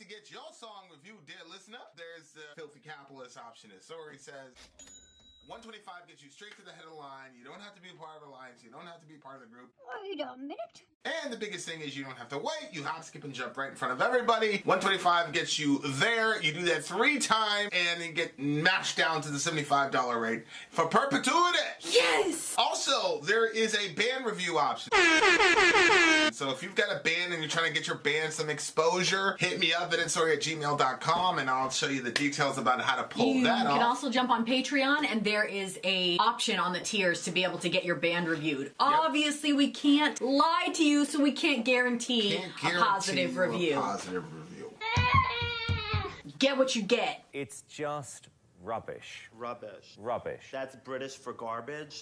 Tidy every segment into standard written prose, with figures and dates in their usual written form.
get your song reviewed, dear listener, there's the filthy capitalist option. As Sori says, 125 gets you straight to the head of the line. You don't have to be a part of the alliance. You don't have to be part of the group. Wait a minute. And the biggest thing is you don't have to wait. You hop, skip, and jump right in front of everybody. 125 gets you there. You do that 3 times, and then get mashed down to the $75 rate for perpetuity. Yes! Also, there is a band review option. So if you've got a band and you're trying to get your band some exposure, hit me up at vinsori@gmail.com, and I'll show you the details about how to pull that off. You can also jump on Patreon, and there is a option on the tiers to be able to get your band reviewed. Yep. Obviously, we can't lie to you, so we can't guarantee a positive review. Get what you get. It's just rubbish. Rubbish. Rubbish. That's British for garbage.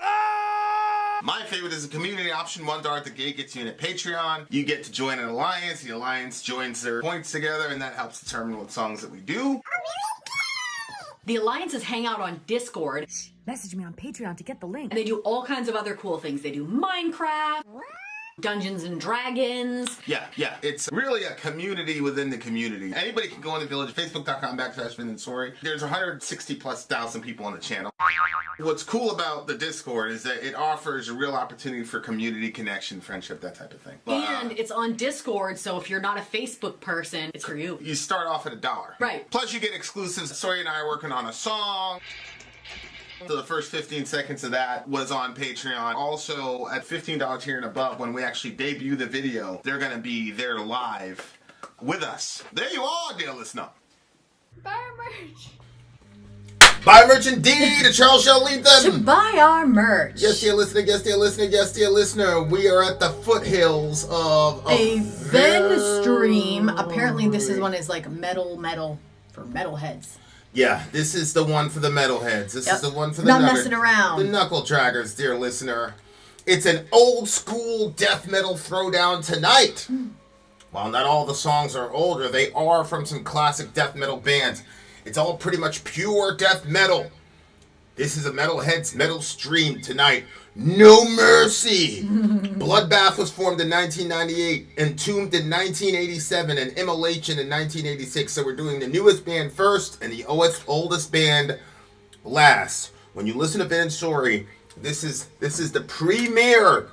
My favorite is the community option. $1 at the gate gets you in at Patreon. You get to join an alliance. The alliance joins their points together, and that helps determine what songs that we do. The alliances hang out on Discord. Message me on Patreon to get the link. They do all kinds of other cool things. They do Minecraft, Dungeons and Dragons. Yeah. It's really a community within the community. Anybody can go in the village, facebook.com/Vin and Sori. There's 160,000+ people on the channel. What's cool about the Discord is that it offers a real opportunity for community connection, friendship, that type of thing. And it's on Discord, so if you're not a Facebook person, it's for you. You start off at $1. Right. Plus you get exclusives. Sori and I are working on a song. So the first 15 seconds of that was on Patreon. Also, at $15 tier and above, when we actually debut the video, they're going to be there live with us. There you are, dear listener. Buy our merch. Buy merch indeed. A Charles shall lead them. To buy our merch. Yes, dear listener. Yes, dear listener. Yes, dear listener. We are at the foothills of a Vin stream. Apparently, this is one is like metal for metalheads. Yeah, this is the one for the metalheads. This is the one for the not messing around. The knuckle draggers, dear listener. It's an old school death metal throwdown tonight. While not all the songs are older, they are from some classic death metal bands. It's all pretty much pure death metal. This is a Metalheads metal stream tonight. No mercy. Bloodbath was formed in 1998, Entombed in 1987, and Immolation in 1986. So we're doing the newest band first and the oldest band last. When you listen to Vin and Sori, this is the premier,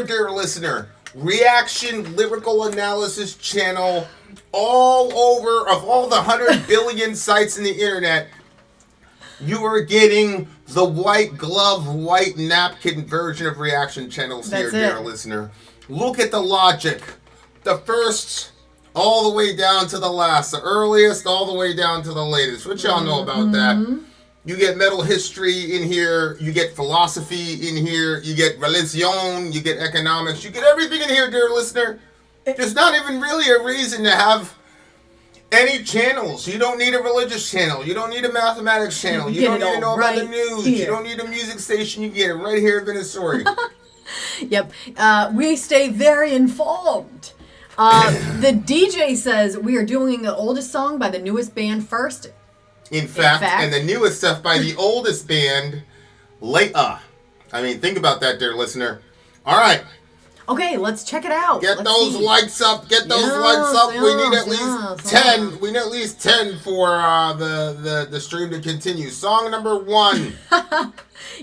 dear listener, reaction lyrical analysis channel all over of all the 100 billion sites in the internet. You are getting the white glove, white napkin version of reaction channels here, dear listener. Look at the logic. The first, all the way down to the last. The earliest, all the way down to the latest. What y'all know about that? You get metal history in here. You get philosophy in here. You get religion. You get economics. You get everything in here, dear listener. There's not even really a reason to have any channels. You don't need a religious channel. You don't need a mathematics channel. You don't need to know about the news. Here. You don't need a music station. You get it right here at Vin and Sori. Yep. We stay very informed. The DJ says we are doing the oldest song by the newest band first. In fact, and the newest stuff by the oldest band later. I mean, think about that, dear listener. All right. Okay, let's check it out. Get those likes up. Get those likes up. We need at least 10. We need at least 10 for the stream to continue. Song number 1.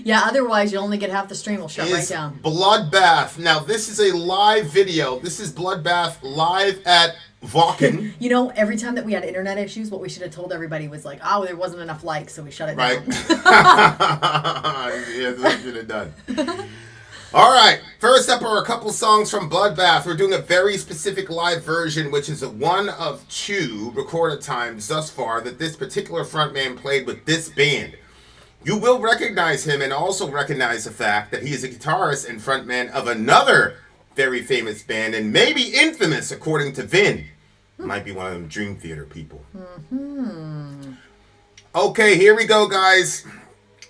Yeah, otherwise you only get half the stream. Will shut right down. Bloodbath. Now, this is a live video. This is Bloodbath live at Vakken. You know, every time that we had internet issues, what we should have told everybody was like, oh, there wasn't enough likes, so we shut it down. Yeah, that's what we should have done. All right, first up are a couple songs from Bloodbath. We're doing a very specific live version, which is one of 2 recorded times thus far that this particular frontman played with this band. You will recognize him and also recognize the fact that he is a guitarist and frontman of another very famous band, and maybe infamous according to Vin. Might be one of them Dream Theater people. Okay, here we go, guys.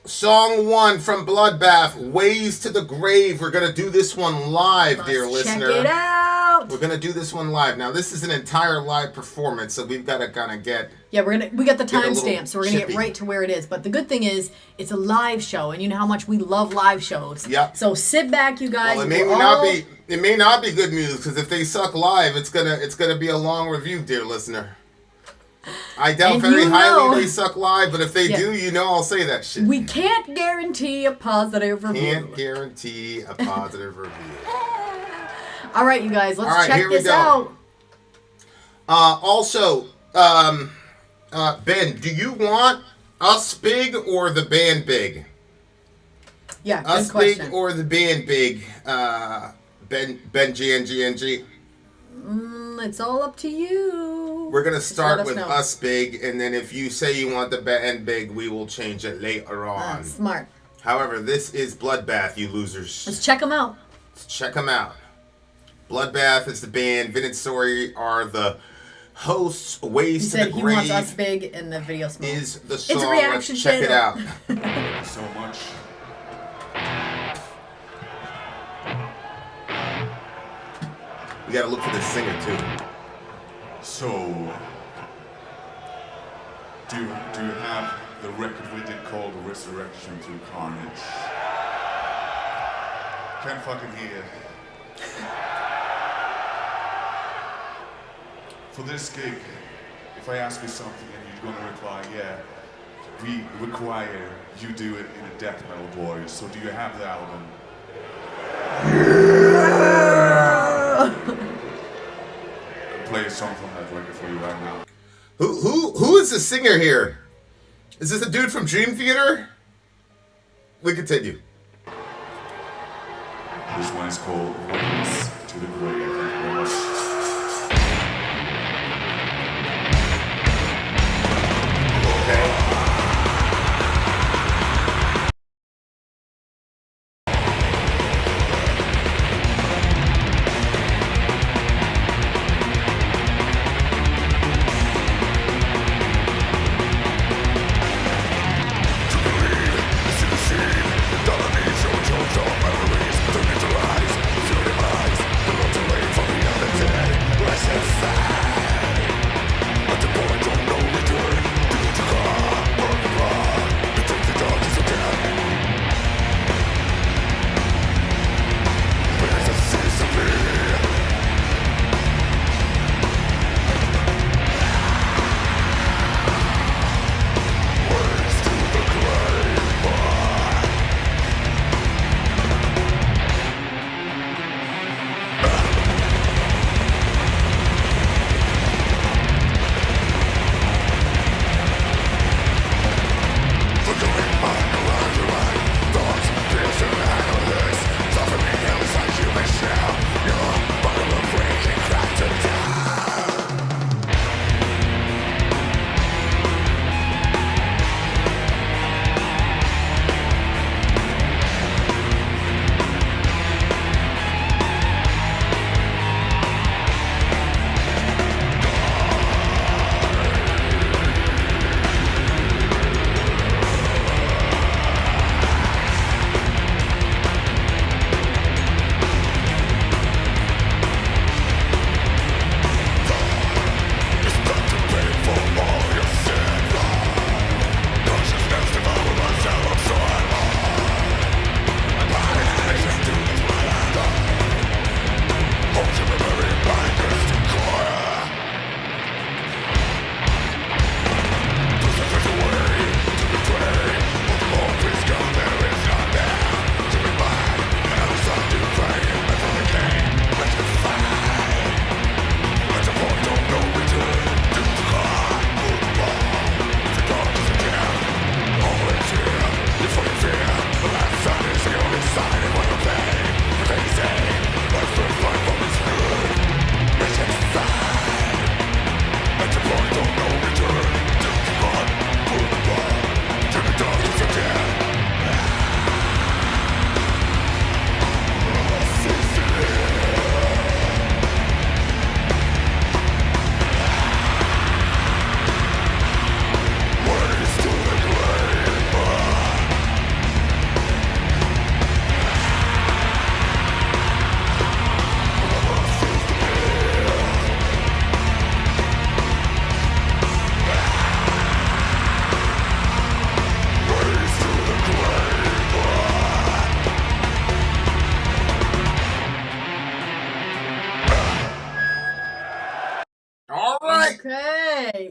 Song 1 from Bloodbath, Ways to the Grave. We're going to do this one live, dear listener. Check it out. We're going to do this one live. Now, this is an entire live performance, so we've got to kind of get... Yeah, we got the timestamp, so we're going to get right to where it is. But the good thing is, it's a live show, and you know how much we love live shows. Yep. So sit back, you guys. Well, it may not be good news, because if they suck live, it's gonna be a long review, dear listener. I doubt And very you highly know- they suck live, but if they Yeah. do, you know I'll say that shit. We can't guarantee a positive review. Can't guarantee a positive review. All right, you guys, let's All right, check here we this go. out. Also, Ben, do you want us big or the band big? Yeah, good Us question. big or the band big? Ben GNG. It's all up to you. We're gonna Just start let us with know. us big, and then if you say you want the band big, we will change it later on. Smart. However, this is Bloodbath, you losers. Let's check them out. Let's check them out. Bloodbath is the band. Vin and Sori are the hosts. He Ways to said the he Grave wants us big in the video small. is the It's a song. reaction Let's check it out. channel. So much. We gotta look for the singer too. So, do you have the record we did called Resurrection Through Carnage? Can't fucking hear. For this gig, if I ask you something and you're gonna reply, yeah, we require you do it in a death metal voice. So do you have the album? I'll play a song from that record for you right now. Who is the singer here? Is this a dude from Dream Theater? We continue. This one is called Ways to the Grave. Thank you very much. Memories, turn into lies, feel your eyes, the love to lay for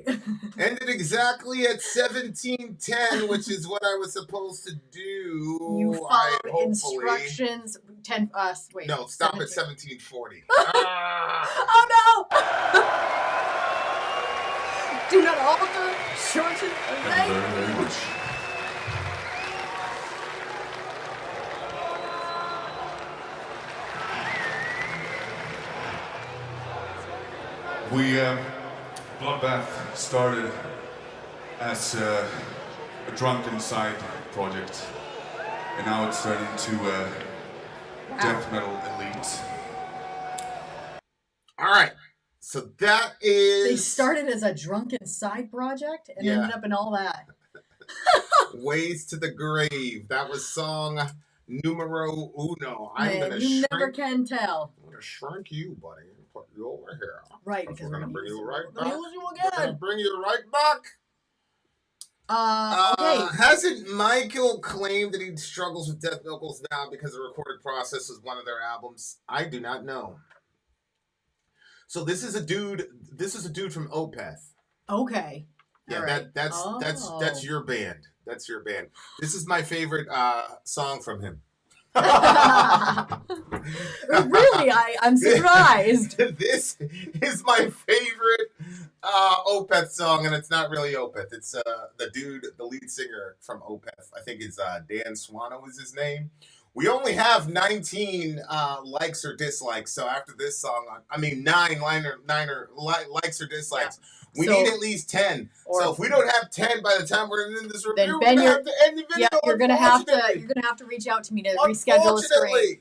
right. Ended exactly at 17:10, which is what I was supposed to do. You followed instructions. 10. Wait. No, stop 17. at 17:40. Oh no! Do not alter, shorten, or Thank you very, very much. Bloodbath started as a drunken side project, and now it's turned into a death metal elite. All right. So that is... They started as a drunken side project and ended up in all that. Ways to the Grave. That was song numero uno. You never can tell. I'm going to shrink you, buddy, and put you over here. Right, because we're going to bring you right back. We're going to bring you right back. Okay. Hasn't Michael claimed that he struggles with death vocals now because the recorded process was one of their albums? I do not know. So this is a dude from Opeth. Okay. Yeah, right. That's your band. That's your band. This is my favorite song from him. Really, I'm surprised. This is my favorite Opeth song, and it's not really Opeth. It's the lead singer from Opeth. I think it's Dan Swano is his name. We only have 19 likes or dislikes. So after this song, 9 likes or dislikes. Yeah. We need at least 10. So if we don't have 10 by the time we're in this review, we're gonna have to end the video. Yeah, you're gonna have to reach out to me to reschedule the stream.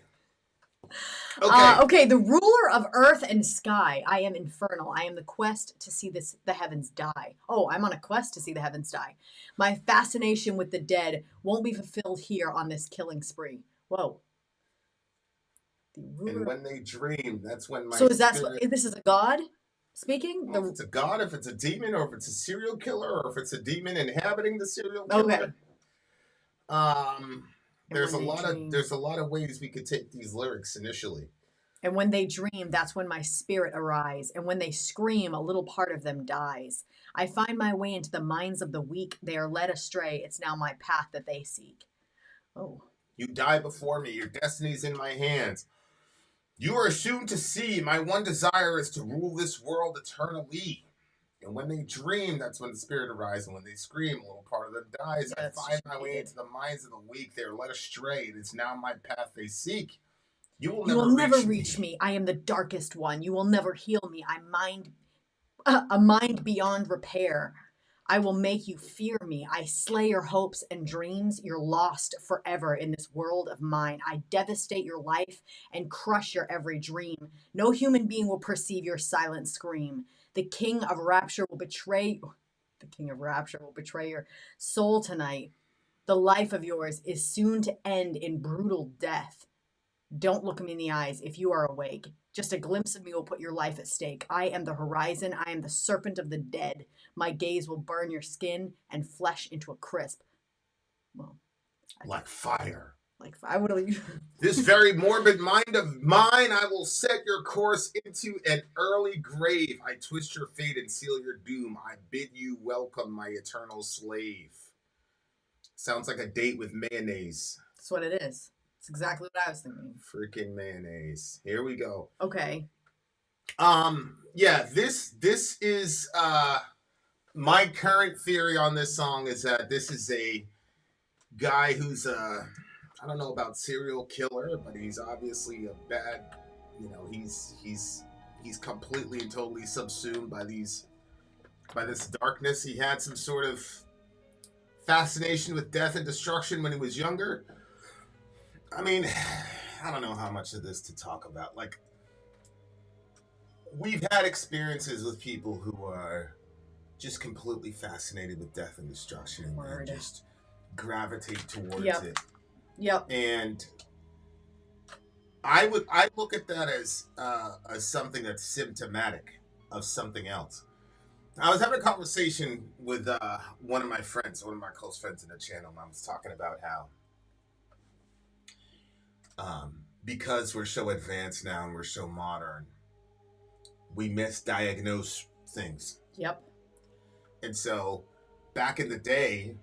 Okay, the ruler of earth and sky. I am infernal. I am the quest to see the heavens die. Oh, I'm on a quest to see the heavens die. My fascination with the dead won't be fulfilled here on this killing spree. Whoa. And when they dream, that's when my is this is a god speaking? Well, if it's a god, if it's a demon, or if it's a serial killer, or if it's a demon inhabiting the serial killer. Okay. There's a lot of ways we could take these lyrics initially. And when they dream, that's when my spirit arise. And when they scream, a little part of them dies. I find my way into the minds of the weak. They are led astray. It's now my path that they seek. Oh. You die before me. Your destiny's in my hands. You are soon to see. My one desire is to rule this world eternally. And when they dream, that's when the spirit arises. And when they scream, a little part of them dies. I find my way into the minds of the weak. They are led astray. It is now my path they seek. You will never reach me. I am the darkest one. You will never heal me. I'm a mind beyond repair. I will make you fear me. I slay your hopes and dreams. You're lost forever in this world of mine. I devastate your life and crush your every dream. No human being will perceive your silent scream. The king of rapture will betray your soul tonight. The life of yours is soon to end in brutal death. Don't look me in the eyes if you are awake. Just a glimpse of me will put your life at stake. I am the horizon. I am the serpent of the dead. My gaze will burn your skin and flesh into a crisp. Well, like fire. Like fire. What do you? This very morbid mind of mine, I will set your course into an early grave. I twist your fate and seal your doom. I bid you welcome, my eternal slave. Sounds like a date with mayonnaise. That's what it is. That's exactly what I was thinking. Freaking mayonnaise. Here we go. Okay. Yeah, this is my current theory on this song is that this is a guy who's I don't know about serial killer, but he's obviously a bad, he's completely and totally subsumed by this darkness. He had some sort of fascination with death and destruction when he was younger. I mean, I don't know how much of this to talk about. Like, we've had experiences with people who are just completely fascinated with death and destruction and just gravitate towards it. Yep. And I look at that as something that's symptomatic of something else. I was having a conversation with one of my close friends in the channel, and I was talking about how because we're so advanced now and we're so modern, we misdiagnose things. Yep. And so back in the day,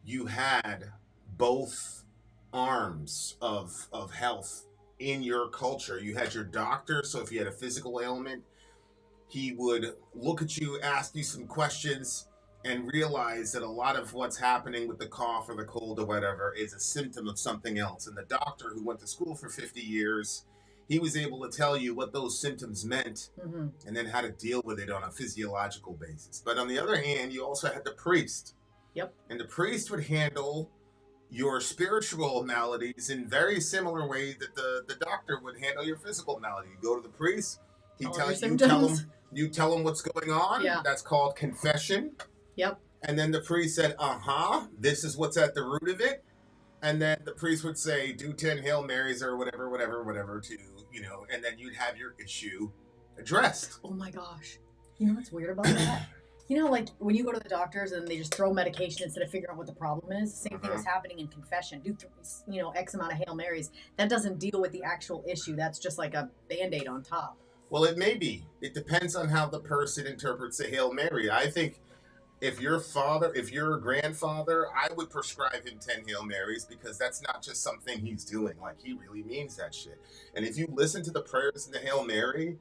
you had both arms of health in your culture. You had your doctor, so if you had a physical ailment, he would look at you, ask you some questions, and realize that a lot of what's happening with the cough or the cold or whatever is a symptom of something else. And the doctor who went to school for 50 years, he was able to tell you what those symptoms meant and then how to deal with it on a physiological basis. But on the other hand, you also had the priest. Yep. And the priest would handle your spiritual maladies in very similar ways that the doctor would handle your physical malady. You go to the priest, you tell him what's going on. Yeah. That's called confession. Yep. And then the priest said, this is what's at the root of it. And then the priest would say, do 10 Hail Marys or whatever to, and then you'd have your issue addressed. Oh my gosh. You know what's weird about that? Like when you go to the doctors and they just throw medication instead of figuring out what the problem is, the same thing was happening in confession. Do, X amount of Hail Marys. That doesn't deal with the actual issue. That's just like a Band-Aid on top. Well, it may be. It depends on how the person interprets the Hail Mary. I think if your grandfather, I would prescribe him 10 Hail Marys because that's not just something he's doing. Like, he really means that shit. And if you listen to the prayers in the Hail Mary,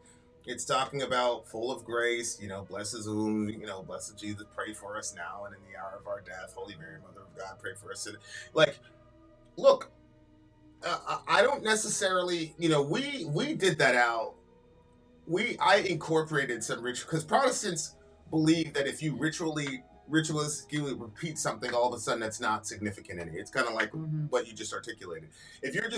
it's talking about full of grace, blessed whom, blessed Jesus, pray for us now and in the hour of our death. Holy Mary, Mother of God, pray for us. Like, look, I don't necessarily, we did that out. I incorporated some ritual, because Protestants believe that if you ritualistically repeat something, all of a sudden that's not significant in it. It's kind of like what you just articulated. If you're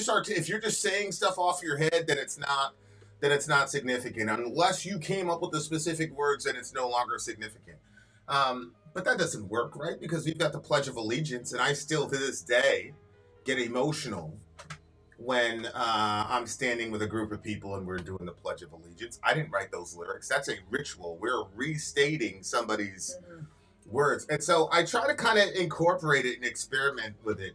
just saying stuff off your head, then it's not significant. Unless you came up with the specific words, then it's no longer significant. But that doesn't work, right? Because we've got the Pledge of Allegiance, and I still to this day get emotional when I'm standing with a group of people and we're doing the Pledge of Allegiance. I didn't write those lyrics. That's a ritual. We're restating somebody's words. And so I try to kind of incorporate it and experiment with it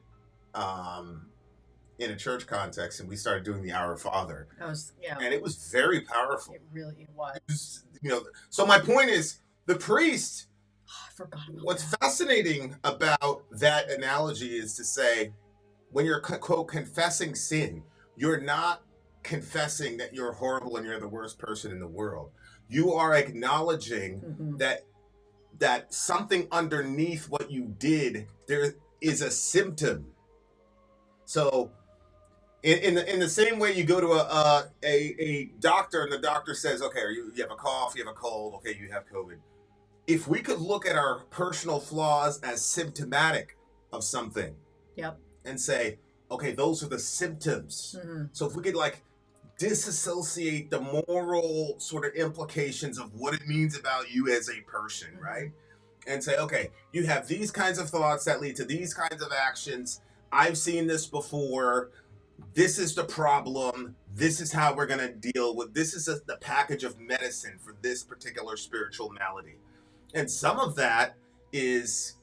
in a church context. And we started doing the Our Father. And it was very powerful. It really was. So my point is, the priest, I forgot about what's that. fascinating about that analogy is to say, when you're, quote, confessing sin, you're not confessing that you're horrible and you're the worst person in the world. You are acknowledging that something underneath what you did, there is a symptom. So in the same way you go to a doctor and the doctor says, okay, you have a cough, you have a cold, okay, you have COVID. If we could look at our personal flaws as symptomatic of something. Yep. And say, okay, those are the symptoms. So if we could disassociate the moral sort of implications of what it means about you as a person, right? And say, okay, you have these kinds of thoughts that lead to these kinds of actions. I've seen this before. This is the problem. This is how we're going to deal with. This is the package of medicine for this particular spiritual malady. And some of that is,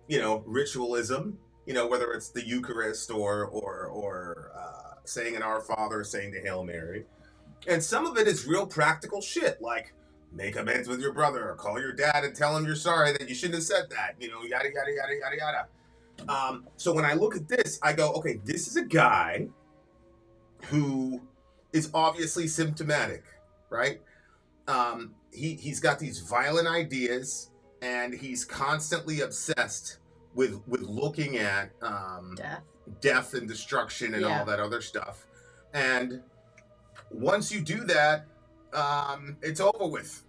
ritualism. Whether it's the Eucharist or saying an Our Father, saying the Hail Mary. And some of it is real practical shit, like make amends with your brother or call your dad and tell him you're sorry that you shouldn't have said that, yada, yada, yada, yada, yada. So when I look at this, I go, okay, this is a guy who is obviously symptomatic, right? He's got these violent ideas and he's constantly obsessed with looking at death and destruction and all that other stuff. And once you do that, it's over with.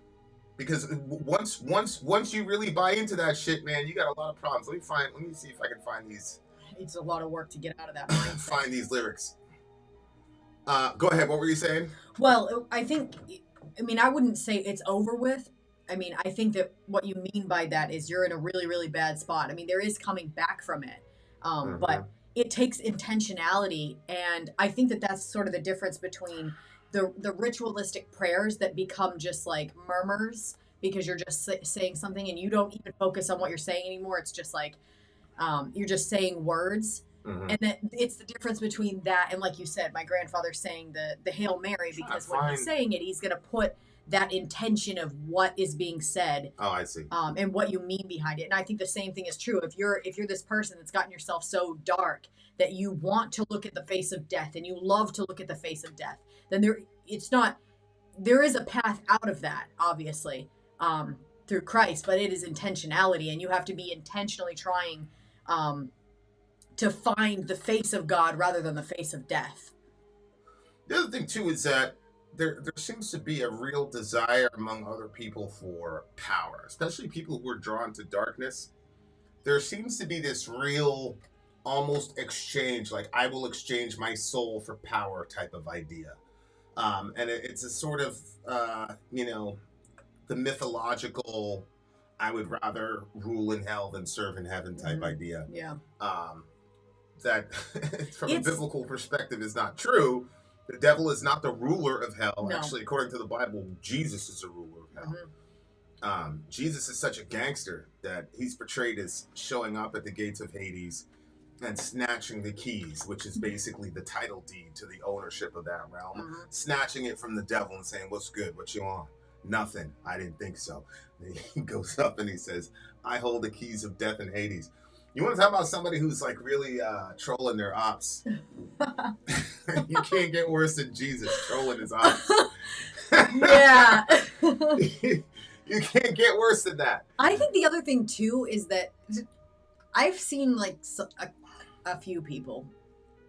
Because once you really buy into that shit, man, you got a lot of problems. Let me see if I can find these. It's a lot of work to get out of that mindset. Find these lyrics. Go ahead. What were you saying? Well, I wouldn't say it's over with. I think that what you mean by that is you're in a really, really bad spot. There is coming back from it. But it takes intentionality. And I think that that's sort of the difference between the ritualistic prayers that become just like murmurs because you're just saying something and you don't even focus on what you're saying anymore. It's just like you're just saying words. And then it's the difference between that and, like you said, my grandfather saying the Hail Mary, because when he's saying it, he's going to put that intention of what is being said. Oh, I see. And what you mean behind it. And I think the same thing is true. If you're this person that's gotten yourself so dark that you want to look at the face of death and you love to look at the face of death, then there is a path out of that, obviously, through Christ, but it is intentionality, and you have to be intentionally trying to find the face of God rather than the face of death. The other thing too is that there seems to be a real desire among other people for power, especially people who are drawn to darkness. There seems to be this real almost exchange, like I will exchange my soul for power type of idea. And it's a sort of, the mythological, I would rather rule in hell than serve in heaven type idea. Yeah. That from a biblical perspective is not true. The devil is not the ruler of hell. No. Actually, according to the Bible, Jesus is the ruler of hell. Mm-hmm. Jesus is such a gangster that he's portrayed as showing up at the gates of Hades and snatching the keys, which is basically the title deed to the ownership of that realm, snatching it from the devil and saying, "What's good? What you want?" "Nothing. I didn't think so." And he goes up and he says, "I hold the keys of death and Hades." You want to talk about somebody who's like really trolling their ops? You can't get worse than Jesus trolling his ops. Yeah. You can't get worse than that. I think the other thing too is that I've seen like a few people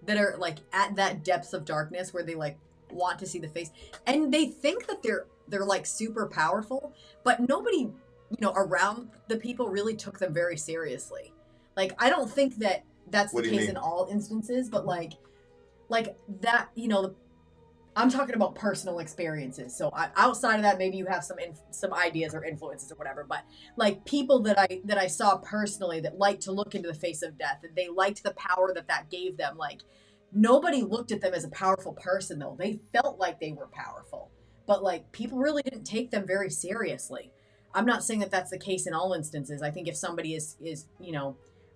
that are like at that depths of darkness where they like want to see the face, and they think that they're like super powerful, but nobody, around the people really took them very seriously. Like, I don't think that that's the case in all instances, but like that, I'm talking about personal experiences. So outside of that, maybe you have some ideas or influences or whatever. But like people that I saw personally that liked to look into the face of death, and they liked the power that gave them. Like nobody looked at them as a powerful person, though. They felt like they were powerful, but like people really didn't take them very seriously. I'm not saying that that's the case in all instances. I think if somebody is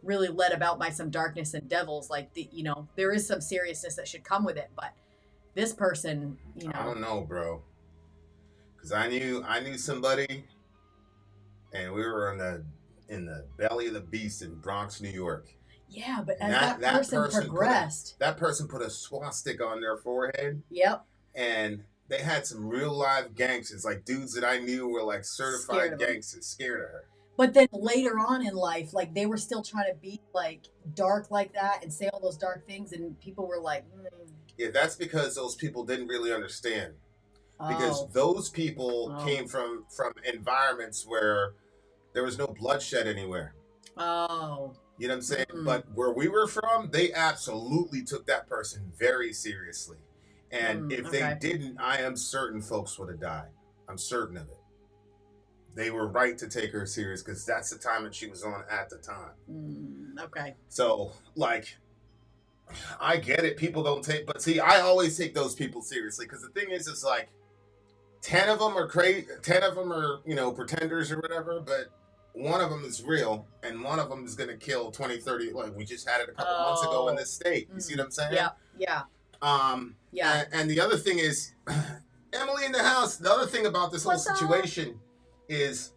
really led about by some darkness and devils, like there is some seriousness that should come with it. But this person, I don't know, bro, because I knew somebody, and we were in the belly of the beast in Bronx, New York. Yeah, but as that person progressed, that person put a swastika on their forehead. Yep. And they had some real live gangsters, like dudes that I knew were like certified gangsters, scared of her. But then later on in life, like they were still trying to be like dark like that and say all those dark things, and people were like, Yeah, that's because those people didn't really understand. Because those people came from environments where there was no bloodshed anywhere. Oh. You know what I'm saying? But where we were from, they absolutely took that person very seriously. And if they didn't, I am certain folks would have died. I'm certain of it. They were right to take her serious because that's the time that she was on at the time. Okay. So, like, I get it. People don't take, but see, I always take those people seriously because the thing is like 10 of them are crazy. 10 of them are, pretenders or whatever, but one of them is real and one of them is going to kill 20, 30. Like we just had it a couple months ago in this state. You see what I'm saying? Yeah. Yeah. Yeah. And the other thing is, Emily in the house, the other thing about this whole situation is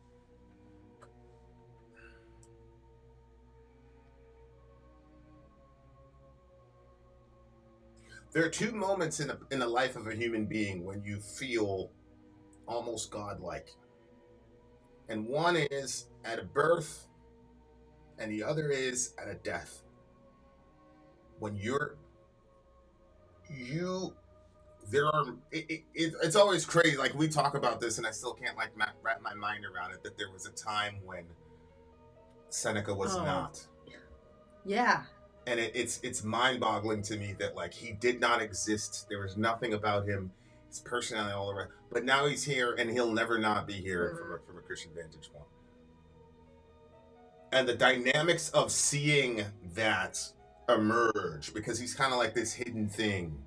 there are two moments in the life of a human being when you feel almost godlike. And one is at a birth, and the other is at a death. When it's always crazy. Like we talk about this, and I still can't like wrap my mind around it. That there was a time when Seneca was not. Yeah. And it's mind-boggling to me that like he did not exist. There was nothing about him, his personality, all around. But now he's here, and he'll never not be here from a Christian vantage point. And the dynamics of seeing that emerge, because he's kind of like this hidden thing.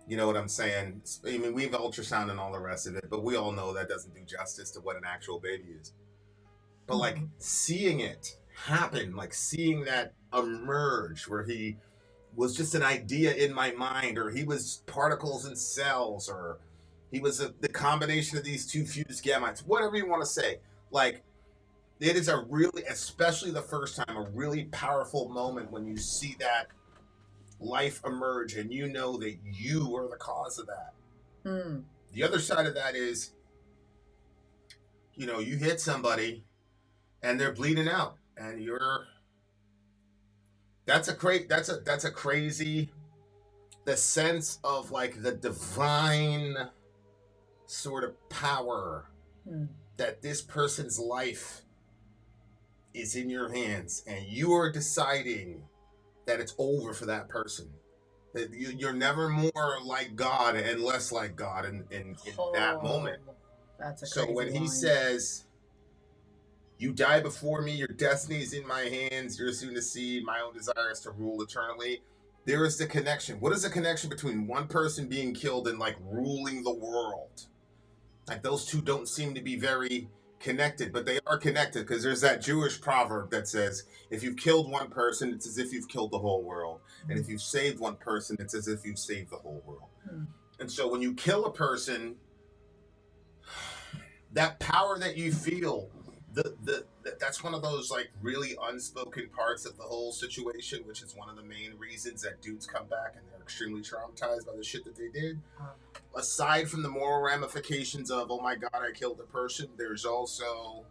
You know what I'm saying? I mean, we have ultrasound and all the rest of it, but we all know that doesn't do justice to what an actual baby is. But like seeing it happen, like seeing that emerge where he was just an idea in my mind, or he was particles and cells, or He was the combination of these two fused gametes, whatever you want to say. Like, it is a really, especially the first time, a really powerful moment when you see that life emerge and you know that you are the cause of that. The other side of that is, you know, you hit somebody and they're bleeding out, and that's a crazy, the sense of like the divine sort of power that this person's life is in your hands, and you are deciding that it's over for that person. That you're never more like God and less like God in that moment. That's a so when he line. says, "You die before me, your destiny is in my hands, you're soon to see my own desire is to rule eternally," there is the connection. What is the connection between one person being killed and like ruling the world? Like, those two don't seem to be very connected, but they are connected, because there's that Jewish proverb that says, if you've killed one person, it's as if you've killed the whole world. And if you've saved one person, it's as if you've saved the whole world. And so when you kill a person, that power that you feel, that's one of those like really unspoken parts of the whole situation, which is one of the main reasons that dudes come back and they're extremely traumatized by the shit that they did. Aside from the moral ramifications of, oh my God, I killed a person, there's also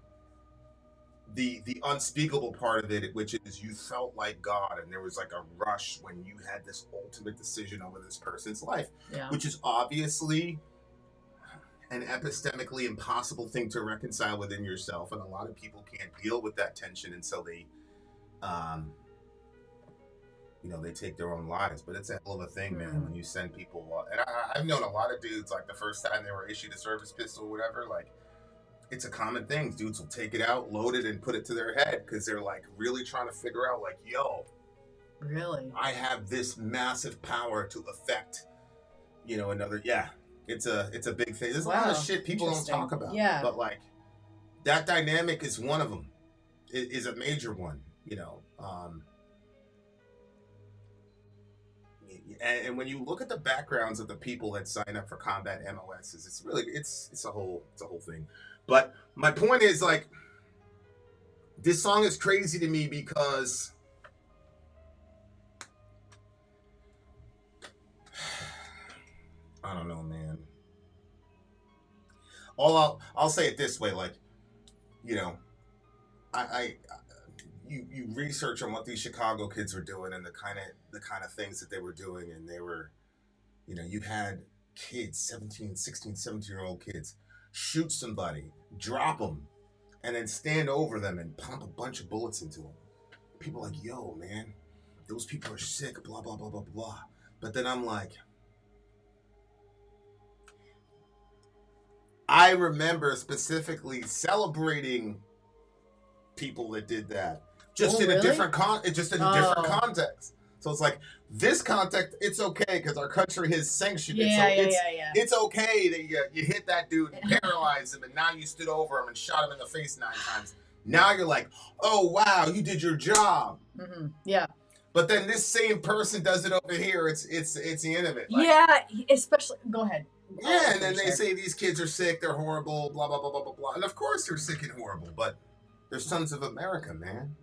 the unspeakable part of it, which is you felt like God, and there was like a rush when you had this ultimate decision over this person's life, which is obviously an epistemically impossible thing to reconcile within yourself, and a lot of people can't deal with that tension, and so they you know, they take their own lives. But it's a hell of a thing, man, when you send people, and I've known a lot of dudes, like the first time they were issued a service pistol or whatever, like, it's a common thing. Dudes will take it out, load it, and put it to their head, because they're like really trying to figure out, like, yo, really, I have this massive power to affect, you know, another. It's a big thing. There's a lot of shit people don't talk about. But like, that dynamic is one of them. It is a major one, you know. And when you look at the backgrounds of the people that sign up for combat MOSs, it's really it's a whole thing. But my point is, like, this song is crazy to me because I don't know, man. I'll say it this way, like, you know, you research on what these Chicago kids were doing and the kind of things that they were doing, and they were, you know, you had kids, 17, 16, 17-year-old kids, shoot somebody, drop them, and then stand over them and pump a bunch of bullets into them. People are like, yo, man, those people are sick, blah, blah, blah, blah, blah. But then I'm like, I remember specifically celebrating people that did that. Just in a different different context. So it's like, this context, it's okay because our country has sanctioned it. It's okay that you hit that dude and paralyzed him, and now you stood over him and shot him in the face 9 times. Now you're like, oh wow, you did your job. Yeah. But then this same person does it over here. It's the end of it. Like, especially. Go ahead. Yeah, and then they say these kids are sick, they're horrible, blah blah blah blah blah blah. And of course they're sick and horrible, but they're sons of America, man.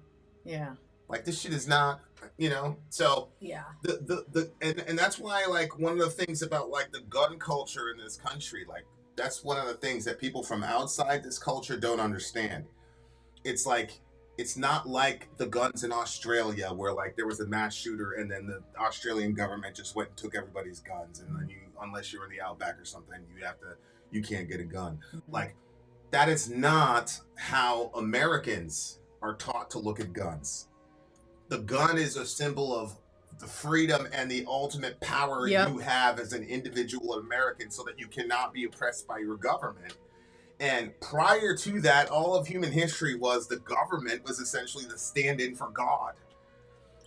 Yeah. Like, this shit is not, you know. So and that's why, like, one of the things about like the gun culture in this country, like, that's one of the things that people from outside this culture don't understand. It's like, it's not like the guns in Australia where like there was a mass shooter and then the Australian government just went and took everybody's guns, and then unless you're in the outback or something, you can't get a gun. Like, that is not how Americans are taught to look at guns. The gun is a symbol of the freedom and the ultimate power you have as an individual American, so that you cannot be oppressed by your government. And prior to that, all of human history was the government was essentially the stand-in for God.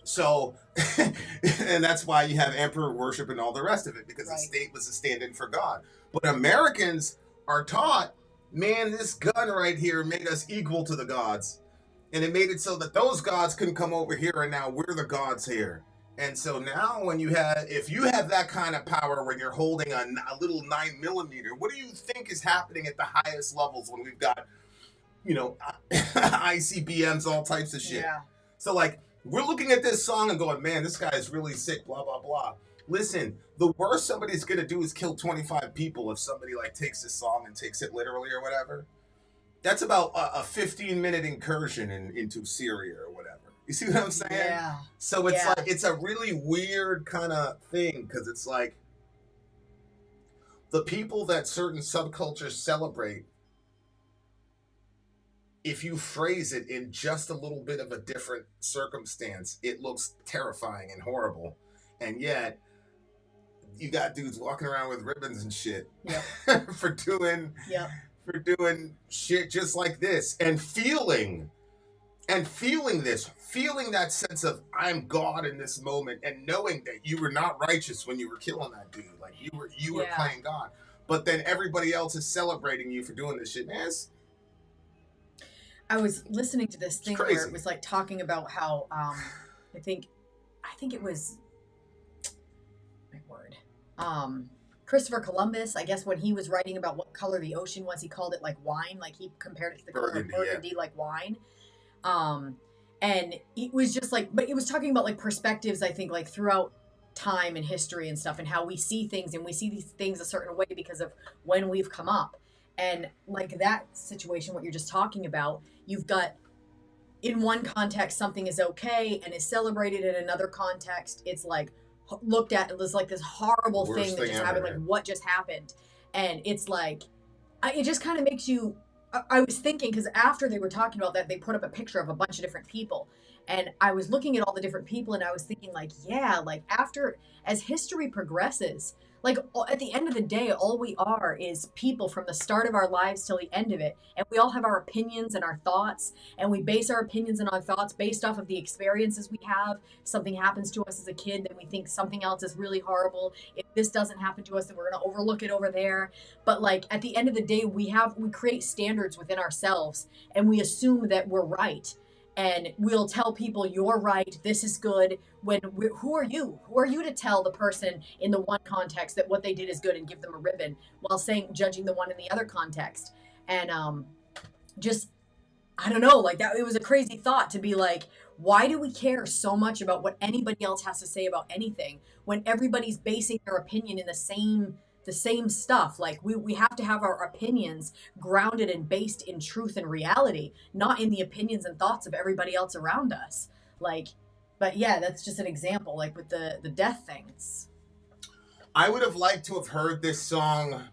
So, and that's why you have emperor worship and all the rest of it, because the state was a stand-in for God. But Americans are taught, man, this gun right here made us equal to the gods. And it made it so that those gods couldn't come over here, and now we're the gods here. And so now if you have that kind of power when you're holding a little 9mm, what do you think is happening at the highest levels when we've got, ICBMs, all types of shit? Yeah. So like, we're looking at this song and going, man, this guy is really sick, blah, blah, blah. Listen, the worst somebody's going to do is kill 25 people if somebody like takes this song and takes it literally or whatever. That's about a 15-minute incursion into Syria or whatever. You see what I'm saying? Yeah. So it's like, it's a really weird kind of thing, because it's like the people that certain subcultures celebrate, if you phrase it in just a little bit of a different circumstance, it looks terrifying and horrible. And yet, you got dudes walking around with ribbons and shit for doing shit just like this, and feeling that sense of I'm God in this moment, and knowing that you were not righteous when you were killing that dude, like you were playing God, but then everybody else is celebrating you for doing this shit, man. I was listening to this thing where it was like talking about how I think it was Christopher Columbus, I guess, when he was writing about what color the ocean was, he called it like wine, like he compared it to the color of burgundy, like wine. And it was just like, but it was talking about like perspectives, I think, like throughout time and history and stuff, and how we see things, and we see these things a certain way because of when we've come up. And like that situation, what you're just talking about, you've got in one context, something is okay and is celebrated. In another context, it's like looked at as like this horrible thing that just happened, like what just happened. And it's like, it just kind of makes you, I was thinking, because after they were talking about that, they put up a picture of a bunch of different people. And I was looking at all the different people, and I was thinking like, yeah, like as history progresses, like at the end of the day, all we are is people from the start of our lives till the end of it. And we all have our opinions and our thoughts, and we base our opinions and our thoughts based off of the experiences we have. If something happens to us as a kid, then we think something else is really horrible. If this doesn't happen to us, then we're going to overlook it over there. But like at the end of the day, we create standards within ourselves, and we assume that we're right. And we'll tell people, you're right, this is good. Who are you? Who are you to tell the person in the one context that what they did is good and give them a ribbon, while judging the one in the other context? And I don't know, like that, it was a crazy thought to be like, why do we care so much about what anybody else has to say about anything when everybody's basing their opinion in the same stuff? Like we have to have our opinions grounded and based in truth and reality, not in the opinions and thoughts of everybody else around us. Like, but yeah, that's just an example, like with the death thing. I would have liked to have heard this song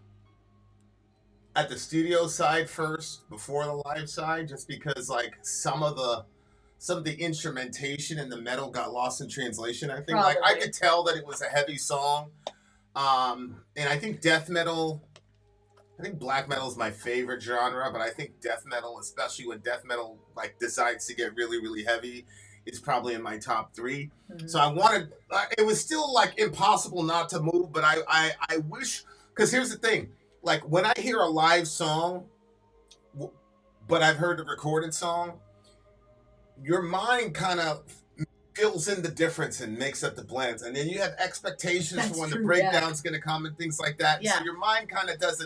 at the studio side first before the live side, just because like some of the instrumentation and the metal got lost in translation. I think Probably. Like I could tell that it was a heavy song. And I think death metal, I think black metal is my favorite genre, but I think death metal, especially when death metal like decides to get really, really heavy, is probably in my top 3. Mm-hmm. So it was still like impossible not to move, but I wish, because here's the thing, like when I hear a live song, but I've heard a recorded song, your mind kind of fills in the difference and makes up the blends, and then you have expectations for when the breakdown's going to come and things like that. Yeah. So your mind kind of does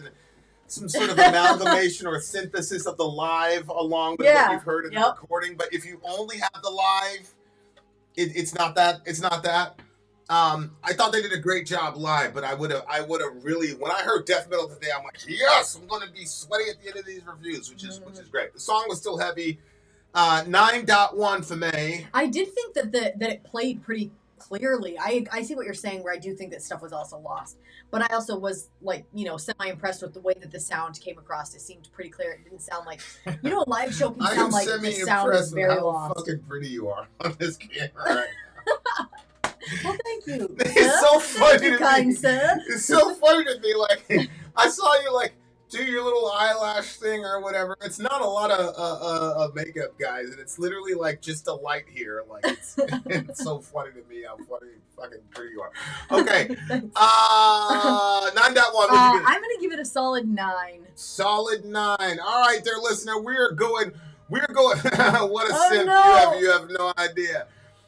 some sort of amalgamation or synthesis of the live along with what you've heard in the recording. But if you only have the live, it's not that. It's not that. I thought they did a great job live, but I would have really, when I heard death metal today, I'm like, yes, I'm going to be sweaty at the end of these reviews, which is great. The song was still heavy. 9.1 for me. I did think that it played pretty clearly. I see what you're saying, where I do think that stuff was also lost. But I also was like, semi-impressed with the way that the sound came across. It seemed pretty clear. It didn't sound like, a live show can sound like the sound is very lost. How fucking pretty you are on this camera right now. Well, thank you. It's so funny to me. Kind sir. It's so funny to me. Like, I saw you like do your little eyelash thing or whatever. It's not a lot of makeup, guys, and it's literally like just a light here. Like it's so funny to me how fucking pretty you are. Okay, 9.1. I'm gonna give it a solid 9. Solid 9. All right, there, listener. We're going. What a simp no. you have no idea.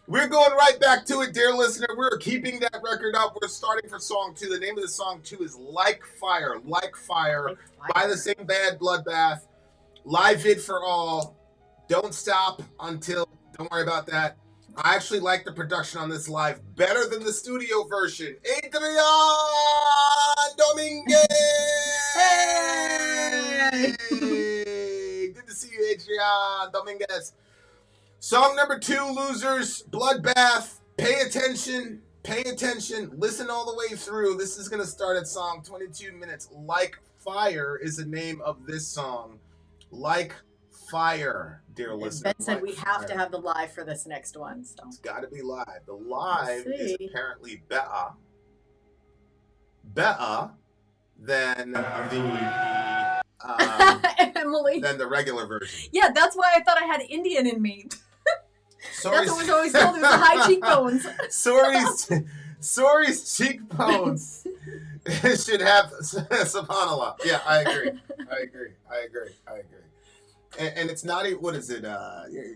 We're going right back to it, dear listener. We're keeping that record up. We're starting for song 2. The name of the song 2 is Like Fire. Like Fire. By the same band, Bloodbath. Live vid for all. Don't stop until. Don't worry about that. I actually like the production on this live better than the studio version. Adrian Dominguez! Hey! Good to see you, Adrian Dominguez. Song number 2, losers, Bloodbath. Pay attention. Pay attention. Listen all the way through. This is going to start at song 22 minutes. Like Fire is the name of this song. Like Fire, dear listener. Ben said Like we have to have the live for this next one. So. It's got to be live. The live is apparently better. Better than Emily. than the regular version. Yeah, that's why I thought I had Indian in me. Sori's, That's what was always told. It was the high cheekbones. Sori's cheekbones should have subhanallah. Yeah, I agree. And it's not even, what is it?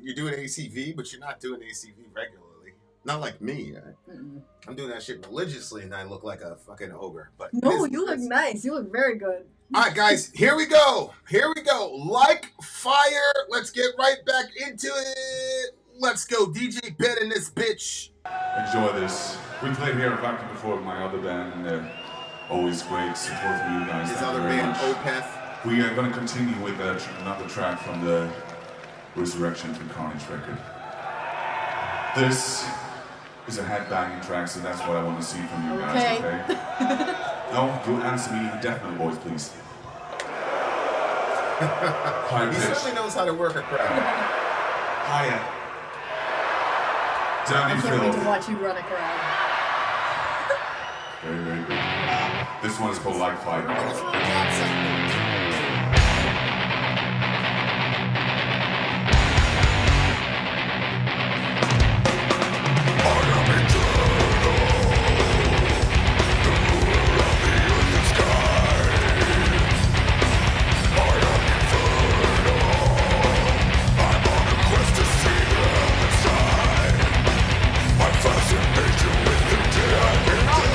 You're doing ACV, but you're not doing ACV regularly. Not like me. I'm doing that shit religiously, and I look like a fucking ogre. But no, you look nice. You look very good. All right, guys, here we go. Like Fire. Let's get right back into it. Let's go. DJ Ben in this bitch. Enjoy this. We played here back before with my other band, and they're always great support from you guys. His Thank other you very band, much. Opeth. We are going to continue with another track from the Resurrection to Carnage record. This is a headbanging track, so that's what I want to see from you guys, okay? No, you answer me in death metal voice, please. High He pitch. certainly knows how to work a crowd. Higher. Down I you can't wait to feel. watch you run a crowd. Very, very good. This one is called Like Fire.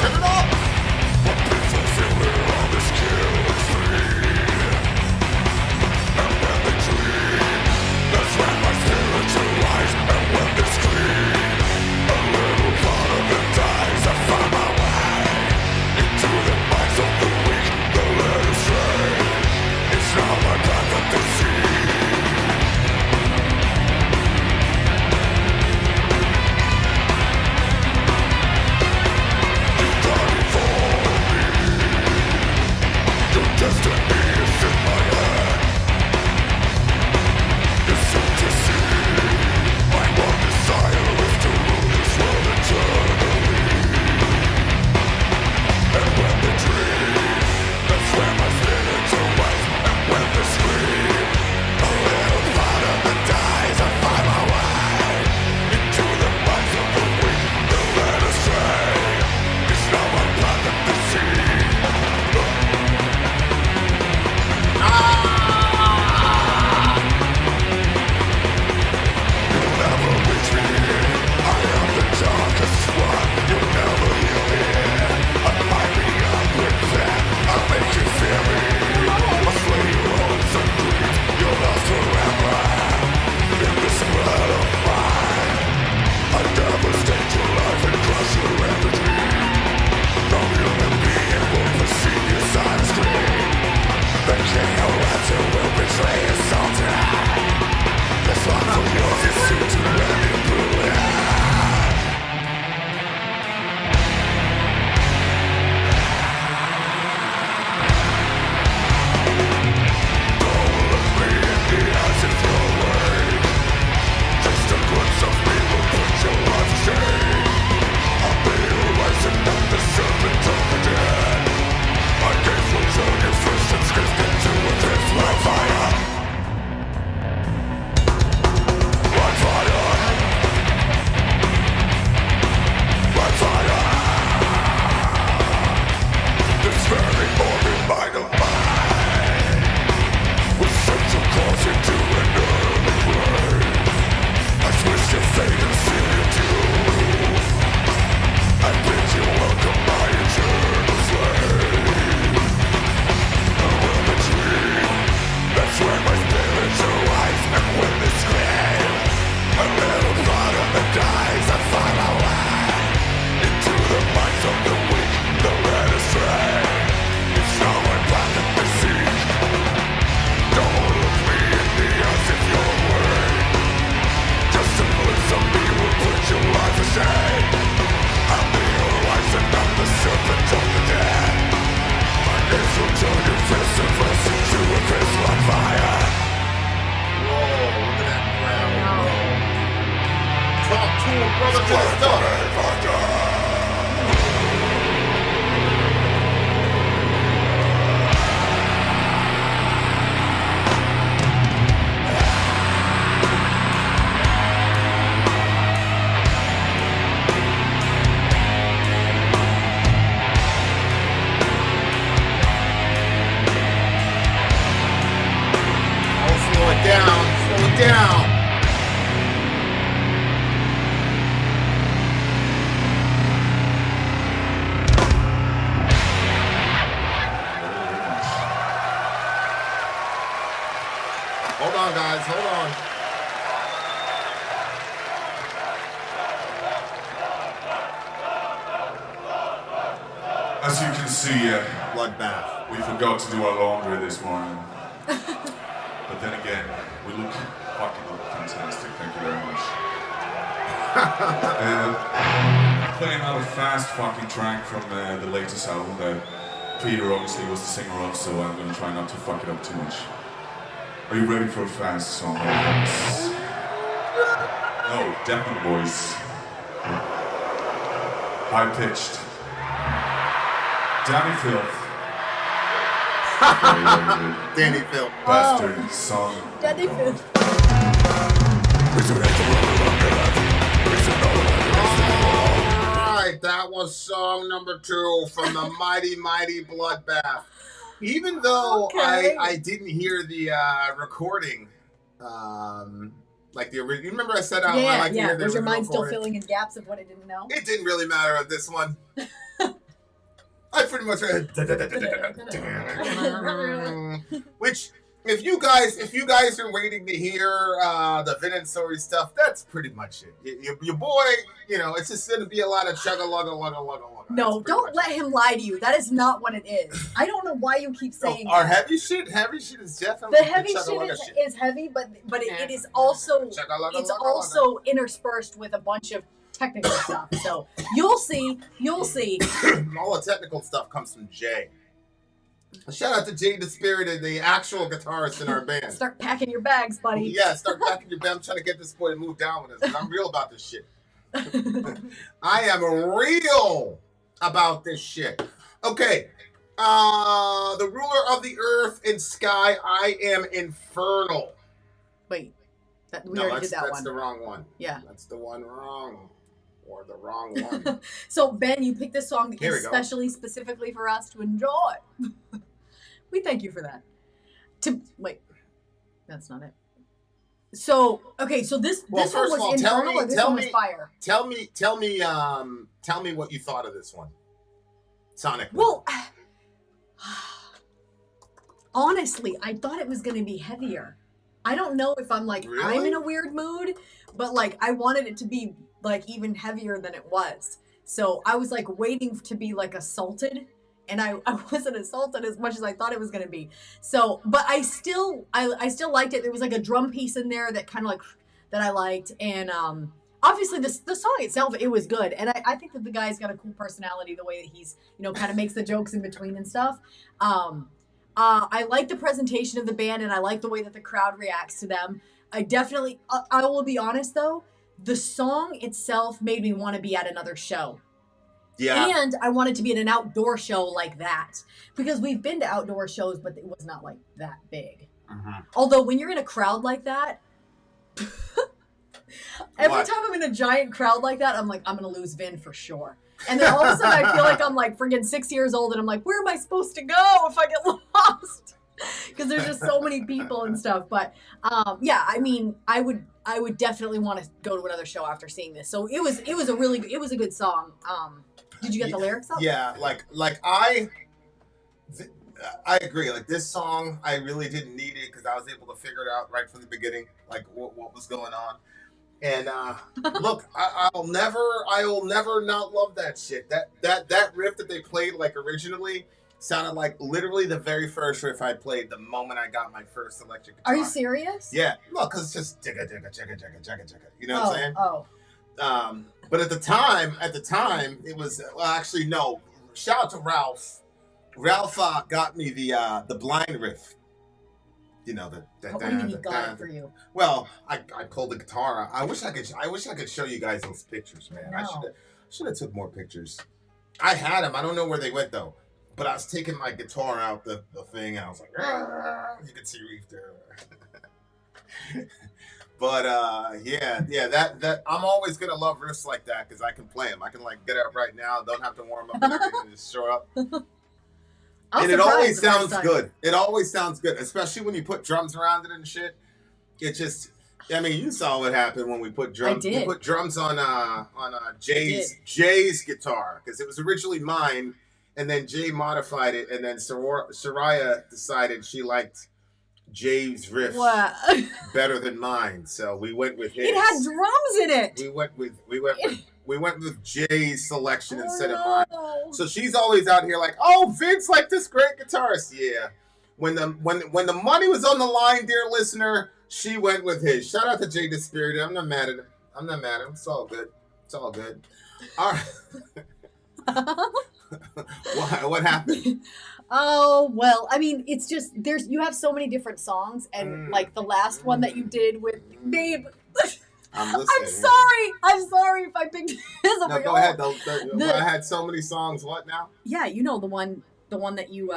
Turn it up! school brother to the stuff. Down. Hold on, guys. Hold on. As you can see, Bloodbath. we forgot to do our laundry this morning. But then again, we look fantastic. Thank you very much. Playing out a fast fucking track from the latest album that Peter obviously was the singer of, so I'm gonna try not to fuck it up too much. Are you ready for a fast song? No, definite voice. High pitched. Danny Filth. Danny Filth. Bastard song. Danny Filth. Alright, that was song number 2 from the mighty, mighty Bloodbath. Even though I didn't hear the recording, like the original. You remember I said I like to hear the Was your original mind still recording? filling in gaps of what I didn't know? It didn't really matter on this one. I pretty much which if you guys are waiting to hear the Vin and Sori stuff, that's pretty much it. Your boy, it's just going to be a lot of chugga-lugga-lugga-lugga-lugga. No, don't let him lie to you. That is not what it is. I don't know why you keep saying our that. heavy shit is definitely The heavy shit is heavy, but it is also interspersed with a bunch of technical stuff. So you'll see. All the technical stuff comes from Jay. Shout out to Jay the Spirited, the actual guitarist in our band. Start packing your bags, buddy. Yeah, start packing your bag. I'm trying to get this boy to move down with us, because I'm real about this shit. I am real about this shit. Okay. The ruler of the earth and sky, I am infernal. Wait. We already did that one. That's the wrong one. Yeah. That's the one wrong. Or the wrong one. So, Ben, you picked this song specifically for us to enjoy. We thank you for that. Wait. That's not it. So, okay, so this one was infernal or this one was fire? Tell me what you thought of this one. Sonic. Well, honestly, I thought it was going to be heavier. I don't know if I'm Really? I'm in a weird mood, but I wanted it to be even heavier than it was. So I was waiting to be assaulted, and I wasn't assaulted as much as I thought it was going to be. So, but I still liked it. There was a drum piece in there that kind of that I liked, and obviously the song itself, it was good, and I think that the guy's got a cool personality, the way that he's kind of makes the jokes in between and stuff. I like the presentation of the band, and I like the way that the crowd reacts to them. I definitely, I will be honest though, the song itself made me want to be at another show. Yeah. And I wanted to be at an outdoor show like that. Because we've been to outdoor shows, but it was not that big. Mm-hmm. Although when you're in a crowd like that, every time I'm in a giant crowd like that, I'm I'm going to lose Vin for sure. And then all of a sudden I feel I'm friggin' 6 years old, and I'm where am I supposed to go if I get lost? Because there's just so many people and stuff. But yeah, I mean, I would definitely want to go to another show after seeing this. So it was a good song. Did you get the lyrics up? Yeah, I agree. This song, I really didn't need it because I was able to figure it out right from the beginning, what was going on. And look, I'll never not love that shit. That riff that they played originally sounded like literally the very first riff I played the moment I got my first electric guitar. Are you serious? Yeah. Look, because it's just jigga jigga jigga jigga jigga jigga. You know what I'm saying? Oh. But at the time, it was actually no. Shout out to Ralph. Ralph got me the blind riff. you know, the What do you mean he got it for you? Well, I pulled the guitar out. I wish I could show you guys those pictures, man. I should have took more pictures. I had them. I don't know where they went though. But I was taking my guitar out the thing, and I was like, you can see Reef there. But yeah, that I'm always gonna love riffs like that because I can play them. I can like get up right now, don't have to warm up and everything, just show up. And it always sounds good. It always sounds good, especially when you put drums around it and shit. It just, I mean, you saw what happened when we put drums. We put drums on Jay's guitar because it was originally mine, and then Jay modified it, and then Soraya decided she liked Jay's riffs better than mine, so we went with his. It had drums in it. We went with Jay's selection instead of mine. So she's always out here like, oh, Vince like this great guitarist. Yeah. When the money was on the line, dear listener, she went with his. Shout out to Jay Dispirited. I'm not mad at him. It's all good. All right. What happened? Oh, well, I mean, it's just you have so many different songs, and like the last one that you did with Babe. I'm sorry if I picked this up. No, go ahead. I had so many songs. What now? Yeah, you know the one that you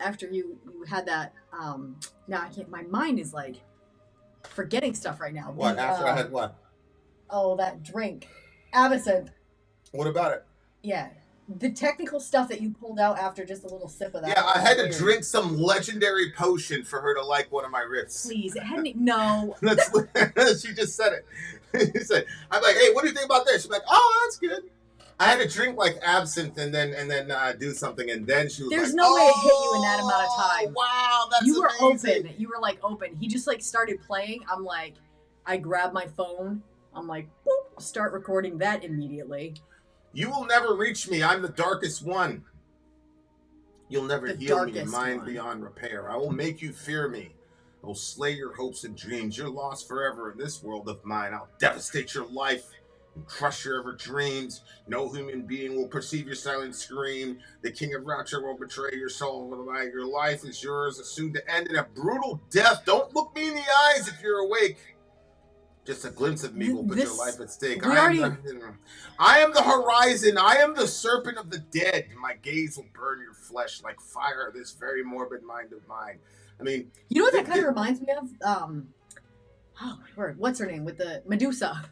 after you had that. Now I can't. My mind is like forgetting stuff right now. What after I had what? Oh, that drink, absinthe. What about it? Yeah. The technical stuff that you pulled out after just a little sip of that. Yeah, I had to drink some legendary potion for her to like one of my riffs. Please, it hadn't. No. She just said it. She said, "I'm like, hey, what do you think about this?" She's like, "Oh, that's good." I had to drink like absinthe and then do something, and then she was There's like, no way it hit you in that amount of time. Wow, that's you were amazing. open. You were like open. He just like started playing. I'm like, I grabbed my phone. I'm like, boop, start recording that immediately. You will never reach me. I'm the darkest one. You'll never heal me, mind beyond repair. I will make you fear me. I will slay your hopes and dreams. You're lost forever in this world of mine. I'll devastate your life and crush your ever dreams. No human being will perceive your silent scream. The king of rapture will betray your soul. Your life is yours, soon to end in a brutal death. Don't look me in the eyes if you're awake. Just a glimpse of me will put your life at stake. I am the horizon. I am the serpent of the dead. My gaze will burn your flesh like fire, this very morbid mind of mine. I mean... You know what that kind of reminds me of? Oh, my word. What's her name? With the Medusa.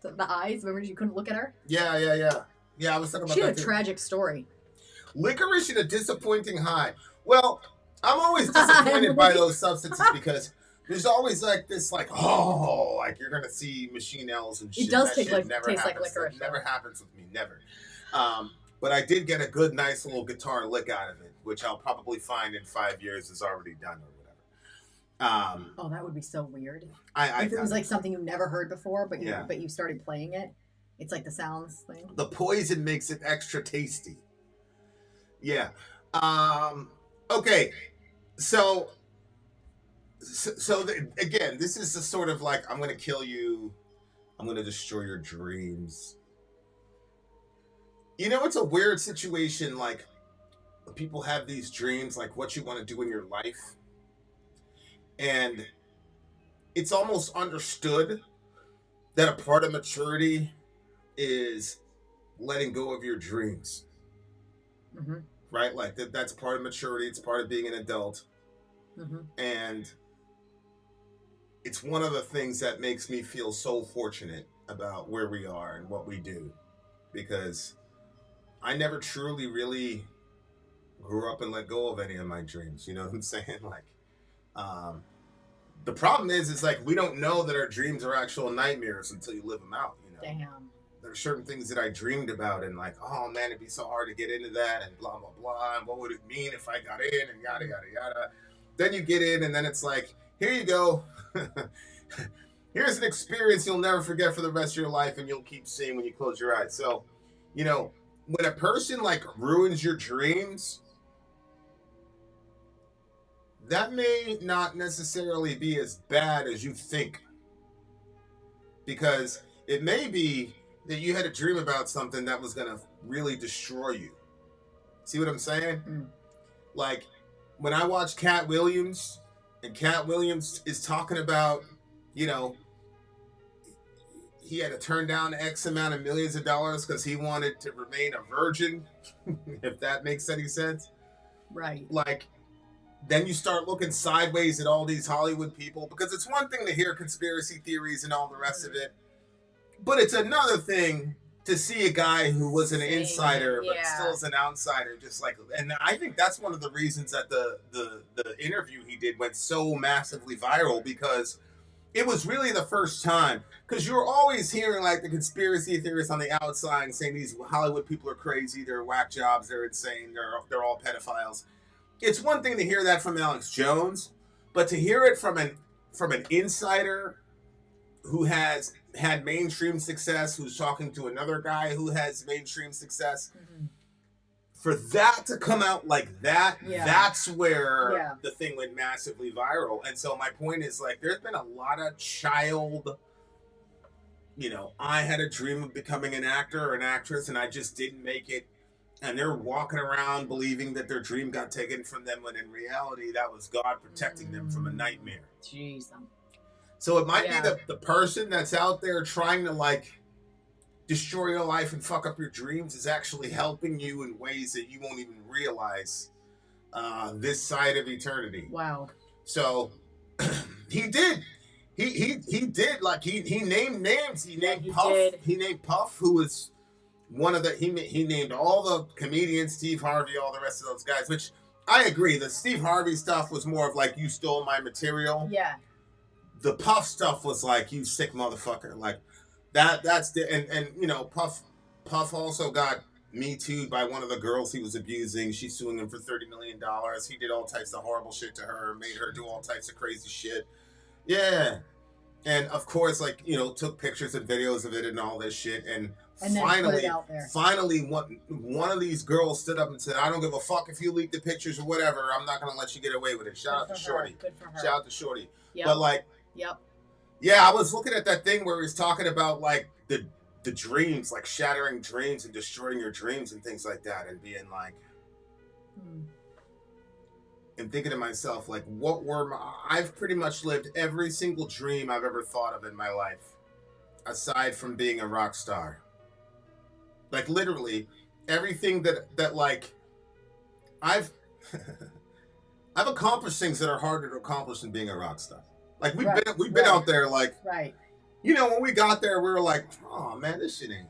The eyes. Remember you couldn't look at her? Yeah. Yeah, I was talking about that She had a tragic story. Licorice and a disappointing high. Well, I'm always disappointed by those substances because... There's always like this, like, oh, like you're gonna see machine L's and shit. It does taste like licorice. It never happens with me, never. But I did get a good, nice little guitar lick out of it, which I'll probably find in 5 years is already done or whatever. Oh, that would be so weird. If it was like something you never heard before, but you started playing it. It's like the sounds thing. The poison makes it extra tasty. Yeah. Okay. Again, this is the sort of like, I'm going to kill you. I'm going to destroy your dreams. You know, it's a weird situation. Like, people have these dreams, like what you want to do in your life. And it's almost understood that a part of maturity is letting go of your dreams. Mm-hmm. Right? Like, that's part of maturity. It's part of being an adult. Mm-hmm. And it's one of the things that makes me feel so fortunate about where we are and what we do, because I never truly really grew up and let go of any of my dreams. You know what I'm saying? Like, the problem is like, we don't know that our dreams are actual nightmares until you live them out, you know? Damn. There are certain things that I dreamed about and like, oh man, it'd be so hard to get into that and blah, blah, blah. And what would it mean if I got in and yada, yada, yada. Then you get in and then it's like, here you go. Here's an experience you'll never forget for the rest of your life and you'll keep seeing when you close your eyes. So, you know, when a person like ruins your dreams, that may not necessarily be as bad as you think. Because it may be that you had a dream about something that was going to really destroy you. See what I'm saying? Mm. Like, when I watch Cat Williams And Cat Williams is talking about, you know, he had to turn down X amount of millions of dollars because he wanted to remain a virgin, if that makes any sense. Right. Like, then you start looking sideways at all these Hollywood people, because it's one thing to hear conspiracy theories and all the rest of it, but it's another thing to see a guy who was an insider but still is an outsider, just like. And I think that's one of the reasons that the interview he did went so massively viral, because it was really the first time, because you're always hearing like the conspiracy theorists on the outside saying these Hollywood people are crazy, they're whack jobs, they're insane, they're all pedophiles. It's one thing to hear that from Alex Jones, but to hear it from an insider who has had mainstream success, who's talking to another guy who has mainstream success, for that to come out like that, that's where the thing went massively viral. And so my point is, like, there's been a lot of child, you know, I had a dream of becoming an actor or an actress and I just didn't make it. And they're walking around believing that their dream got taken from them, when in reality, that was God protecting them from a nightmare. Jeez. So it might be the person that's out there trying to, like, destroy your life and fuck up your dreams is actually helping you in ways that you won't even realize this side of eternity. Wow. So he did. He did. Like, he named names. He named Puff. He named Puff, who was one of the, he named all the comedians, Steve Harvey, all the rest of those guys, which I agree. The Steve Harvey stuff was more of like, you stole my material. Yeah. The Puff stuff was like, you sick motherfucker. Like, that's the, and you know, Puff also got Me Too'd by one of the girls he was abusing. She's suing him for $30 million. He did all types of horrible shit to her, made her do all types of crazy shit. Yeah. And of course, like, you know, took pictures and videos of it and all this shit. And finally, one of these girls stood up and said, I don't give a fuck if you leak the pictures or whatever. I'm not going to let you get away with it. Shout out to Shorty. Good for her. Shout out to Shorty. Yep. But like, yeah, I was looking at that thing where he's talking about like the dreams, like shattering dreams and destroying your dreams and things like that, and being like, and thinking to myself, like, what were I've pretty much lived every single dream I've ever thought of in my life, aside from being a rock star. Like, literally everything that like I've accomplished things that are harder to accomplish than being a rock star. Like, we've been out there, like, you know, when we got there, we were like, oh man, this shit ain't.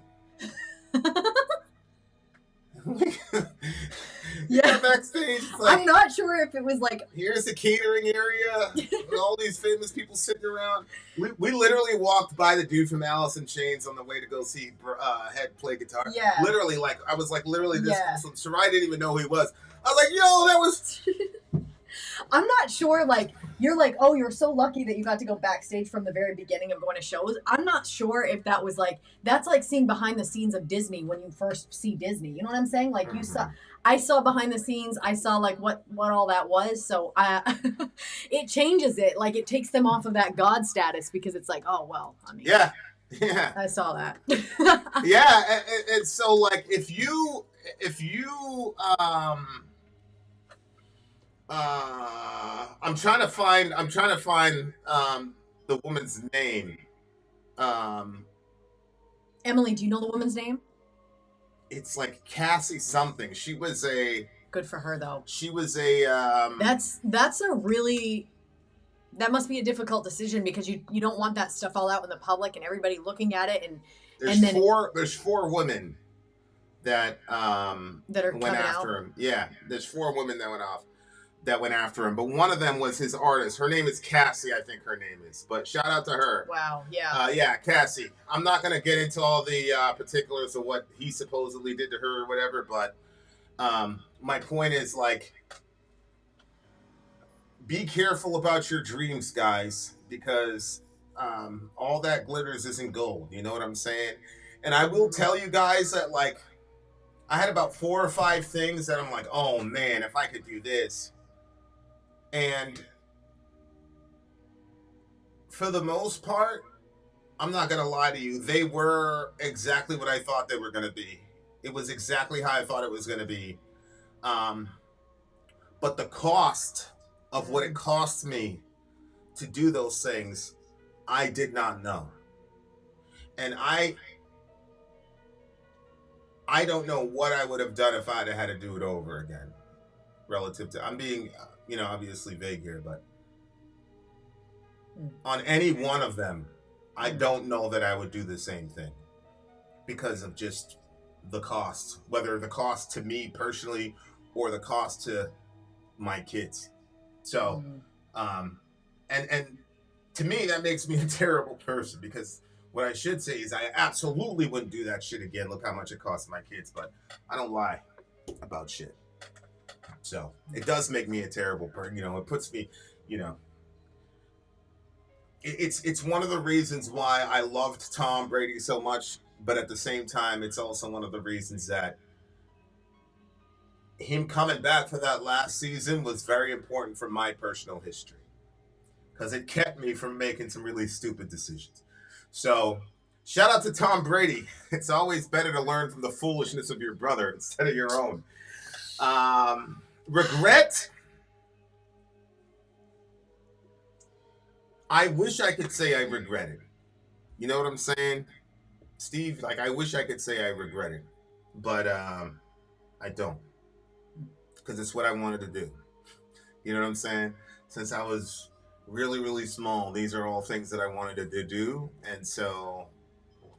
Backstage, like, I'm not sure if it was like, here's the catering area, with all these famous people sitting around. We literally walked by the dude from Alice in Chains on the way to go see Head play guitar. Yeah. Literally, like, I was like, literally this. So Sarai didn't even know who he was. I was like, yo, that was. I'm not sure, like, you're like, oh, you're so lucky that you got to go backstage from the very beginning of going to shows. I'm not sure if that was like, that's like seeing behind the scenes of Disney when you first see Disney. You know what I'm saying? Like, I saw behind the scenes, I saw like what all that was. So it changes it. Like, it takes them off of that God status, because it's like, oh, well, I mean. Yeah. I saw that. Yeah. And so, like, if you I'm trying to find the woman's name. Emily, do you know the woman's name? It's like Cassie something. She was a. Good for her, though. She was a. That's a really. That must be a difficult decision, because you don't want that stuff all out in the public and everybody looking at it, and there's four women that went after him. Yeah, there's 4 women that went after him, but one of them was his artist. Her name is Cassie, I think her name is. But shout out to her. Wow, yeah. Yeah, Cassie. I'm not going to get into all the particulars of what he supposedly did to her or whatever, but my point is, like, be careful about your dreams, guys, because all that glitters isn't gold. You know what I'm saying? And I will tell you guys that, like, I had about 4 or 5 things that I'm like, oh man, if I could do this. And for the most part, I'm not going to lie to you, they were exactly what I thought they were going to be. It was exactly how I thought it was going to be. But the cost of what it costs me to do those things, I did not know. And I don't know what I would have done if I'd had to do it over again. Relative to, I'm being, obviously vague here, but on any one of them, I don't know that I would do the same thing because of just the cost, whether the cost to me personally or the cost to my kids. So, and to me, that makes me a terrible person, because what I should say is I absolutely wouldn't do that shit again. Look how much it costs my kids, but I don't lie about shit. So it does make me a terrible person. It puts me, it's one of the reasons why I loved Tom Brady so much, but at the same time, it's also one of the reasons that him coming back for that last season was very important for my personal history, because it kept me from making some really stupid decisions. So shout out to Tom Brady. It's always better to learn from the foolishness of your brother instead of your own. Regret? I wish I could say I regret it. You know what I'm saying? Steve, I wish I could say I regret it. But I don't. Because it's what I wanted to do. You know what I'm saying? Since I was really, really small, these are all things that I wanted to do. And so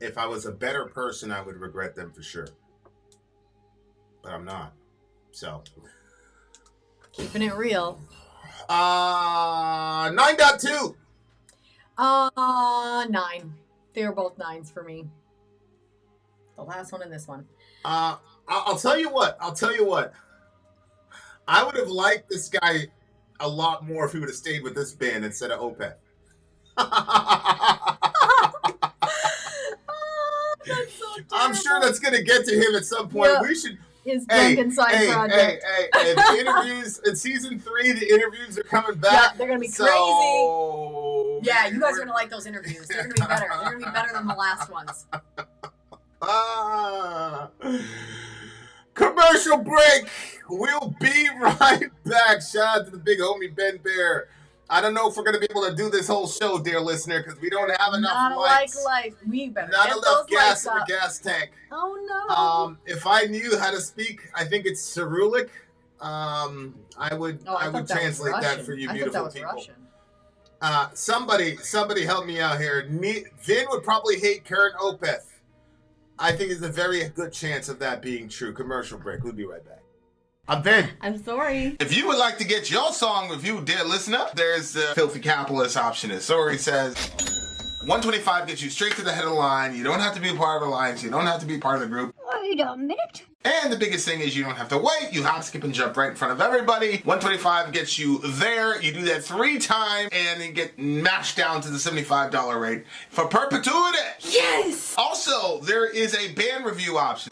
if I was a better person, I would regret them for sure. But I'm not. So... keeping it real. 9.2. 9. They were both 9s for me. The last one and this one. I'll tell you what. I would have liked this guy a lot more if he would have stayed with this band instead of Opeth. That's so I'm sure that's going to get to him at some point. Yep. We should... His Drunken Side project. Hey, the interviews in season 3, the interviews are coming back. Yeah, they're gonna be crazy. Yeah, you guys are gonna like those interviews. They're gonna be better. They're gonna be better than the last ones. Commercial break. We'll be right back. Shout out to the big homie Ben Bear. I don't know if we're going to be able to do this whole show, dear listener, because we don't have enough lights. We better not get enough those gas lights in the up. gas tank. Oh no. If I knew how to speak, I think it's Cyrillic. I would translate that for you beautiful people. Somebody help me out here. Vin would probably hate current Opeth. I think there's a very good chance of that being true. Commercial break. We'll be right back. I'm Vin. I'm sorry. If you would like to get your song reviewed, dear listener, there's the Filthy Capitalist option. As Sori says, 125 gets you straight to the head of the line. You don't have to be a part of the alliance. You don't have to be part of the group. Wait a minute. And the biggest thing is you don't have to wait. You hop, skip, and jump right in front of everybody. 125 gets you there. You do that 3 times, and you get mashed down to the $75 rate for perpetuity. Yes! Also, there is a band review option.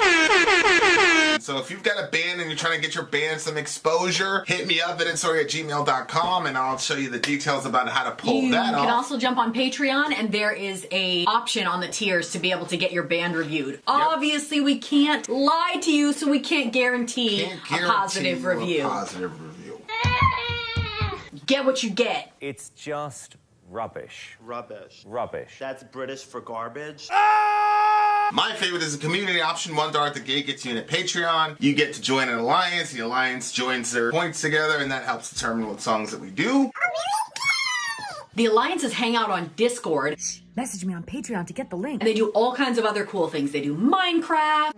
So if you've got a band and you're trying to get your band some exposure, hit me up at ensori@gmail.com, and I'll show you the details about how to pull that off. You can also jump on Patreon, and there is a option on the tiers to be able to get your band reviewed. Obviously, we can't lie to you, so we can't guarantee a positive review. Get what you get. It's just rubbish. Rubbish. Rubbish. That's British for garbage. My favorite is the community option. $1 at the gate gets you in at Patreon. You get to join an alliance. The alliance joins their points together, and that helps determine what songs that we do. The alliances hang out on Discord. Message me on Patreon to get the link. And they do all kinds of other cool things. They do Minecraft.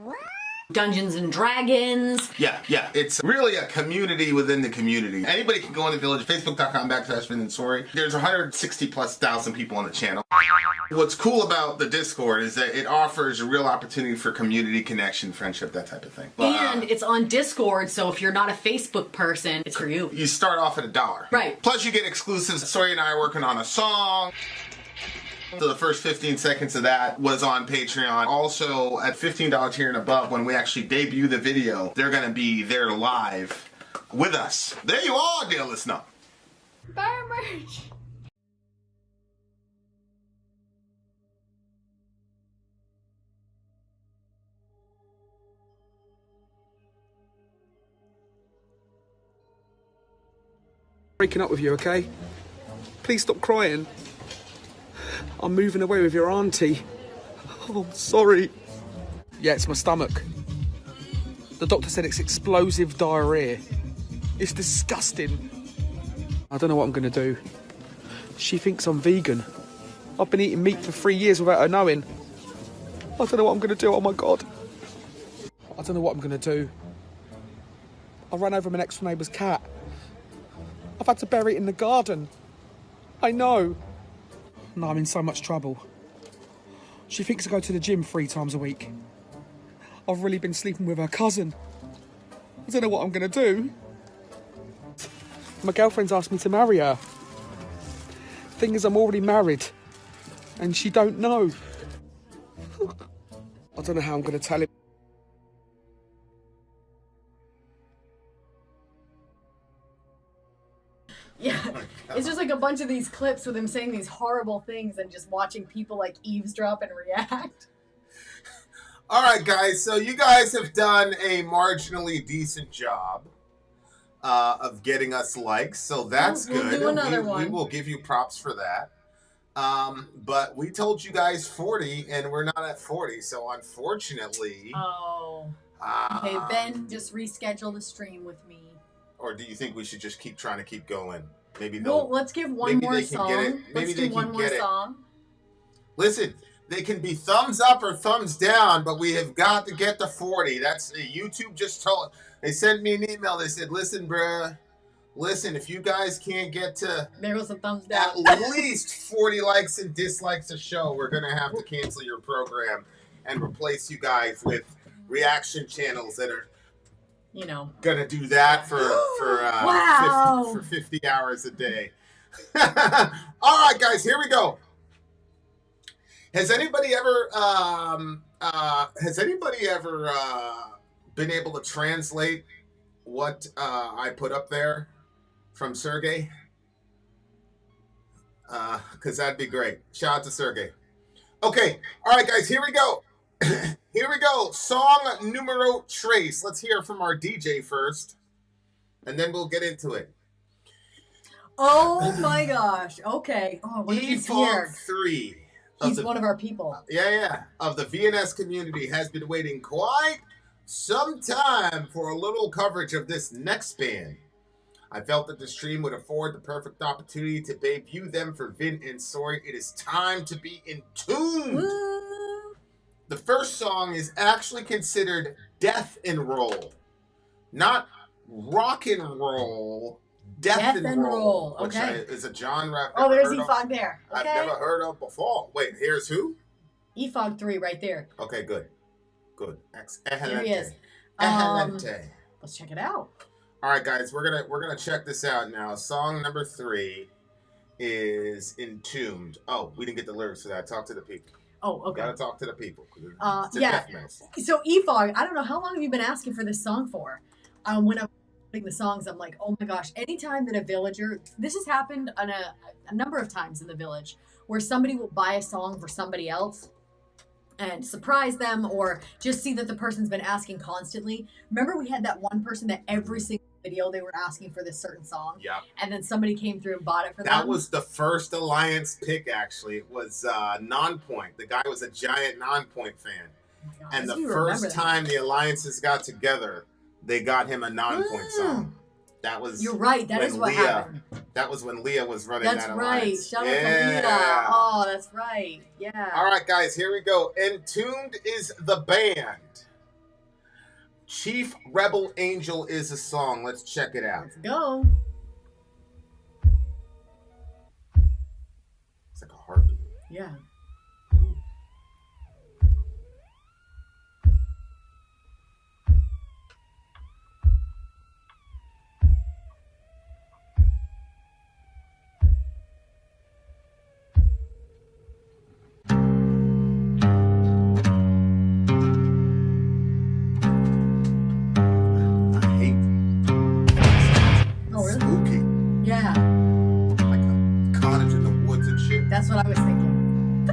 Dungeons and Dragons. Yeah. It's really a community within the community. Anybody can go in the village, facebook.com/Vin and Sori. There's 160,000+ people on the channel. What's cool about the Discord is that it offers a real opportunity for community connection, friendship, that type of thing. And it's on Discord, so if you're not a Facebook person, it's for you. You start off at $1. Right. Plus you get exclusives. Sori and I are working on a song. So the first 15 seconds of that was on Patreon. Also, at $15 tier and above, when we actually debut the video, they're going to be there live with us. There you are, dear listener. Bar merch. Breaking up with you, okay? Please stop crying. I'm moving away with your auntie. Oh, I'm sorry. Yeah, it's my stomach. The doctor said it's explosive diarrhea. It's disgusting. I don't know what I'm going to do. She thinks I'm vegan. I've been eating meat for 3 years without her knowing. I don't know what I'm going to do, oh my God. I don't know what I'm going to do. I ran over my next neighbour's cat. I've had to bury it in the garden. I know. No, I'm in so much trouble. She thinks I go to the gym 3 times a week. I've really been sleeping with her cousin. I don't know what I'm going to do. My girlfriend's asked me to marry her. Thing is, I'm already married. And she don't know. I don't know how I'm going to tell him. Yeah, it's just like a bunch of these clips with him saying these horrible things and just watching people like eavesdrop and react. All right, guys. So you guys have done a marginally decent job of getting us likes, so that's we'll good. Do another one. We will give you props for that. But we told you guys 40, and we're not at 40, so unfortunately. Oh. Okay, Ben, just reschedule the stream with me. Or do you think we should just keep trying to keep going? Maybe Well, let's give one more song. Maybe they can get it. Song. Listen, they can be thumbs up or thumbs down, but we have got to get to 40. That's YouTube just told. They sent me an email. They said, "Listen, bruh. Listen, if you guys can't get to there was a thumbs down. At least 40 likes and dislikes a show, we're gonna have to cancel your program and replace you guys with reaction channels that are, gonna do that for wow. 50 hours a day." All right, guys, here we go. Has anybody ever been able to translate what I put up there from Sergey? Because that'd be great. Shout out to Sergey. Okay, all right, guys, here we go. Here we go. Song numero tres. Let's hear from our DJ first, and then we'll get into it. Oh my gosh. Okay. Oh, what is here? 3. He's one of our people. Yeah. Of the VNS community has been waiting quite some time for a little coverage of this next band. I felt that the stream would afford the perfect opportunity to debut them for Vin and Sori. It is time to be entombed. The first song is actually considered death and roll, not rock and roll. Death and roll, okay. Which is a genre. Oh, there's E-Fog there. Okay. I've never heard of before. Wait, here's who? E-Fog 3 right there. Okay, good. Here he is. Let's check it out. All right, guys, we're gonna check this out now. Song number 3 is Entombed. Oh, we didn't get the lyrics for that. Talk to the people. Oh, okay. Gotta talk to the people. Yeah. So E-Fog, I don't know, how long have you been asking for this song for? When I'm putting the songs, I'm like, oh my gosh, anytime that a villager, this has happened on a number of times in the village, where somebody will buy a song for somebody else and surprise them, or just see that the person's been asking constantly. Remember we had that one person that every single video they were asking for this certain song? Yeah. And then somebody came through and bought it for them? That was the first Alliance pick, actually. It was Nonpoint. The guy was a giant Nonpoint fan. Oh my gosh, and the first time the Alliances got together, they got him a Nonpoint song. That was You're right, that is what happened. That was when Leah was running that's that right. Alliance. Shout out to Leah. Oh, that's right. Yeah. All right, guys, here we go. Entombed is the band. Chief Rebel Angel is a song. Let's check it out. Let's go. It's like a heartbeat. Yeah. Spooky. Yeah. Like a cottage in the woods and shit. That's what I was thinking.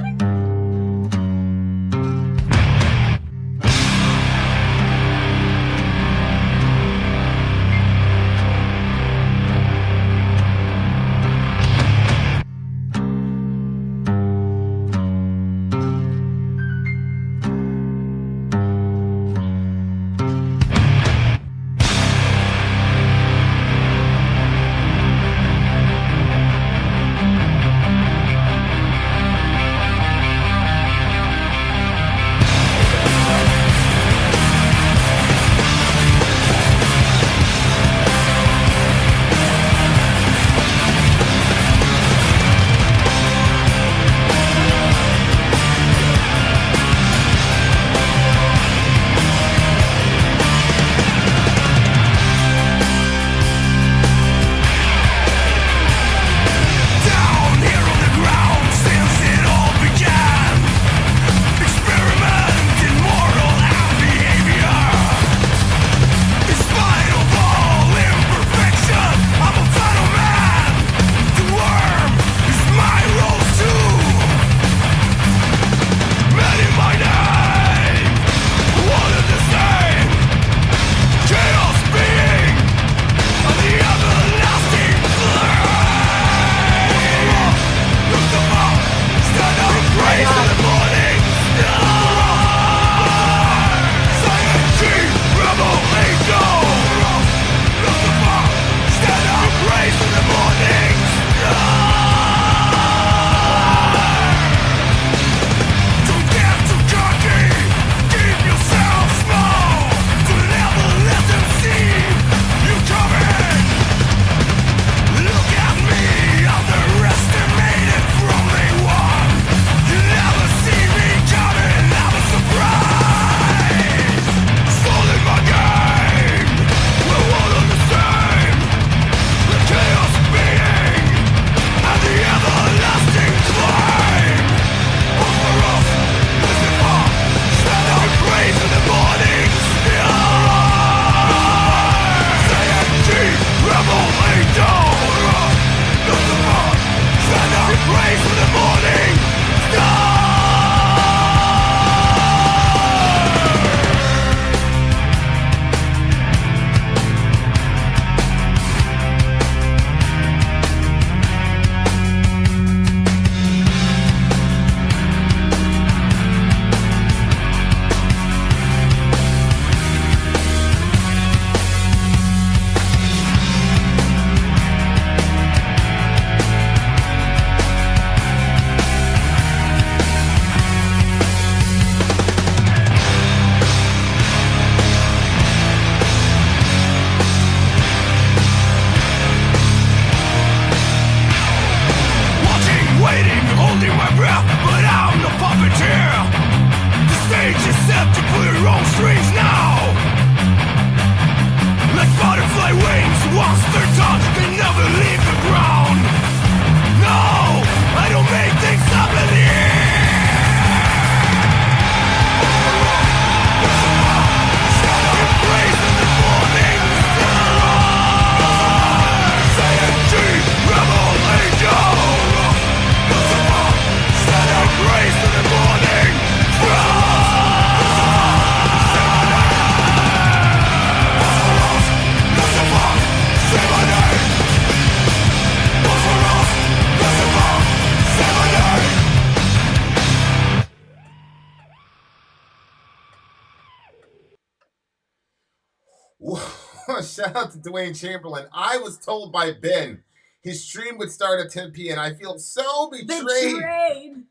Shout out to Dwayne Chamberlain. I was told by Ben his stream would start at 10 p.m. I feel so betrayed.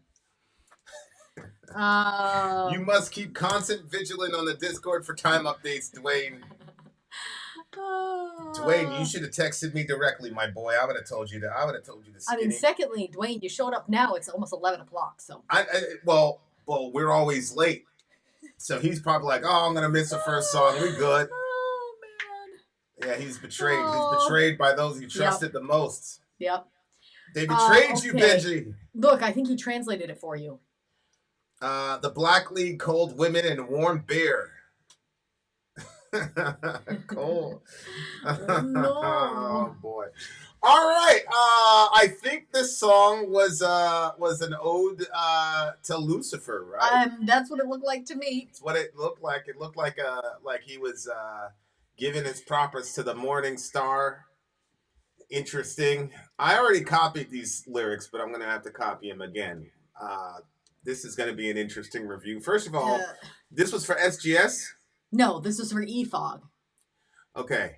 You must keep constant vigilant on the Discord for time updates, Dwayne. Dwayne, you should have texted me directly, my boy. I would have told you that. I would have told you the skinny. I mean, secondly, Dwayne, you showed up now. It's almost 11 o'clock. So. Well, we're always late. So he's probably like, oh, I'm going to miss the first song. We good. Oh, man. Yeah, he's betrayed. He's betrayed by those he trusted the most. Yep. They betrayed you, Benji. Look, I think he translated it for you. The Black League, Cold Women, and Warm Beer. Cold. No. Oh, boy. All right. I think this song was an ode to Lucifer, right? That's what it looked like to me. It's what it looked like. It looked like he was giving his propers to the morning star. Interesting. I already copied these lyrics, but I'm gonna have to copy them again. This is gonna be an interesting review. First of all, this was for SGS? No, this was for EFOG. Okay.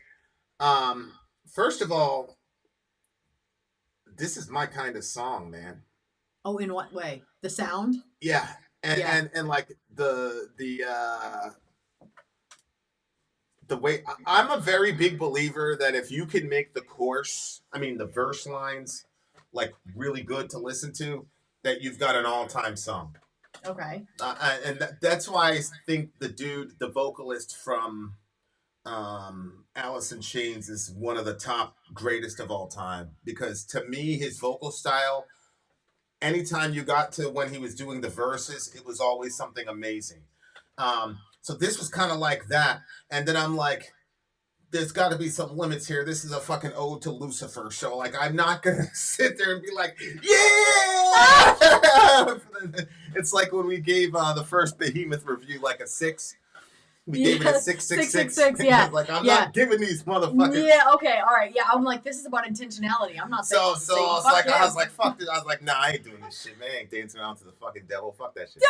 First of all, this is my kind of song, man. Oh, in what way? The sound? Yeah. And like the way I'm a very big believer that if you can make the the verse lines like really good to listen to, that you've got an all-time song. Okay. And that's why I think the vocalist from Alice in Chains is one of the top greatest of all time, because to me his vocal style, anytime you got to when he was doing the verses, it was always something amazing. So this was kind of like that, and then I'm like, there's got to be some limits here. This is a fucking ode to Lucifer show. Like, I'm not gonna sit there and be like, yeah. It's like when we gave the first Behemoth review like a 6. We gave it a 666. Yeah. Like, I'm not giving these motherfuckers. Yeah. Okay. All right. Yeah. I'm like, this is about intentionality. I'm not saying. I was like, fuck this. I was like, nah, I ain't doing this shit, man. I ain't dancing around to the fucking devil. Fuck that shit.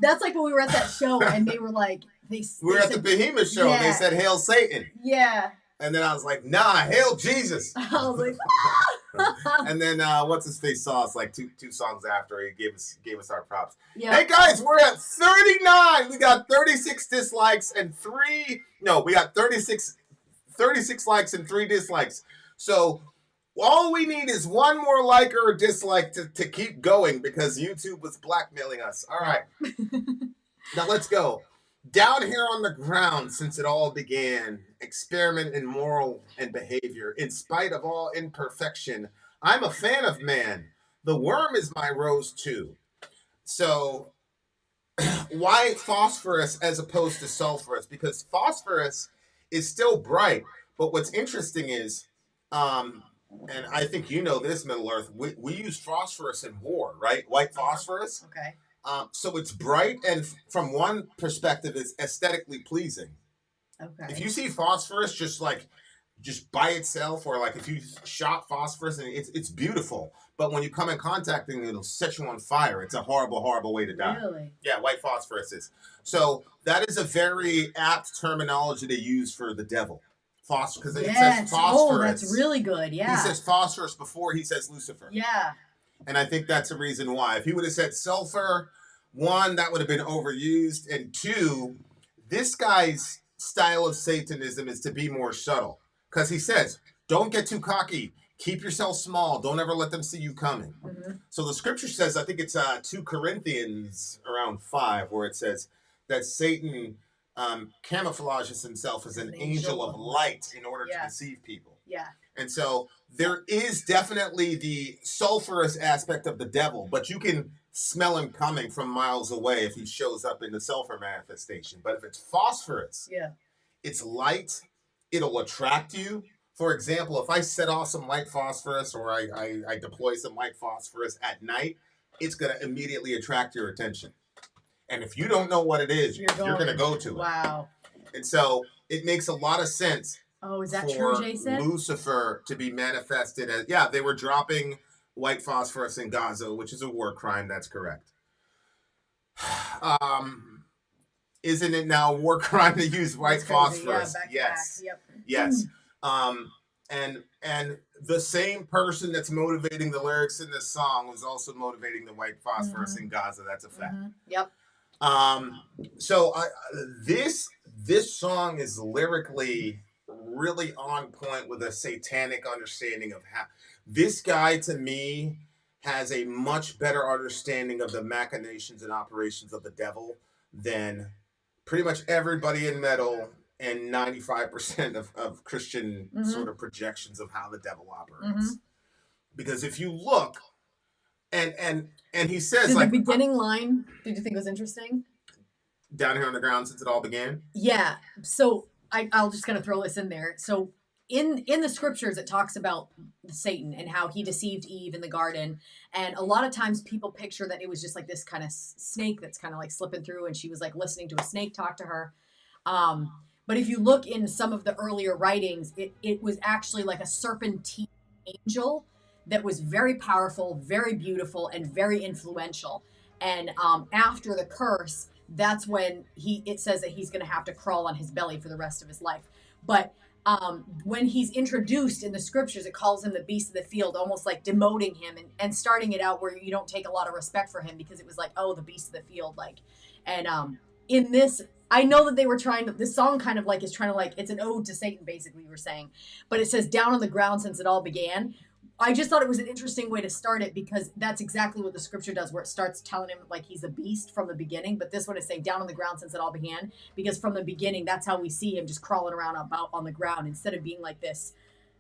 That's like when we were at that show and they were like, we were at the Behemoth show and they said, "Hail Satan." Yeah. And then I was like, nah, hail Jesus. I was like, And then what's his face saw us like two songs after he gave us our props. Yeah. Hey guys, we're at 39. We got 36 dislikes and we got 36 likes and 3 dislikes. So all we need is one more like or dislike to keep going, because YouTube was blackmailing us. All right. Now let's go. Down here on the ground since it all began, experiment in moral and behavior. In spite of all imperfection, I'm a fan of man. The worm is my rose too. So why phosphorus as opposed to sulfurous? Because phosphorus is still bright, but what's interesting is, and I think you know this, Middle Earth, we use phosphorus in war, right? White phosphorus. Okay. So it's bright, and from one perspective, it's aesthetically pleasing. Okay. If you see phosphorus just by itself, or like if you shot phosphorus, and it's beautiful, but when you come in contact with it, it'll set you on fire. It's a horrible, horrible way to die. Really? Yeah, white phosphorus is. So that is a very apt terminology to use for the devil. Because it says phosphorus. Oh, that's really good. Yeah. He says phosphorus before he says Lucifer. Yeah. And I think that's the reason why. If he would have said sulfur, 1, that would have been overused. And 2, this guy's style of Satanism is to be more subtle. Because he says, don't get too cocky. Keep yourself small. Don't ever let them see you coming. Mm-hmm. So the scripture says, I think it's 2 Corinthians around 5, where it says that Satan camouflages himself as an angel of light in order to deceive people. Yeah. And so there is definitely the sulfurous aspect of the devil, but you can smell him coming from miles away if he shows up in the sulfur manifestation. But if it's phosphorus, it's light, it'll attract you. For example, if I set off some light phosphorus, or I deploy some light phosphorus at night, it's going to immediately attract your attention. And if you don't know what it is, you're going to go to it. Wow. And so it makes a lot of sense. Oh, is that true, Jason? Lucifer to be manifested as, they were dropping white phosphorus in Gaza, which is a war crime. That's correct. isn't it now war crime to use white phosphorus? Yeah, back to back. Yep. Yes. And the same person that's motivating the lyrics in this song was also motivating the white phosphorus in Gaza. That's a fact. Yep. So this song is lyrically really on point with a satanic understanding of how this guy, to me, has a much better understanding of the machinations and operations of the devil than pretty much everybody in metal and 95% of Christian sort of projections of how the devil operates. Because if you look, and he says, the like, beginning line, did you think was interesting? Down here on the ground since it all began? Yeah. So I'll just kind of throw this in there. So in the scriptures, it talks about Satan and how he deceived Eve in the garden. And a lot of times people picture that it was just like this kind of snake that's kind of like slipping through, and she was like listening to a snake talk to her. But if you look in some of the earlier writings, it was actually like a serpentine angel that was very powerful, very beautiful, and very influential. And after the curse, that's when it says that he's going to have to crawl on his belly for the rest of his life. But when he's introduced in the scriptures, it calls him the beast of the field, almost like demoting him and starting it out where you don't take a lot of respect for him, because it was like, oh, the beast of the field. Like, and in this, I know that they were trying to, this song kind of like is trying to like, it's an ode to Satan, basically, you were saying, but it says down on the ground since it all began. I just thought it was an interesting way to start it, because that's exactly what the scripture does, where it starts telling him like he's a beast from the beginning. But this one is saying down on the ground since it all began, because from the beginning, that's how we see him, just crawling around about on the ground instead of being like this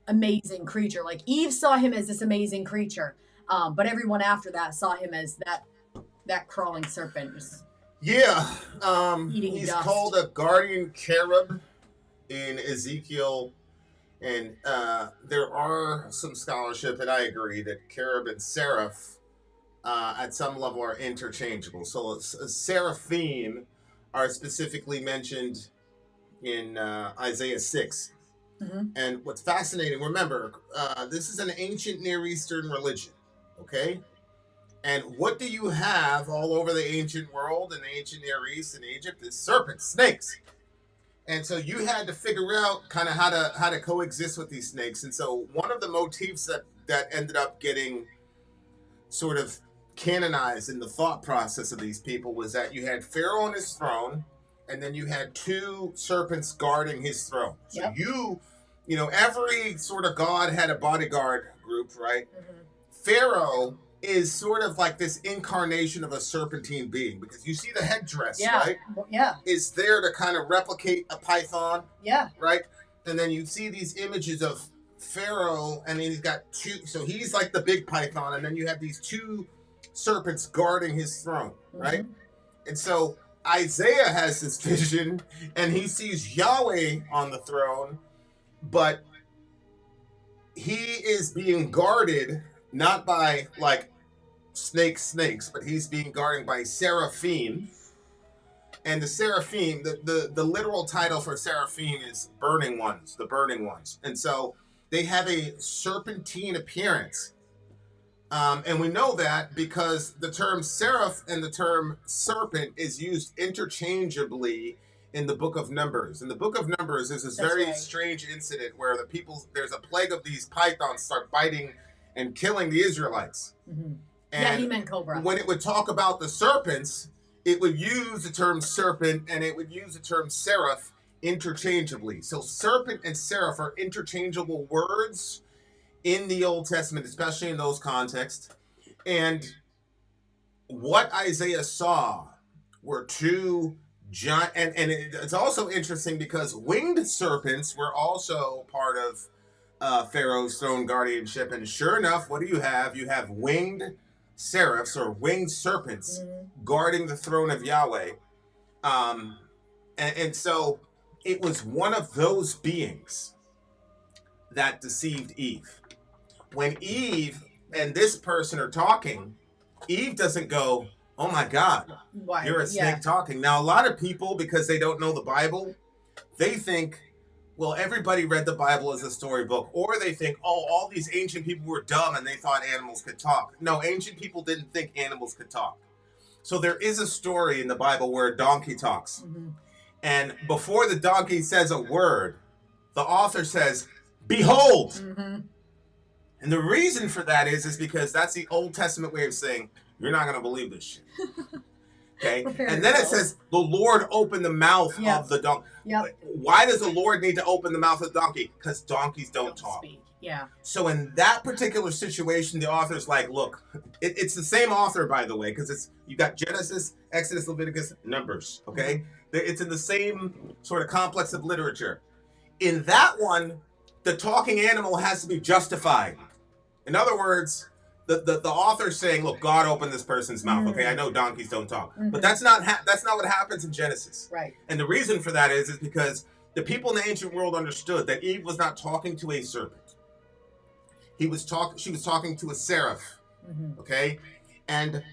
amazing creature. Like Eve saw him as this amazing creature, but everyone after that saw him as that crawling serpent. Yeah. Eating He's dust. called a guardian cherub in Ezekiel. And there are some scholarship, and I agree, that cherub and seraph at some level are interchangeable. So seraphim are specifically mentioned in Isaiah 6. And what's fascinating, remember, this is an ancient Near Eastern religion, okay? And what do you have all over the ancient world, in the ancient Near East and Egypt? Is serpents, snakes. And so you had to figure out kind of how to coexist with these snakes. And so one of the motifs that ended up getting sort of canonized in the thought process of these people was that you had Pharaoh on his throne, and then you had two serpents guarding his throne. So you know, every sort of god had a bodyguard group, right? Pharaoh is sort of like this incarnation of a serpentine being, because you see the headdress, right? Yeah. Is there to kind of replicate a python. Yeah. Right? And then you see these images of Pharaoh, and he's got two, so he's like the big python, and then you have these two serpents guarding his throne, right? And so Isaiah has this vision, and he sees Yahweh on the throne, but he is being guarded not by like snakes, but he's being guarded by seraphim. And the seraphim, the literal title for seraphim is burning ones, the burning ones. And so they have a serpentine appearance. And we know that because the term seraph and the term serpent is used interchangeably in the book of Numbers. In the book of Numbers, there's this very strange incident where there's a plague of these pythons start biting and killing the Israelites. And he meant cobra. When it would talk about the serpents, it would use the term serpent and it would use the term seraph interchangeably. So serpent and seraph are interchangeable words in the Old Testament, especially in those contexts. And what Isaiah saw were two giant, and it's also interesting because winged serpents were also part of Pharaoh's throne guardianship. And sure enough, what do you have? You have winged seraphs or winged serpents guarding the throne of Yahweh. And so it was one of those beings that deceived Eve. When Eve and this person are talking, Eve doesn't go, "Oh my God, you're a snake talking." Now, a lot of people, because they don't know the Bible, they think, well, everybody read the Bible as a storybook, or they think, oh, all these ancient people were dumb and they thought animals could talk. No, ancient people didn't think animals could talk. So there is a story in the Bible where a donkey talks. Mm-hmm. And before the donkey says a word, the author says, "Behold." Mm-hmm. And the reason for that is because that's the Old Testament way of saying, you're not going to believe this shit. Okay? And then it says, the Lord opened the mouth of the donkey. Yep. Why does the Lord need to open the mouth of the donkey? Because donkeys don't talk. Speak. Yeah. So in that particular situation, the author's like, look, it's the same author, by the way, because you got Genesis, Exodus, Leviticus, Numbers, okay? It's in the same sort of complex of literature. In that one, the talking animal has to be justified. In other words, the author's saying, look, God opened this person's mouth, okay? I know donkeys don't talk. But that's not what happens in Genesis. Right. And And the reason for that is because the people in the ancient world understood that Eve was not talking to a serpent. She was talking to a seraph, okay? And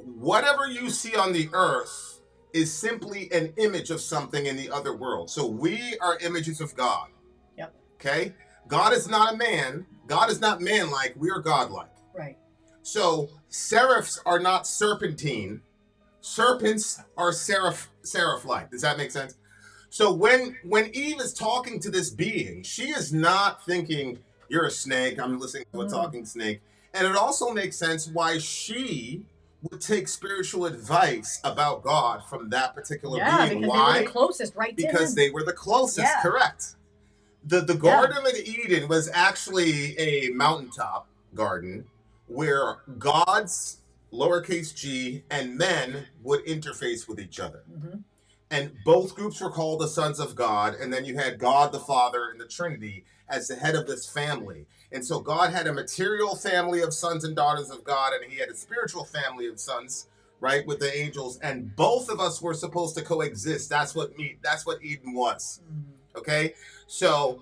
whatever you see on the earth is simply an image of something in the other world. So we are images of God. Yep. Okay? God is not a man. God is not man-like. We are God-like. Right. So seraphs are not serpentine. Serpents are seraph-like. Does that make sense? So when Eve is talking to this being, she is not thinking, you're a snake, I'm listening to a talking snake. And it also makes sense why she would take spiritual advice about God from that particular being. Because Why? they were the closest, right? Because they were the closest, correct. The Garden of Eden was actually a mountaintop garden where gods, lowercase g, and men would interface with each other. And both groups were called the sons of God, and then you had God the Father and the Trinity as the head of this family. And so God had a material family of sons and daughters of God, and he had a spiritual family of sons, right, with the angels, and both of us were supposed to coexist. That's what Eden was. Okay? So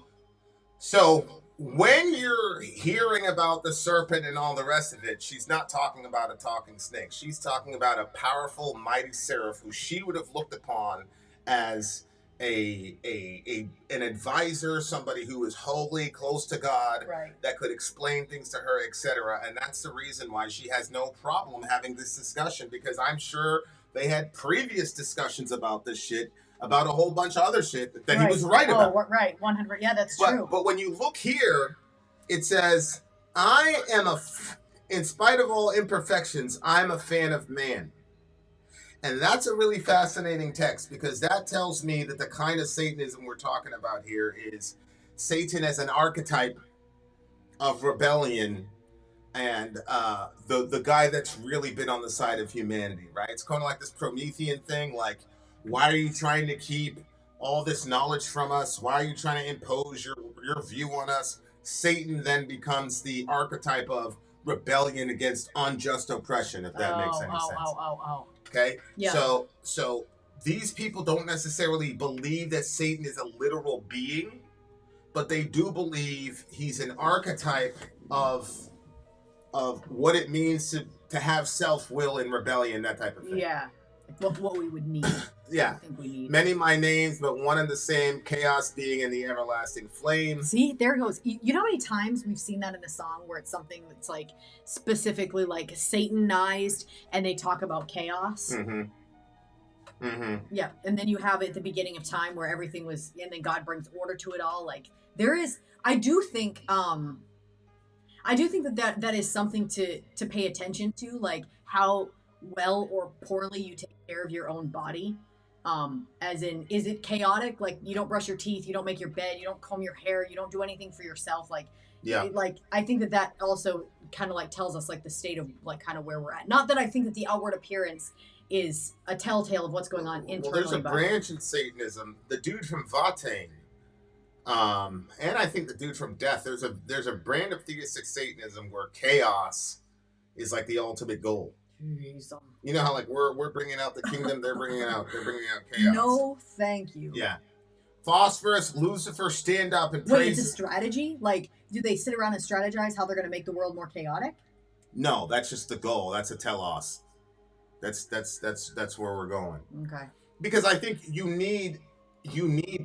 when you're hearing about the serpent and all the rest of it, she's not talking about a talking snake. She's talking about a powerful, mighty seraph who she would have looked upon as an advisor, somebody who is holy, close to God, that could explain things to her, etc. And that's the reason why she has no problem having this discussion, because I'm sure they had previous discussions about this shit, about a whole bunch of other shit that he was right about. Right, 100. Yeah, that's true. But when you look here, it says, I am in spite of all imperfections, I'm a fan of man. And that's a really fascinating text, because that tells me that the kind of Satanism we're talking about here is Satan as an archetype of rebellion, and the guy that's really been on the side of humanity, right? It's kind of like this Promethean thing, like, why are you trying to keep all this knowledge from us? Why are you trying to impose your view on us? Satan then becomes the archetype of rebellion against unjust oppression, if that makes any sense. Okay? Yeah. So these people don't necessarily believe that Satan is a literal being, but they do believe he's an archetype of what it means to have self-will and rebellion, that type of thing. Yeah. What we would need. Yeah. I think we need. Many my names, but one and the same, chaos being in the everlasting flame. See, there it goes. You know how many times we've seen that in a song where it's something that's like specifically like Satanized, and they talk about chaos? Yeah, and then you have it at the beginning of time where everything was, and then God brings order to it all. Like there is, I do think that is something to pay attention to, like how well or poorly you take care of your own body. As in, is it chaotic? Like you don't brush your teeth, you don't make your bed, you don't comb your hair, you don't do anything for yourself. Like, like I think that also kind of like tells us like the state of like kind of where we're at. Not that I think that the outward appearance is a telltale of what's going on internally. Well, there's a branch in Satanism. The dude from Vatane, and I think the dude from Death. There's a brand of theistic Satanism where chaos is like the ultimate goal. You know how like we're bringing out the kingdom, they're bringing out chaos. No, thank you. Yeah. Phosphorus, Lucifer, stand up and praise. Wait, it's a strategy? Like, do they sit around and strategize how they're going to make the world more chaotic? No, that's just the goal. That's a telos. That's where we're going. Okay. Because I think you need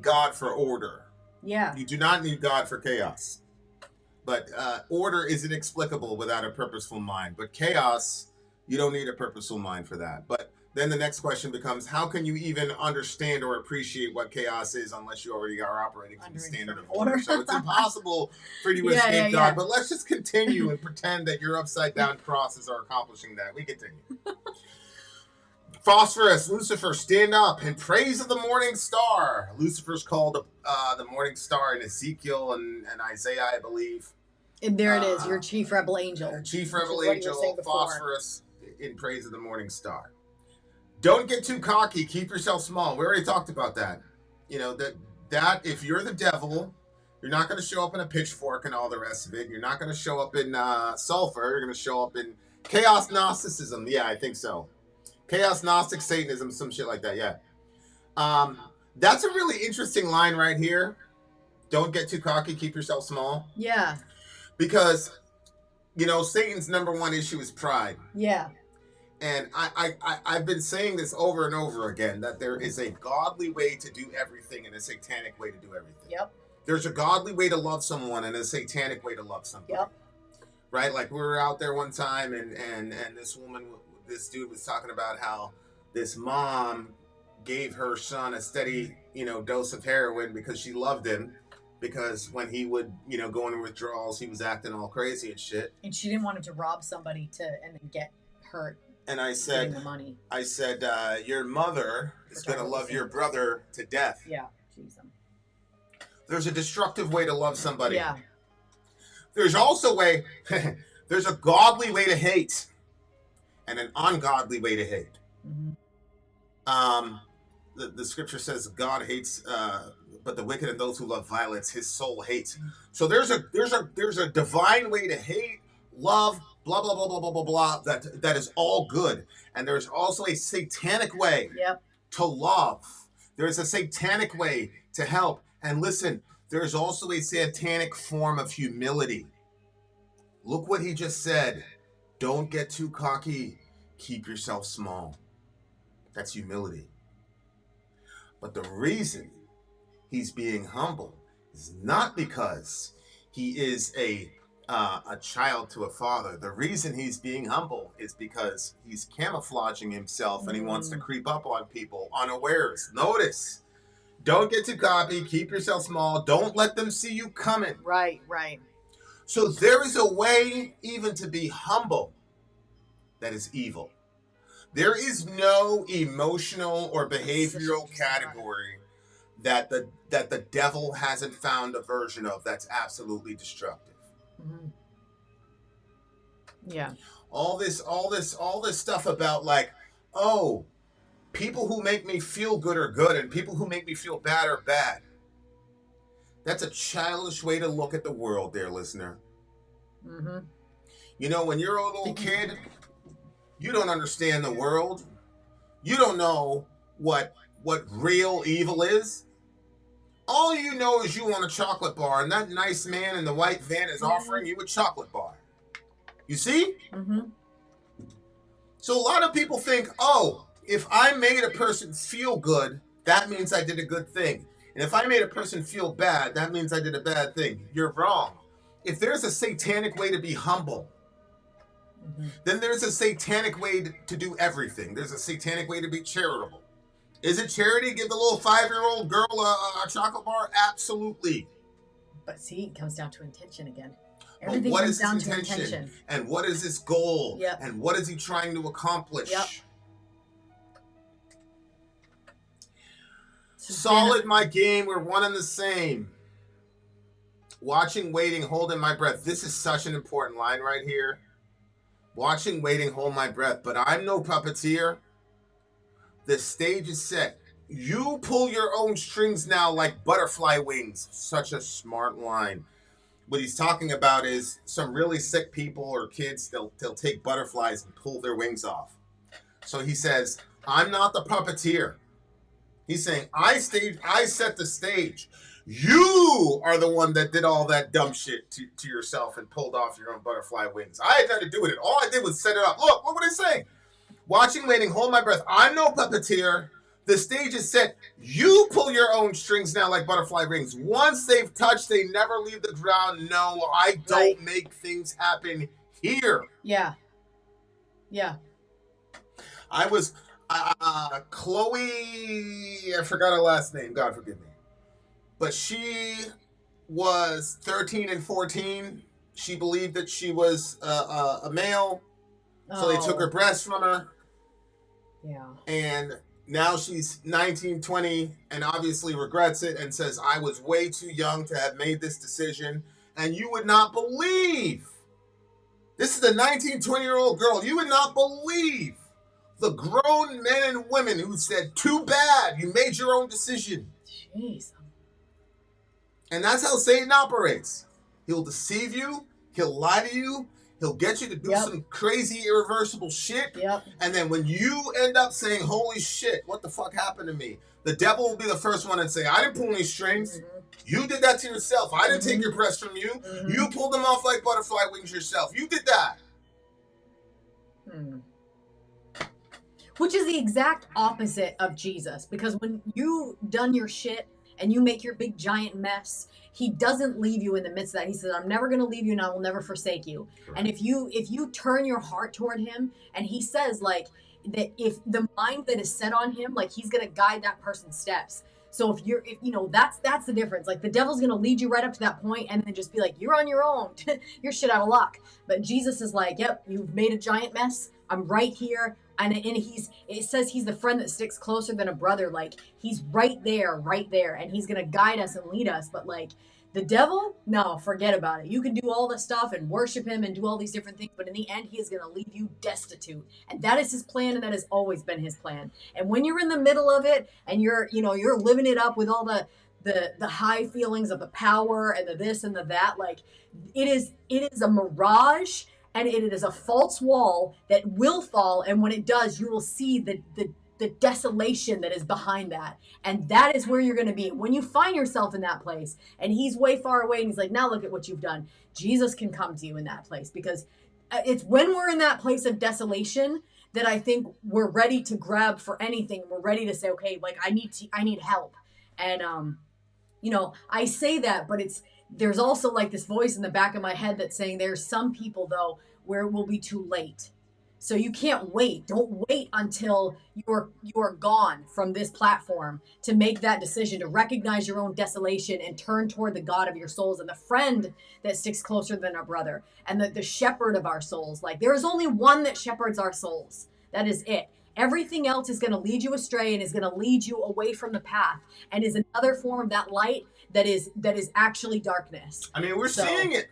God for order. Yeah. You do not need God for chaos. But order is inexplicable without a purposeful mind. But chaos You don't need a purposeful mind for that. But then the next question becomes, how can you even understand or appreciate what chaos is unless you already are operating from the standard of order? So it's impossible for you to escape God. But let's just continue and pretend that your upside down crosses are accomplishing that. We continue. Phosphorus, Lucifer, stand up in praise of the morning star. Lucifer's called the morning star in Ezekiel and Isaiah, I believe. And there it is, your chief rebel angel. Chief rebel angel, Phosphorus, in praise of the morning star. Don't get too cocky. Keep yourself small. We already talked about that. You know, that if you're the devil, you're not going to show up in a pitchfork and all the rest of it. You're not going to show up in sulfur. You're going to show up in chaos Gnosticism. Yeah, I think so. Chaos Gnostic Satanism, some shit like that, yeah. That's a really interesting line right here. Don't get too cocky, keep yourself small. Yeah. Because, you know, Satan's number one issue is pride. Yeah. And I've been saying this over and over again, that there is a godly way to do everything and a satanic way to do everything. Yep. There's a godly way to love someone and a satanic way to love somebody. Yep. Right? Like, we were out there one time and this dude was talking about how this mom gave her son a steady, you know, dose of heroin because she loved him. Because when he would, you know, go into withdrawals, he was acting all crazy and shit. And she didn't want him to rob somebody and then get hurt. And I said, your mother is going to love your brother to death. Yeah. Jeez. There's a destructive way to love somebody. Yeah. There's also there's a godly way to hate and an ungodly way to hate. Mm-hmm. The scripture says God hates, but the wicked and those who love violence, his soul hates. So there's a divine way to hate, love, blah blah blah blah blah blah blah. That is all good, and there's also a satanic way to love. There's a satanic way to help, and listen, there's also a satanic form of humility. Look what he just said. Don't get too cocky. Keep yourself small. That's humility. But the reason he's being humble is not because he is a child to a father. The reason he's being humble is because he's camouflaging himself and he wants to creep up on people unawares. Notice, don't get too cocky. Keep yourself small. Don't let them see you coming. Right, right. So there is a way even to be humble that is evil. There is no emotional or behavioral category that the devil hasn't found a version of that's absolutely destructive. Mm-hmm. Yeah. All this stuff about like, oh, people who make me feel good are good and people who make me feel bad are bad. That's a childish way to look at the world, dear listener. Mm-hmm. You know, when you're a little kid, you don't understand the world. You don't know what real evil is. All you know is you want a chocolate bar, and that nice man in the white van is offering you a chocolate bar. You see? Mm-hmm. So a lot of people think, oh, if I made a person feel good, that means I did a good thing. And if I made a person feel bad, that means I did a bad thing. You're wrong. If there's a satanic way to be humble, then there's a satanic way to do everything. There's a satanic way to be charitable. Is it charity? Give the little 5-year-old girl a chocolate bar? Absolutely. But see, it comes down to intention again. Everything comes down to intention. And what is his goal? Yep. And what is he trying to accomplish? Yep. Solid, my game. We're one and the same. Watching, waiting, holding my breath. This is such an important line right here. Watching, waiting, hold my breath. But I'm no puppeteer. The stage is set. You pull your own strings now like butterfly wings. Such a smart line. What he's talking about is some really sick people or kids, they'll take butterflies and pull their wings off. So he says, I'm not the puppeteer. He's saying, I set the stage. You are the one that did all that dumb shit to yourself and pulled off your own butterfly wings. I had nothing to do with it. All I did was set it up. Look, what would I say? Watching, waiting, hold my breath. I'm no puppeteer. The stage is set. You pull your own strings now like butterfly wings. Once they've touched, they never leave the ground. No, I don't make things happen here. Yeah. Yeah. I was Chloe. I forgot her last name. God forgive me. But she was 13 and 14. She believed that she was a male, so they took her breasts from her. Yeah. And now she's 19, 20, and obviously regrets it and says, I was way too young to have made this decision. And you would not believe, this is a 19, 20-year-old girl, you would not believe the grown men and women who said, too bad, you made your own decision. Jeez. And that's how Satan operates. He'll deceive you, he'll lie to you, he'll get you to do some crazy, irreversible shit. Yep. And then when you end up saying, holy shit, what the fuck happened to me? The devil will be the first one and say, I didn't pull any strings. Mm-hmm. You did that to yourself. I didn't take your breasts from you. Mm-hmm. You pulled them off like butterfly wings yourself. You did that. Which is the exact opposite of Jesus. Because when you done your shit and you make your big giant mess, he doesn't leave you in the midst of that. He says, I'm never going to leave you and I will never forsake you. Right. And if you turn your heart toward him, and he says like that, if the mind that is set on him, like he's going to guide that person's steps. So if you know, that's the difference. Like the devil's going to lead you right up to that point and then just be like, you're on your own. You're shit out of luck. But Jesus is like, yep, you've made a giant mess. I'm right here. And it says he's the friend that sticks closer than a brother. Like he's right there. And he's going to guide us and lead us. But like the devil, no, forget about it. You can do all this stuff and worship him and do all these different things. But in the end, he is going to leave you destitute. And that is his plan. And that has always been his plan. And when you're in the middle of it and you're living it up with all the high feelings of the power and the this and the that, like it is a mirage. And it is a false wall that will fall. And when it does, you will see the desolation that is behind that. And that is where you're going to be. When you find yourself in that place and he's way far away and he's like, now look at what you've done. Jesus can come to you in that place, because it's when we're in that place of desolation that I think we're ready to grab for anything. We're ready to say, okay, like I need help. And, I say that, but there's also like this voice in the back of my head that's saying there's some people though where it will be too late. So you can't wait. Don't wait until you're gone from this platform to make that decision, to recognize your own desolation and turn toward the God of your souls and the friend that sticks closer than a brother and the shepherd of our souls. Like there is only one that shepherds our souls. That is it. Everything else is going to lead you astray and is going to lead you away from the path and is another form of that light that is actually darkness. I mean, we're seeing it.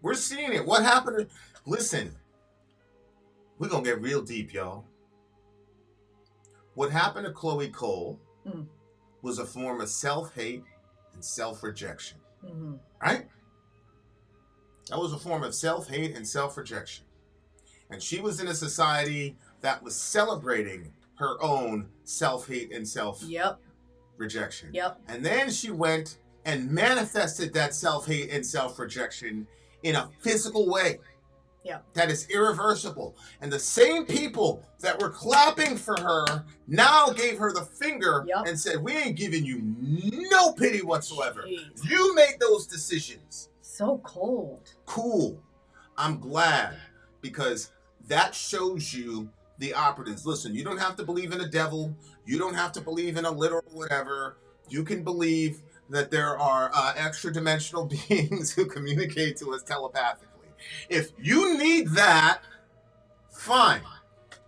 We're seeing it. What happened? Listen, we're going to get real deep, y'all. What happened to Chloe Cole was a form of self-hate and self-rejection. Mm-hmm. Right? That was a form of self-hate and self-rejection. And she was in a society that was celebrating her own self-hate and self-rejection. Yep. And then she went and manifested that self-hate and self-rejection in a physical way. Yep. That is irreversible. And the same people that were clapping for her now gave her the finger and said, we ain't giving you no pity whatsoever. Jeez. You made those decisions. So cold. Cool. I'm glad, because that shows you the operatives. Listen, you don't have to believe in a devil. You don't have to believe in a literal whatever. You can believe that there are extra-dimensional beings who communicate to us telepathically. If you need that, fine.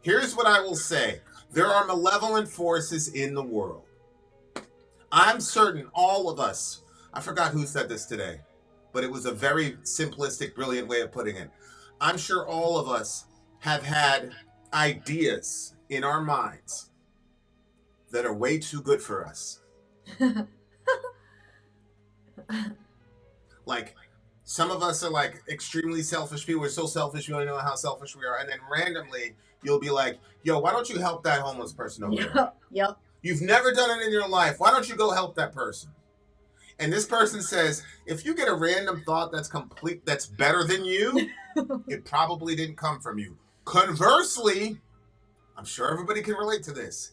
Here's what I will say. There are malevolent forces in the world. I'm certain all of us, I forgot who said this today, but it was a very simplistic, brilliant way of putting it. I'm sure all of us have had ideas in our minds that are way too good for us. Like, some of us are like extremely selfish people. We're so selfish, we don't know how selfish we are. And then randomly, you'll be like, yo, why don't you help that homeless person over there? Yep. You've never done it in your life. Why don't you go help that person? And this person says, if you get a random thought that's better than you, it probably didn't come from you. Conversely, I'm sure everybody can relate to this.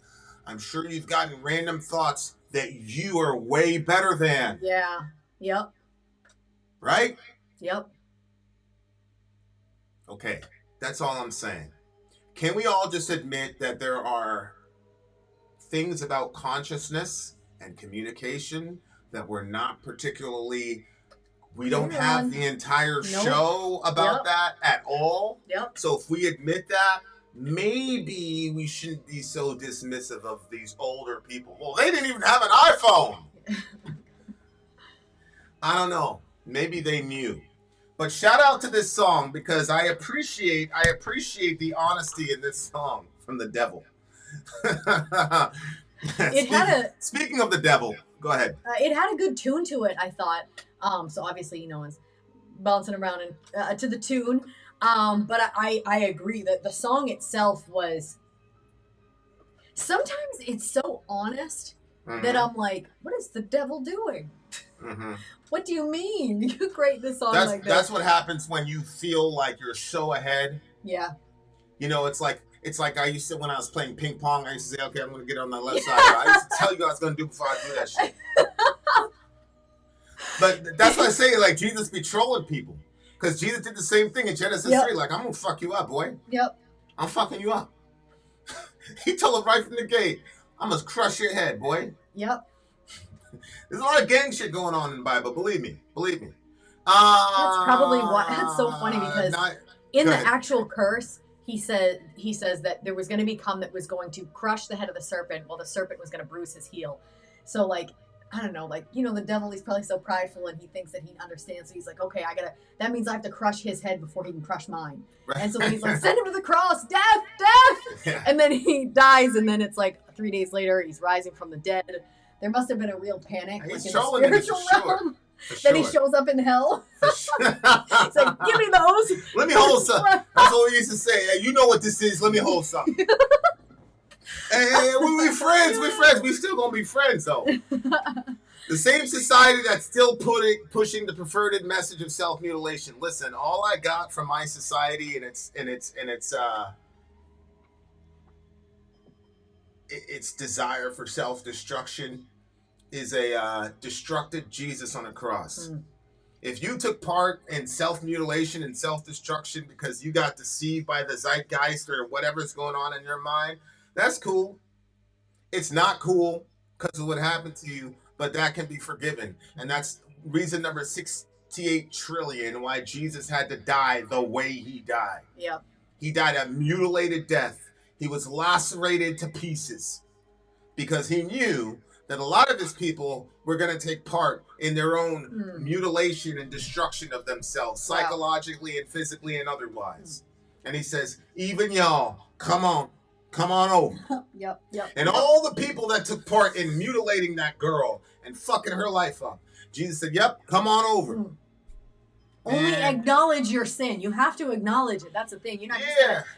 I'm sure you've gotten random thoughts that you are way better than. Yeah. Yep. Right? Yep. Okay. That's all I'm saying. can we all just admit that there are things about consciousness and communication that we're not particularly, we don't have the entire show about that at all. Yep. So if we admit that, maybe we shouldn't be so dismissive of these older people. Well, they didn't even have an iPhone. I don't know. Maybe they knew. But shout out to this song because I appreciate the honesty in this song from the devil. Speaking of the devil, go ahead. It had a good tune to it, I thought. So obviously, it's bouncing around and to the tune. But I agree that the song itself was. Sometimes it's so honest that I'm like, what is the devil doing? What do you mean? You create this song like that? That's what happens when you feel like you're so ahead. Yeah. It's like I used to, when I was playing ping pong, I used to say, okay, I'm going to get on the left side. I used to tell you what I was going to do before I do that shit. But that's why I say, like, Jesus be trolling people. Because Jesus did the same thing in Genesis 3. Like, I'm going to fuck you up, boy. Yep. I'm fucking you up. He told him right from the gate, I'm going to crush your head, boy. Yep. There's a lot of gang shit going on in the Bible. Believe me. That's probably why. That's so funny because in the actual curse, he says that there was going to become that was going to crush the head of the serpent while the serpent was going to bruise his heel. So like, I don't know, like, the devil, he's probably so prideful and he thinks that he understands. So he's like, okay, that means I have to crush his head before he can crush mine. Right. And so he's like, send him to the cross, death. Yeah. And then he dies. And then it's like 3 days later, he's rising from the dead. There must have been a real panic. He's in trolling the spiritual realm. Then he shows up in hell. He's like, give me those. Let me hold some. That's what we used to say. Hey, you know what this is. Let me hold something. Hey, we friends. We're friends. We still gonna be friends though. The same society that's still pushing the perverted message of self-mutilation. Listen, all I got from my society and its desire for self-destruction is a destructive Jesus on a cross. If you took part in self-mutilation and self-destruction because you got deceived by the zeitgeist or whatever's going on in your mind, that's cool. It's not cool because of what happened to you, but that can be forgiven. And that's reason number 68 trillion why Jesus had to die the way he died. Yep. He died a mutilated death. He was lacerated to pieces because he knew that a lot of his people were going to take part in their own mutilation and destruction of themselves, psychologically and physically and otherwise. And he says, even y'all, come on over. Yep. And all the people that took part in mutilating that girl and fucking her life up, Jesus said, yep, come on over. Only acknowledge your sin. You have to acknowledge it. That's the thing. You're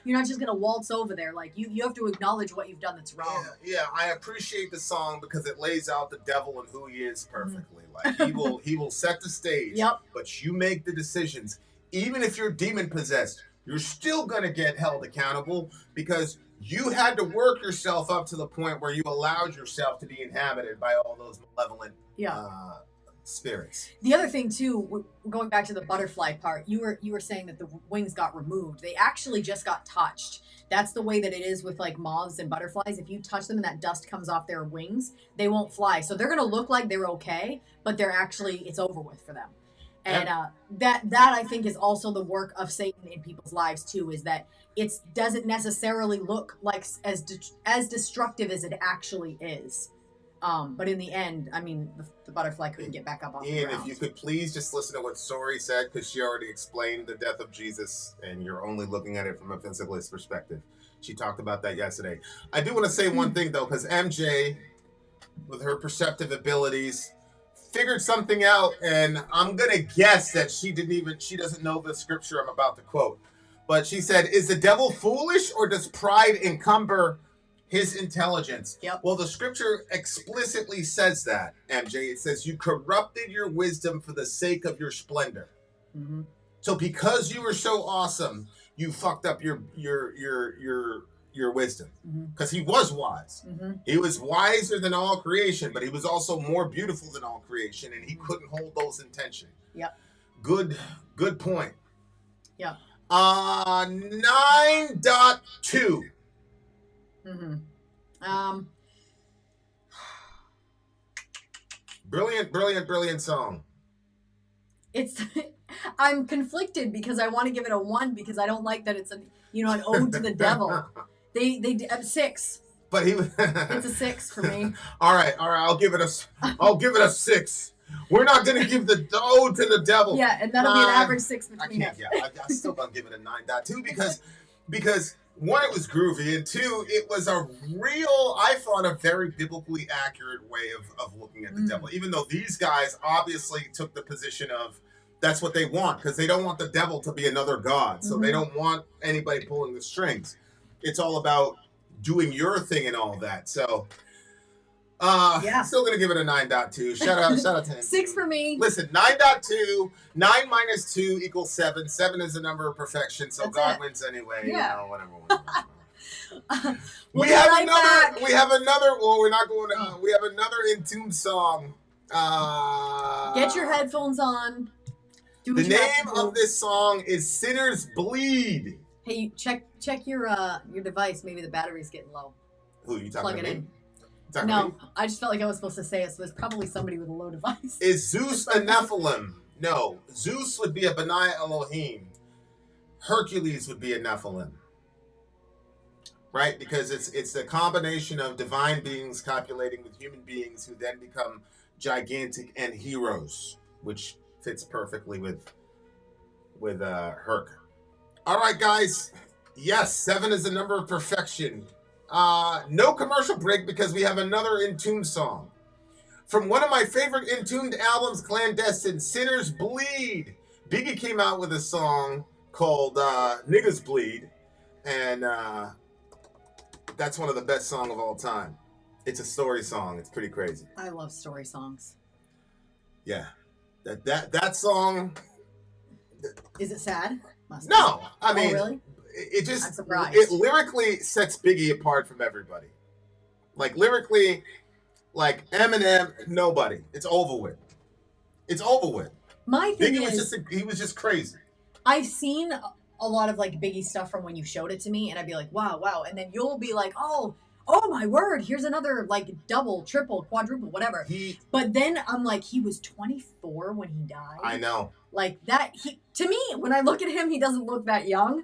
not just gonna waltz over there. Like you have to acknowledge what you've done that's wrong. Yeah. I appreciate the song because it lays out the devil and who he is perfectly. Like he will set the stage. Yep. But you make the decisions. Even if you're demon possessed, you're still gonna get held accountable because you had to work yourself up to the point where you allowed yourself to be inhabited by all those malevolent spirits. The other thing too, going back to the butterfly part, you were saying that the wings got removed. They actually just got touched. That's the way that it is with like moths and butterflies. If you touch them and that dust comes off their wings, they won't fly. So they're gonna look like they're okay, but it's over with for them. And that I think is also the work of Satan in people's lives too, is that it doesn't necessarily look like as destructive as it actually is. But in the end, I mean, the butterfly couldn't get back up off the ground. Ian, if you could please just listen to what Sori said, because she already explained the death of Jesus, and you're only looking at it from a physicalist perspective. She talked about that yesterday. I do want to say one thing, though, because MJ, with her perceptive abilities, figured something out, and I'm going to guess that she doesn't know the scripture I'm about to quote. But she said, is the devil foolish, or does pride encumber his intelligence? Yep. Well, the scripture explicitly says that, MJ. It says, you corrupted your wisdom for the sake of your splendor. Mm-hmm. So because you were so awesome, you fucked up your wisdom. Because he was wise. Mm-hmm. He was wiser than all creation, but he was also more beautiful than all creation, and he couldn't hold those in tension. Yep. Good point. Yeah. 9.2. Brilliant song. It's I'm conflicted because I want to give it a 1 because I don't like that it's an ode to the devil. They 6. But he it's a 6 for me. All right. I'll give it a 6. We're not gonna give the ode to the devil. Yeah, and that'll be an average 6 between us. Yeah, I still gonna give it a 9.2 because one, it was groovy, and two, it was a I thought a very biblically accurate way of looking at the devil. Even though these guys obviously took the position of that's what they want, because they don't want the devil to be another god. So they don't want anybody pulling the strings. It's all about doing your thing and all that. So still gonna give it a 9.2. Shout out to 6 for me. Listen, 9.2, 9 minus 2 equals 7. 7 is the number of perfection, so That's God it. wins anyway. Yeah. Whatever. We have another. Well, we're not going to. We have another Entombed song. Get your headphones on. The name of this song is "Sinners Bleed." Hey, check your device. Maybe the battery's getting low. Who you talking Plug to it me? in. No, I just felt like I was supposed to say it, so it's probably somebody with a low device. Is Zeus a Nephilim? No. Zeus would be a Benai Elohim. Hercules would be a Nephilim. Right? Because it's the combination of divine beings copulating with human beings who then become gigantic and heroes, which fits perfectly with Herc. All right, guys. Yes, 7 is the number of perfection. No commercial break because we have another Entombed song. From one of my favorite Entombed albums, Clandestine, Sinners Bleed. Biggie came out with a song called Niggas Bleed. And that's one of the best songs of all time. It's a story song. It's pretty crazy. I love story songs. Yeah. That song... Is it sad? No. I mean... really? It just... I'm surprised. It lyrically sets Biggie apart from everybody. Like, lyrically, like, Eminem, nobody. It's over with. It's over with. My thing Biggie he was just crazy. I've seen a lot of, like, Biggie stuff from when you showed it to me, and I'd be like, wow. And then you'll be like, oh my word, here's another, like, double, triple, quadruple, whatever. But then I'm like, he was 24 when he died. I know. Like, that, to me, when I look at him, he doesn't look that young.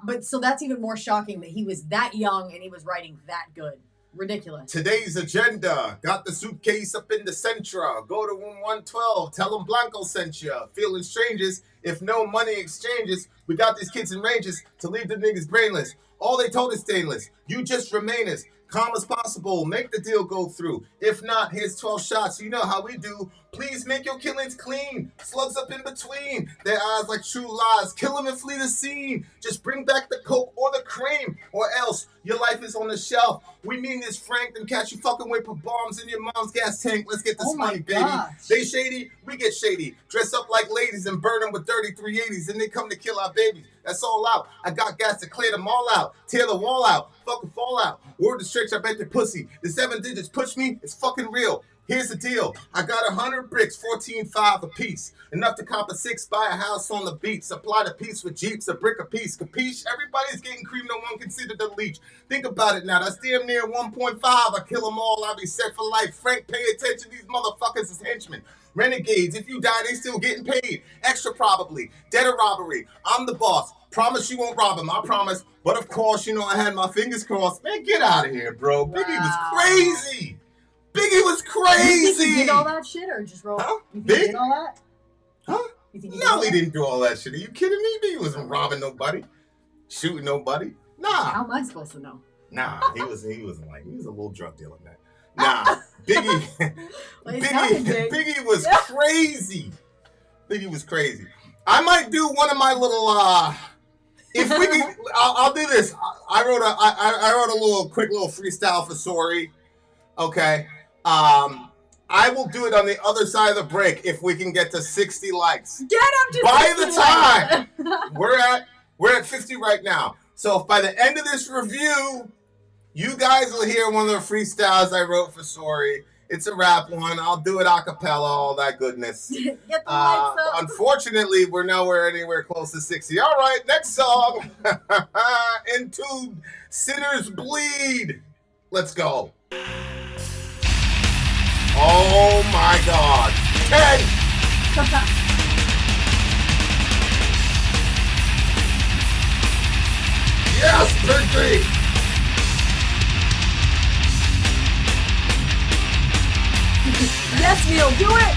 But so that's even more shocking that he was that young and he was writing that good. Ridiculous. Today's agenda. Got the suitcase up in the Centra. Go to room 112. Tell them Blanco sent you. Feeling strangers. If no money exchanges, we got these kids in ranges to leave the niggas brainless. All they told is stainless. You just remain as calm as possible. Make the deal go through. If not, here's 12 shots. You know how we do. Please make your killings clean. Slugs up in between. Their eyes like true lies. Kill them and flee the scene. Just bring back the coke or the cream. Or else your life is on the shelf. We mean this frank. Then catch you fucking with bombs in your mom's gas tank. Let's get this money, baby. Gosh. They shady. We get shady. Dress up like ladies and burn them with 3380s. And they come to kill our babies. That's all out. I got gas to clear them all out. Tear the wall out. Fucking fall out. Word to stretch, I bet your pussy. The 7 digits push me. It's fucking real. Here's the deal. I got 100 bricks, 14.5 a piece. Enough to cop a 6, buy a house on the beach. Supply the piece with Jeeps, a brick a piece. Capiche? Everybody's getting cream, no one considered a leech. Think about it now. That's damn near 1.5. I kill them all, I'll be set for life. Frank, pay attention. These motherfuckers is henchmen. Renegades. If you die, they still getting paid. Extra probably. Dead or robbery. I'm the boss. Promise you won't rob him. I promise. But of course, you know I had my fingers crossed. Man, get out of here, bro. Wow. Biggie was crazy. Biggie was crazy. You think he did all that shit or just wrote? Huh? You think he did all that? Huh? You think he No, he didn't do all that shit. Are you kidding me? Biggie wasn't robbing nobody, shooting nobody. Nah. How am I supposed to know? Nah, he was a little drug dealer, man. Nah, Biggie. Well, Biggie was crazy. Biggie was crazy. I might do one of my little if we can, I'll do this. I wrote a little quick little freestyle for Sori. Okay. I will do it on the other side of the break if we can get to 60 likes. Get him to by the time we're at 50 right now. So if by the end of this review, you guys will hear one of the freestyles I wrote for Sori. It's a rap one. I'll do it a cappella, all that goodness. Get the lights up. Unfortunately, we're anywhere close to 60. All right, next song. Entombed, Sinners Bleed. Let's go. Oh my God. 10. Yes, Pinky. Yes, Neil, do it!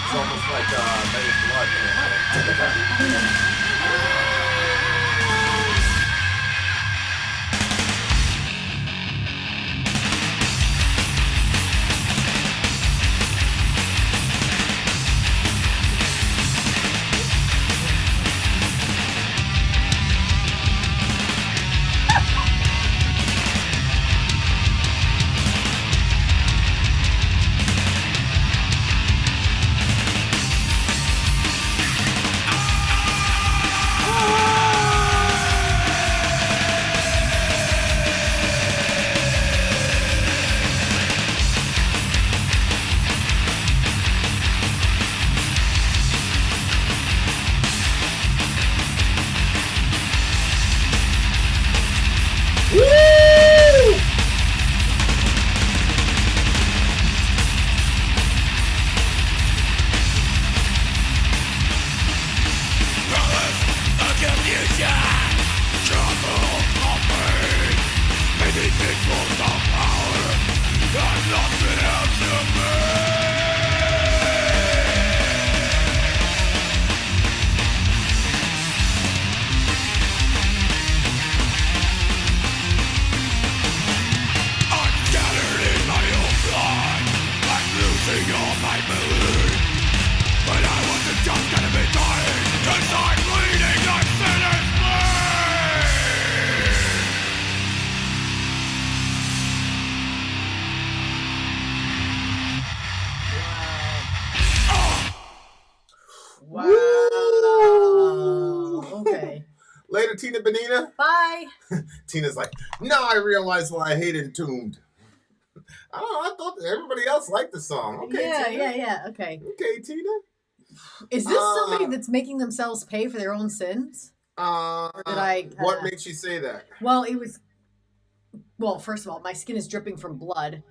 It's almost like Made Blood. Tina Benina? Bye. Tina's like, now I realize why I hate Entombed. I don't know. I thought everybody else liked the song. Okay, Tina. Yeah. Okay. Okay, Tina. Is this somebody that's making themselves pay for their own sins? Or did I? What makes you say that? Well, it was. Well, first of all, my skin is dripping from blood,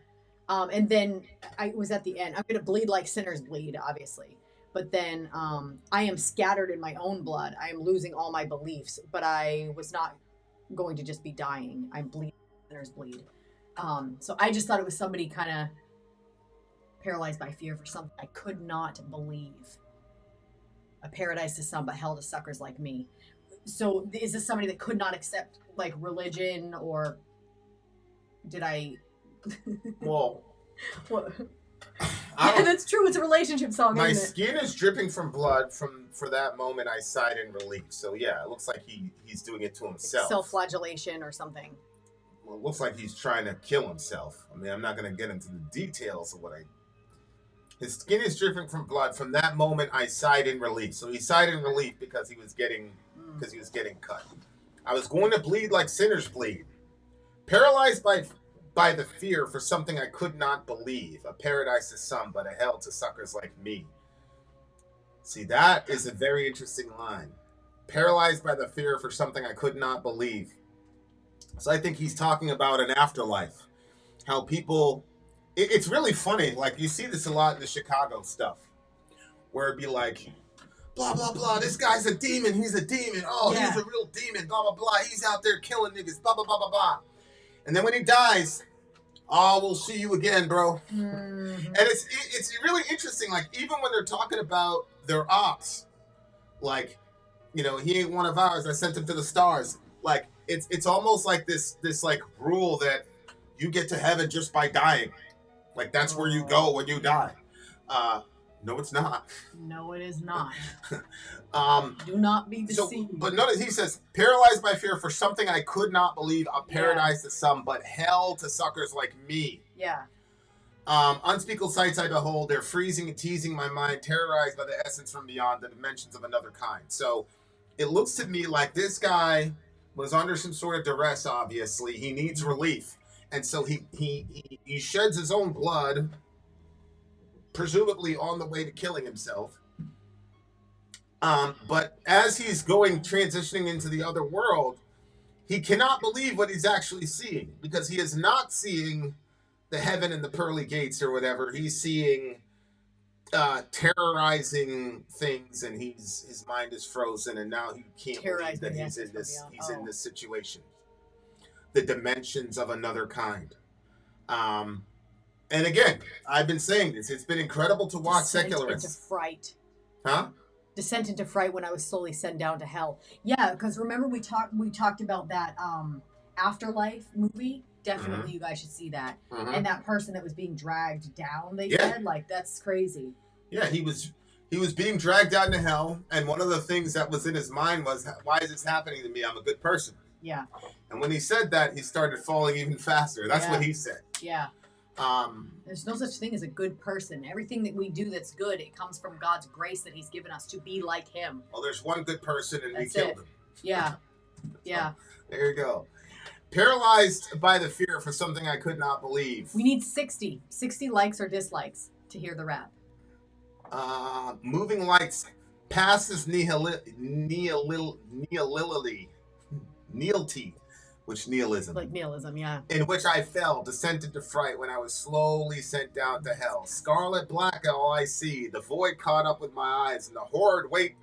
and then I was at the end. I'm gonna bleed like sinners bleed, obviously. But then I am scattered in my own blood. I am losing all my beliefs, but I was not going to just be dying. I'm bleeding, sinners bleed. So I just thought it was somebody kind of paralyzed by fear for something I could not believe. A paradise to some, but hell to suckers like me. So is this somebody that could not accept like religion, or did I? Well, What? Yeah, that's true. It's a relationship song. My isn't it? skin is dripping from blood. For that moment, I sighed in relief. So yeah, it looks like he's doing it to himself. Self-flagellation or something. Well, it looks like he's trying to kill himself. I mean, I'm not going to get into the details of His skin is dripping from blood. From that moment, I sighed in relief. So he sighed in relief because he was getting cut. I was going to bleed like sinners bleed. Paralyzed by the fear for something I could not believe. A paradise to some, but a hell to suckers like me. See, that is a very interesting line. Paralyzed by the fear for something I could not believe. So I think he's talking about an afterlife. How people... It's really funny. Like, you see this a lot in the Chicago stuff. Where it'd be like, blah, blah, blah. This guy's a demon. He's a demon. Oh, Yeah. He's a real demon. Blah, blah, blah. He's out there killing niggas. Blah, blah, blah, blah, blah. And then when he dies... Oh, we'll see you again, bro. Mm-hmm. And it's really interesting. Like, even when they're talking about their ops, like, you know, he ain't one of ours. I sent him to the stars. Like, it's almost like this like rule that you get to heaven just by dying. Like, that's where you go when you die. No, it's not. No, it is not. Do not be deceived. But notice he says, paralyzed by fear for something I could not believe, a paradise to some, but hell to suckers like me. Yeah. Unspeakable sights I behold, they're freezing and teasing my mind, terrorized by the essence from beyond, the dimensions of another kind. So it looks to me like this guy was under some sort of duress, obviously. He needs relief. And so he sheds his own blood, presumably on the way to killing himself. But as he's transitioning into the other world, he cannot believe what he's actually seeing, because he is not seeing the heaven and the pearly gates or whatever. He's seeing terrorizing things, and his mind is frozen, and now he can't believe that he's in this situation. The dimensions of another kind. And again, I've been saying this. It's been incredible to watch secularists. Into fright. Huh? Descent into fright when I was slowly sent down to hell. Yeah, because remember we talked about that Afterlife movie. Definitely, you guys should see that. And that person that was being dragged down. They said, like, that's crazy. Yeah, he was being dragged down to hell, and one of the things that was in his mind was, why is this happening to me? I'm a good person. Yeah. And when he said that, he started falling even faster. That's what he said. Yeah. There's no such thing as a good person. Everything that we do that's good, it comes from God's grace that he's given us to be like him. Well, there's one good person, and that's we killed him. Yeah. Yeah. There you go. Paralyzed by the fear for something I could not believe. We need 60 likes or dislikes to hear the rap. Moving lights passes nihilism. Which nihilism. Like nihilism, yeah. In which I fell, descended to fright when I was slowly sent down to hell. Scarlet black all I see, the void caught up with my eyes, and the horrid weight,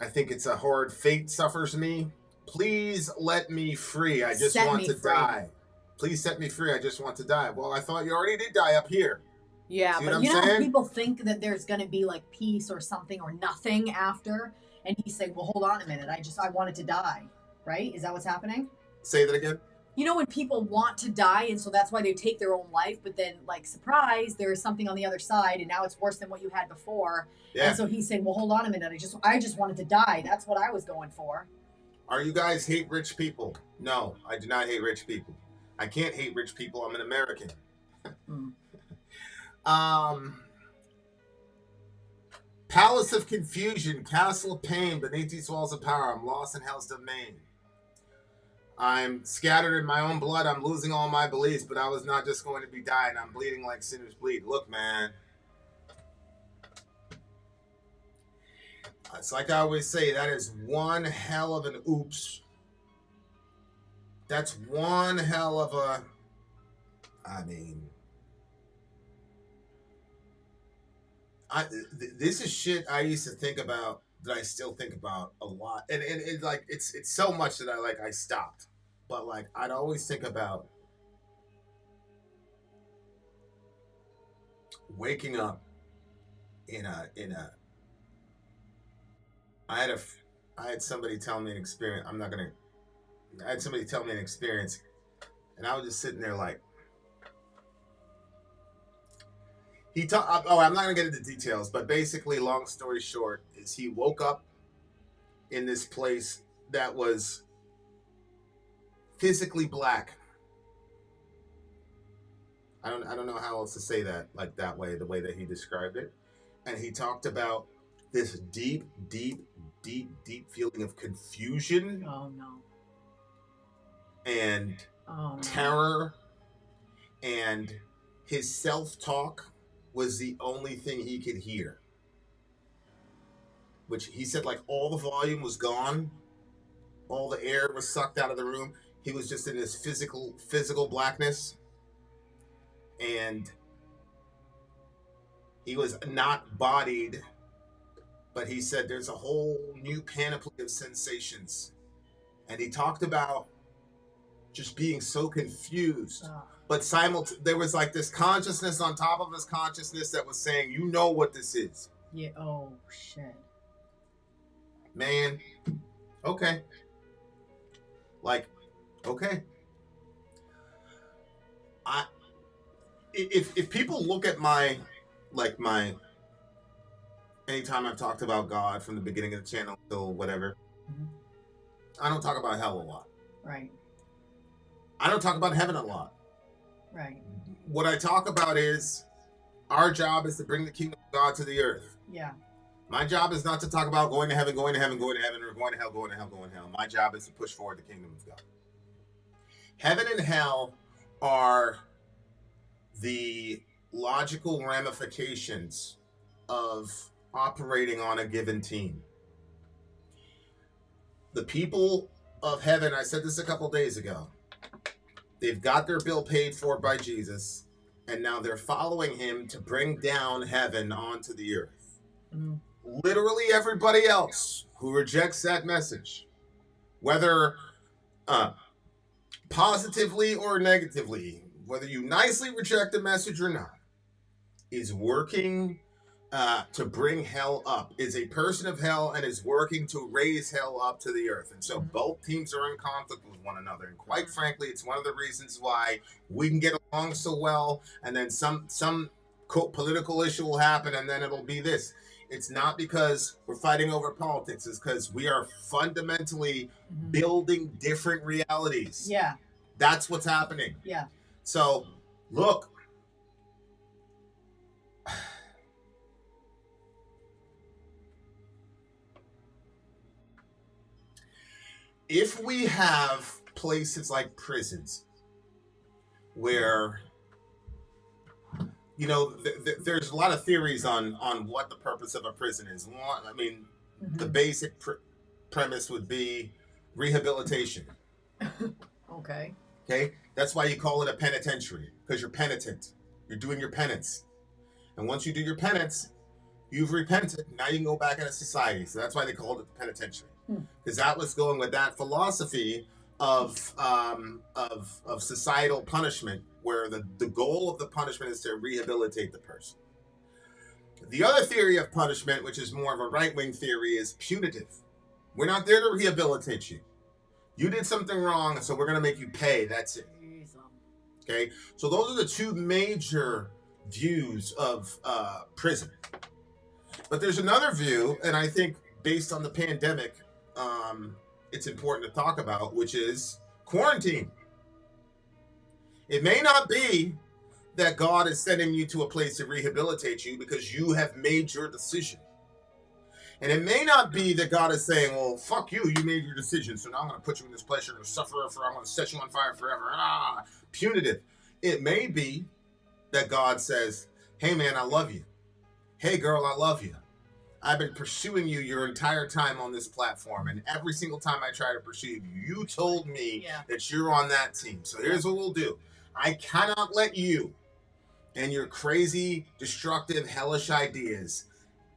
I think it's a horrid fate suffers me. Please let me free, I just want to die. Please set me free, I just want to die. Well, I thought you already did die up here. Yeah, See but you know how people think that there's going to be like peace or something or nothing after? And he's saying, well, hold on a minute, I wanted to die. Right? Is that what's happening? Say that again. You know when people want to die, and so that's why they take their own life, but then, like, surprise, there is something on the other side, and now it's worse than what you had before. Yeah. And so he's saying, well, hold on a minute, I just wanted to die. That's what I was going for. Are you guys hate rich people? No, I do not hate rich people. I can't hate rich people. I'm an American. Palace of confusion, castle of pain, beneath these walls of power, I'm lost in hell's domain. I'm scattered in my own blood, I'm losing all my beliefs, but I was not just going to be dying, I'm bleeding like sinners bleed. Look, man. It's like I always say, that is one hell of an oops. That's one hell of a, I mean, this is shit I used to think about, that I still think about a lot. And like, it's so much that I stopped. But like, I'd always think about waking up in a, I had somebody tell me an experience. I had somebody tell me an experience, and I was just sitting there like, I'm not gonna get into details, but basically, long story short, is he woke up in this place that was physically black. I don't know how else to say that, like that way, the way that he described it. And he talked about this deep feeling of confusion. Oh no. And terror, and his self-talk was the only thing he could hear. Which he said, like, all the volume was gone, all the air was sucked out of the room. He was just in this physical blackness, and he was not bodied, but he said there's a whole new panoply of sensations. And he talked about just being so confused, but there was like this consciousness on top of his consciousness that was saying, you know what this is. Yeah. Oh shit. Man. Okay. Like, okay. If people look at my anytime I've talked about God from the beginning of the channel till whatever, I don't talk about hell a lot. Right. I don't talk about heaven a lot. Right. What I talk about is our job is to bring the kingdom of God to the earth. Yeah. My job is not to talk about going to heaven, going to heaven, going to heaven, or going to hell, going to hell, going to hell. My job is to push forward the kingdom of God. Heaven and hell are the logical ramifications of operating on a given team. The people of heaven, I said this a couple days ago, they've got their bill paid for by Jesus, and now they're following him to bring down heaven onto the earth. Mm-hmm. Literally everybody else who rejects that message, whether positively or negatively, whether you nicely reject the message or not, is working to bring hell up, is a person of hell, and is working to raise hell up to the earth. And so both teams are in conflict with one another. And quite frankly, it's one of the reasons why we can get along so well, and then some political issue will happen, and then it'll be this. It's not because we're fighting over politics. It's because we are fundamentally building different realities. Yeah. That's what's happening. Yeah. So, look. If we have places like prisons where, you know, there's a lot of theories on what the purpose of a prison is. One, I mean, the basic premise would be rehabilitation. Okay. Okay? That's why you call it a penitentiary, because you're penitent. You're doing your penance. And once you do your penance, you've repented. Now you can go back into society. So that's why they called it the penitentiary. Because that was going with that philosophy of societal punishment, where the goal of the punishment is to rehabilitate the person. The other theory of punishment, which is more of a right-wing theory, is punitive. We're not there to rehabilitate you. You did something wrong, so we're going to make you pay. That's it. Okay? So those are the two major views of prison. But there's another view, and I think based on the pandemic, it's important to talk about, which is quarantine. It may not be that God is sending you to a place to rehabilitate you because you have made your decision. And it may not be that God is saying, well, fuck you, you made your decision, so now I'm going to put you in this place, you're going to suffer, I'm going to set you on fire forever. Punitive. It may be that God says, hey man, I love you. Hey girl, I love you. I've been pursuing you your entire time on this platform, and every single time I try to pursue you, you told me that you're on that team. So here's what we'll do. I cannot let you and your crazy, destructive, hellish ideas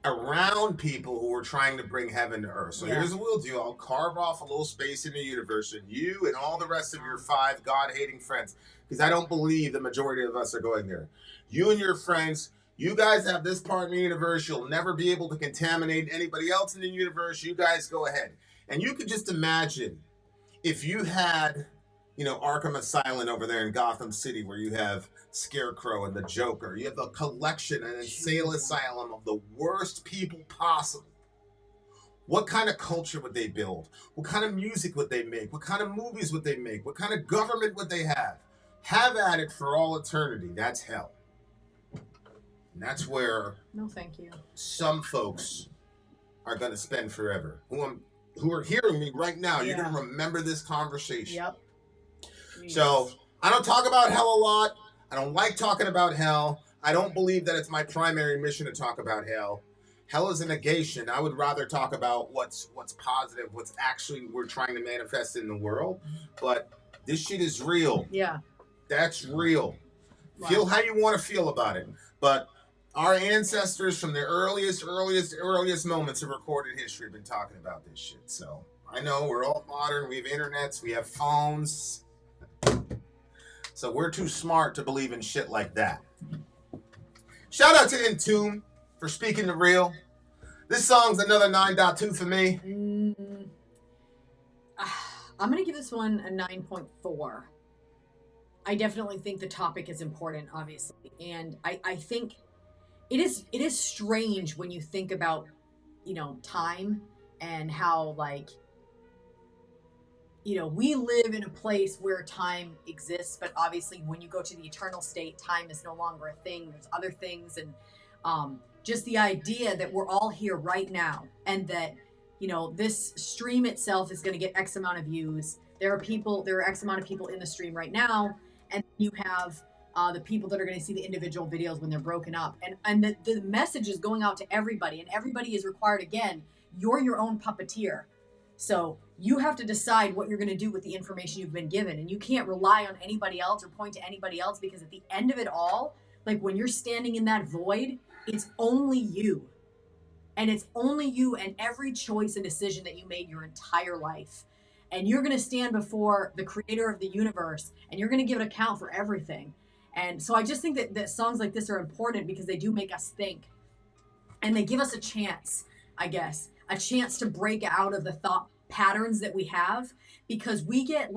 around people who are trying to bring heaven to earth. So here's what we'll do. I'll carve off a little space in the universe, and you and all the rest of your 5 God-hating friends, because I don't believe the majority of us are going there. You and your friends, you guys have this part in the universe. You'll never be able to contaminate anybody else in the universe. You guys go ahead. And you could just imagine if you had, Arkham Asylum over there in Gotham City, where you have Scarecrow and the Joker. You have a collection, an insane asylum of the worst people possible. What kind of culture would they build? What kind of music would they make? What kind of movies would they make? What kind of government would they have? Have at it for all eternity. That's hell. And that's where no, thank you. Some folks are going to spend forever. Who are hearing me right now, you're going to remember this conversation. Yep. So I don't talk about hell a lot. I don't like talking about hell. I don't believe that it's my primary mission to talk about hell. Hell is a negation. I would rather talk about what's positive, what's actually we're trying to manifest in the world. But this shit is real. Yeah. That's real. Wow. Feel how you want to feel about it. But our ancestors from the earliest moments of recorded history have been talking about this shit. So I know we're all modern. We have internets. We have phones. So we're too smart to believe in shit like that. Shout out to Entombed for speaking the real. This song's another 9.2 for me. I'm going to give this one a 9.4. I definitely think the topic is important, obviously. And I think it is strange when you think about, time and how, we live in a place where time exists, but obviously when you go to the eternal state, time is no longer a thing. There's other things. And just the idea that we're all here right now and that, this stream itself is going to get X amount of views. There are X amount of people in the stream right now. And you have the people that are going to see the individual videos when they're broken up. And the message is going out to everybody. And everybody is required, again, you're your own puppeteer. So you have to decide what you're going to do with the information you've been given. And you can't rely on anybody else or point to anybody else, because at the end of it all, when you're standing in that void, it's only you. And it's only you and every choice and decision that you made your entire life. And you're going to stand before the creator of the universe, and you're going to give an account for everything. And so I just think that songs like this are important because they do make us think. And they give us a chance, I guess, a chance to break out of the thought patterns that we have. Because we get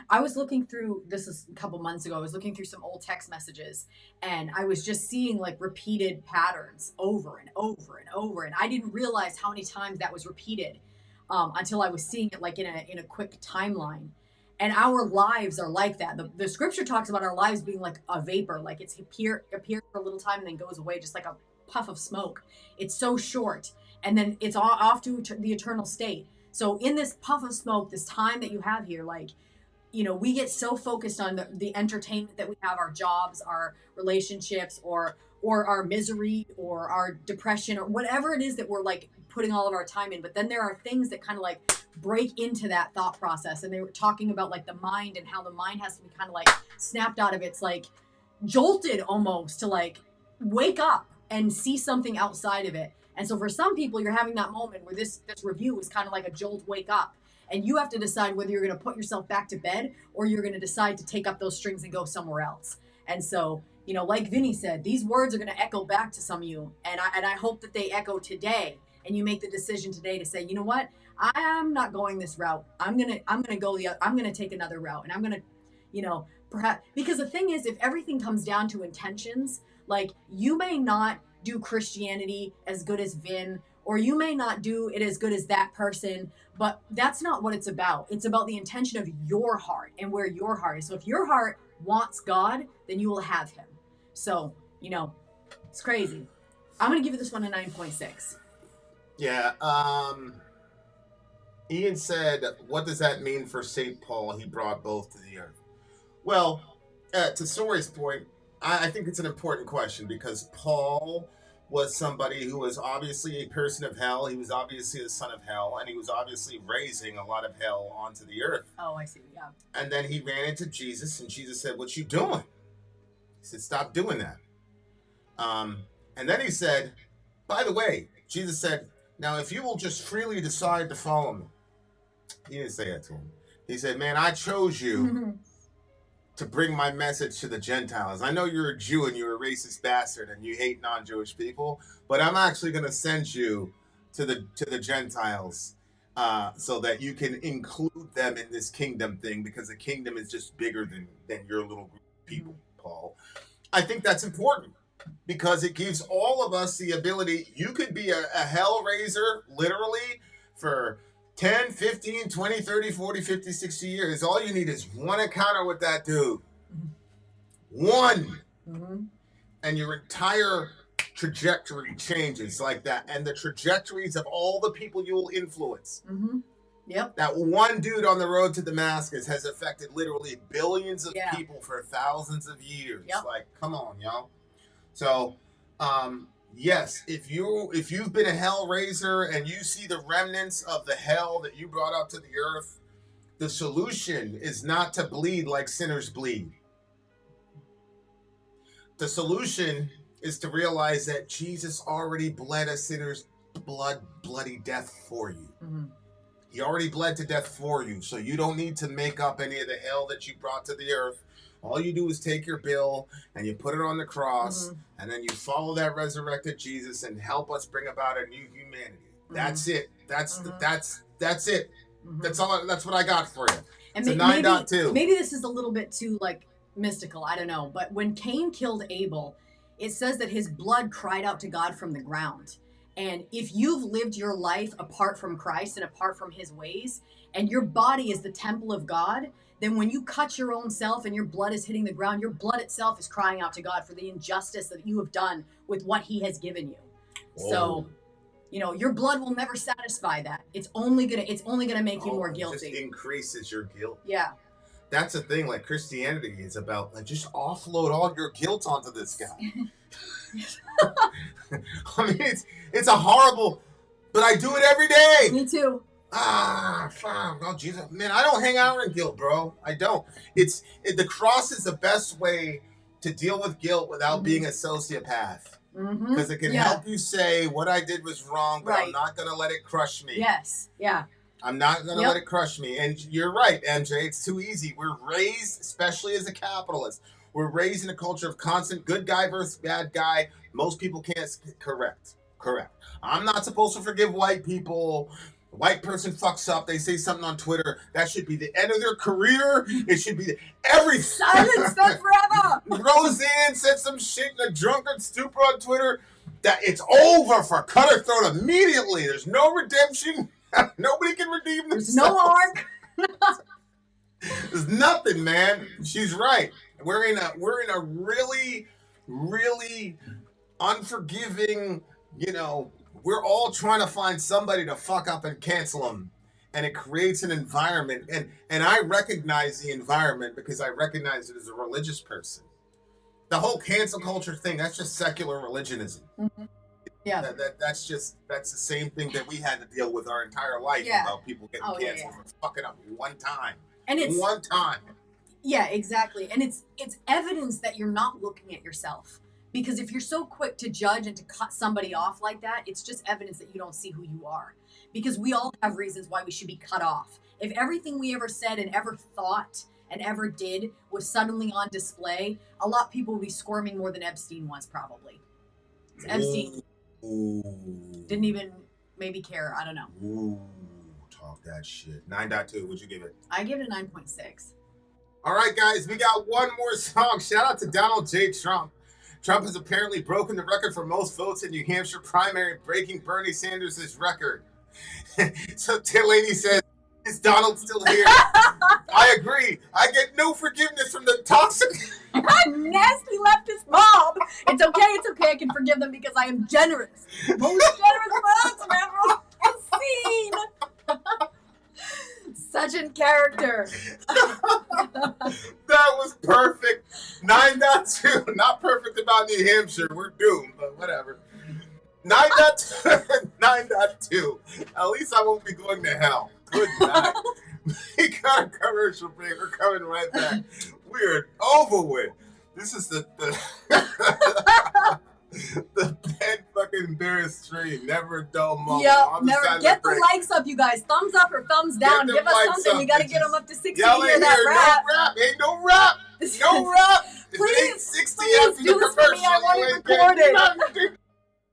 I was looking through, this is a couple months ago, I was looking through some old text messages, and I was just seeing repeated patterns over and over and over. And I didn't realize how many times that was repeated. Until I was seeing it in a quick timeline. And our lives are like that. The scripture talks about our lives being like a vapor, it's appears for a little time and then goes away, just like a puff of smoke. It's so short, and then it's all off to the eternal state. So in this puff of smoke, this time that you have here, we get so focused on the entertainment that we have, our jobs, our relationships, or our misery, or our depression, or whatever it is that we're putting all of our time in. But then there are things that kind of break into that thought process. And they were talking about the mind, and how the mind has to be kind of snapped out of its jolted almost to wake up and see something outside of it. And so for some people, you're having that moment where this review is kind of like a jolt wake up. And you have to decide whether you're going to put yourself back to bed, or you're going to decide to take up those strings and go somewhere else. And so, like Vinny said, these words are going to echo back to some of you. And I hope that they echo today. And you make the decision today to say, you know what? I'm not going this route. I'm going to take another route. And I'm going to, perhaps, because the thing is, if everything comes down to intentions, you may not do Christianity as good as Vin, or you may not do it as good as that person, but that's not what it's about. It's about the intention of your heart and where your heart is. So if your heart wants God, then you will have him. So, it's crazy. I'm going to give this one a 9.6. Yeah. Ian said, what does that mean for St. Paul? He brought both to the earth. Well, to Sori's point, I think it's an important question because Paul was somebody who was obviously a person of hell. He was obviously the son of hell, and he was obviously raising a lot of hell onto the earth. Oh, I see. Yeah. And then he ran into Jesus, and Jesus said, what you doing? He said, stop doing that. And then he said, by the way, Jesus said, now if you will just freely decide to follow me. He didn't say that to him. He said, man, I chose you to bring my message to the Gentiles. I know you're a Jew and you're a racist bastard and you hate non-Jewish people, but I'm actually going to send you to the Gentiles so that you can include them in this kingdom thing, because the kingdom is just bigger than your little group of people, Paul. I think that's important because it gives all of us the ability. You could be a hell raiser, literally, for 10, 15, 20, 30, 40, 50, 60 years. All you need is one encounter with that dude. One. And your entire trajectory changes like that. And the trajectories of all the people you will influence. Yep. That one dude on the road to Damascus has affected literally billions of people for thousands of years. Yep. Like, come on, y'all. So, yes, if you've been a hell raiser and you see the remnants of the hell that you brought up to the earth, the solution is not to bleed like sinners bleed. The solution is to realize that Jesus already bled a sinner's bloody death for you. He already bled to death for you, so you don't need to make up any of the hell that you brought to the earth. All you do is take your bill and you put it on the cross, and then you follow that resurrected Jesus and help us bring about a new humanity. That's it. That's it. That's all. That's what I got for you. And it's a 9.2. Maybe this is a little bit too like mystical. I don't know. But when Cain killed Abel, it says that his blood cried out to God from the ground. And if you've lived your life apart from Christ and apart from his ways, and your body is the temple of God, then when you cut your own self and your blood is hitting the ground, your blood itself is crying out to God for the injustice that you have done with what he has given you. Whoa. So, you know, your blood will never satisfy that. It's only gonna make you more guilty. It just increases your guilt. Yeah. That's the thing. Like, Christianity is about, like, just offload all your guilt onto this guy. I mean, it's a horrible, but I do it every day. Me too. Oh, Jesus, man, I don't hang out in guilt, bro. I don't. The cross is the best way to deal with guilt without being a sociopath, because it can help you say what I did was wrong, but I'm not gonna let it crush me. Yes. Yeah. I'm not going to let it crush me. And you're right, MJ. It's too easy. We're raised, especially as a capitalist, we're raised in a culture of constant good guy versus bad guy. Most people can't. Correct. I'm not supposed to forgive white people. A white person fucks up. They say something on Twitter. That should be the end of their career. It should be every silence them forever. Roseanne said some shit in a drunkard stupor on Twitter. That it's over for cut her throat immediately. There's no redemption. Nobody can redeem themselves. There's no arc. There's nothing, man. She's right. We're in a really, really unforgiving, we're all trying to find somebody to fuck up and cancel them. And it creates an environment. And I recognize the environment because I recognize it as a religious person. The whole cancel culture thing, that's just secular religionism. Yeah. That's the same thing that we had to deal with our entire life about people getting canceled for fucking up one time. And it's one time. Yeah, exactly. And it's evidence that you're not looking at yourself. Because if you're so quick to judge and to cut somebody off like that, it's just evidence that you don't see who you are. Because we all have reasons why we should be cut off. If everything we ever said and ever thought and ever did was suddenly on display, a lot of people would be squirming more than Epstein was, probably. Epstein didn't even maybe care. I don't know. Ooh, talk that shit. 9.2. What'd you give it? I give it a 9.6. All right, guys. We got one more song. Shout out to Donald J. Trump. Trump has apparently broken the record for most votes in New Hampshire primary, breaking Bernie Sanders' record. So Delaney says, is Donald still here? I agree. I get no forgiveness from the toxic... nasty leftist mob It's okay, I can forgive them because I am generous. Most generous person ever seen. Such in character. That was perfect. 9.2. Not perfect about New Hampshire. We're doomed, but whatever. 9.2. At least I won't be going to hell. Good night. We got a commercial break. We're coming right back. We're over with. This is the bad fucking bear stream. Never a dull moment. Yep, never. Get the likes up, you guys. Thumbs up or thumbs down. Give us something. We got to get them up to 60 to hear that rap. No rap. Ain't no rap. No rap. Please, 60 please do this for me. I want it recorded.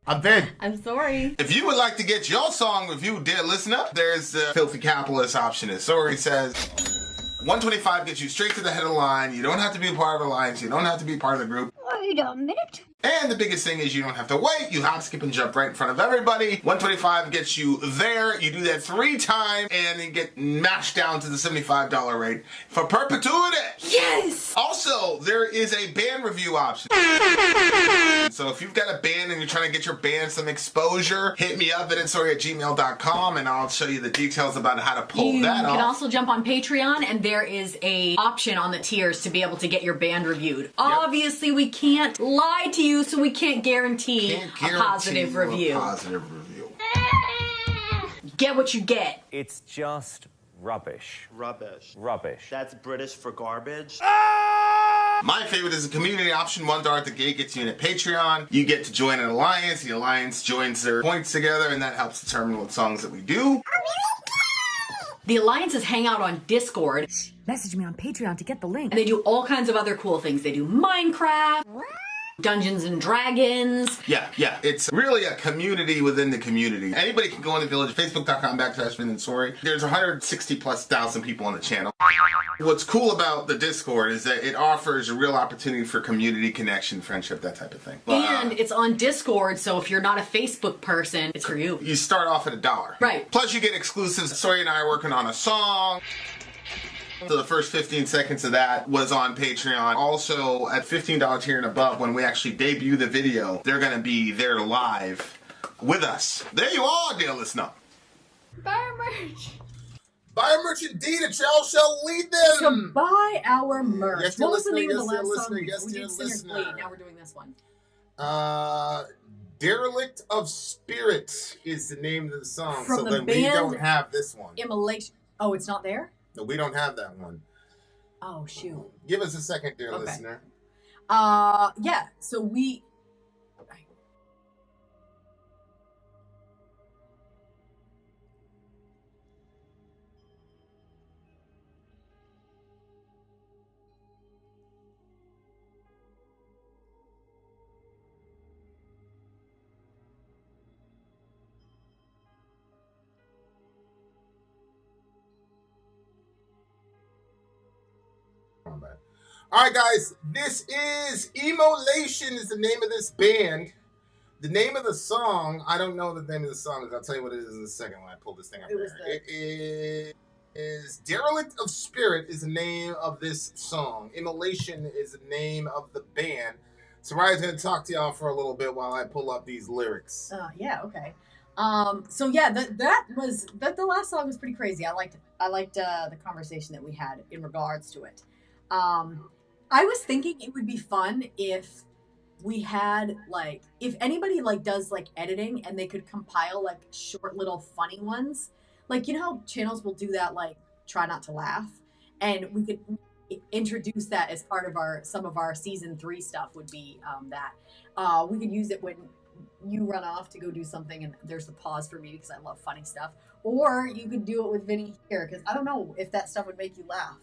I'm Vin. I'm sorry. If you would like to get your song reviewed, dear listener, there's the Filthy Capitalist option. As Sori says, 125 gets you straight to the head of the line. You don't have to be a part of the alliance. You don't have to be part of the group. Wait a minute. And the biggest thing is you don't have to wait. You hop, skip, and jump right in front of everybody. 125 gets you there. You do that 3 times, and you get mashed down to the $75 rate for perpetuity. Yes! Also, there is a band review option. So if you've got a band and you're trying to get your band some exposure, hit me up at vinsori@gmail.com, and I'll show you the details about how to pull that off. You can also jump on Patreon, and there is a option on the tiers to be able to get your band reviewed. Yep. Obviously, we can't lie to you, so we can't guarantee a positive review. Get what you get. It's just rubbish. Rubbish. Rubbish. That's British for garbage. My favorite is a community option. $1 at the gate gets you in at Patreon. You get to join an alliance. The alliance joins their points together, and that helps determine what songs that we do. The alliances hang out on Discord. Message me on Patreon to get the link. And they do all kinds of other cool things. They do Minecraft, Dungeons and Dragons. Yeah. It's really a community within the community. Anybody can go in the village, facebook.com/Vin and Sori. There's 160,000+ people on the channel. What's cool about the Discord is that it offers a real opportunity for community connection, friendship, that type of thing. And it's on Discord, so if you're not a Facebook person, it's for you. You start off at $1. Right. Plus you get exclusives. Sori and I are working on a song. So the first 15 seconds of that was on Patreon. Also, at $15 tier and above, when we actually debut the video, they're going to be there live with us. There you are, dear listener. Buy our merch. Buy our merch indeed, a child shall lead them. So buy our merch. Yes, what was the listener, name of the yes, last song? yes, We dear did Sinner's listener. Bleed. Now we're doing this one. Derelict of Spirit is the name of the song. From so the then we band don't have this one. Immolation. Oh, it's not there? No, we don't have that one. Oh, shoot. Give us a second, dear Okay. listener. Yeah. So we. All right, guys, this is Immolation is the name of this band. The name of the song, I don't know what the name of the song is. I'll tell you what it is in a second when I pull this thing up. It is Derelict of Spirit is the name of this song. Immolation is the name of the band. So Ryan's going to talk to y'all for a little bit while I pull up these lyrics. Yeah, okay. So yeah, the last song was pretty crazy. I liked the conversation that we had in regards to it. I was thinking it would be fun if we had if anybody does editing and they could compile short little funny ones. You know how channels will do that, try not to laugh, and we could introduce that as part of some of our season 3 stuff would be that we could use it when you run off to go do something and there's the pause for me because I love funny stuff, or you could do it with Vinny here because I don't know if that stuff would make you laugh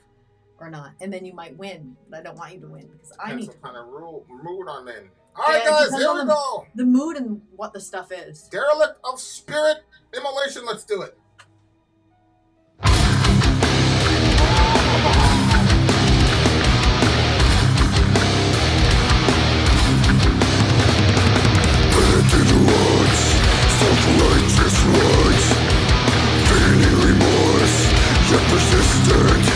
or not, and then you might win, but I don't want you to win because I need some kind of mood I'm in. All right, guys, here we go. The mood and what the stuff is. Derelict of Spirit, Immolation. Let's do it. Self-righteous words, feeling remorse, yet persistent.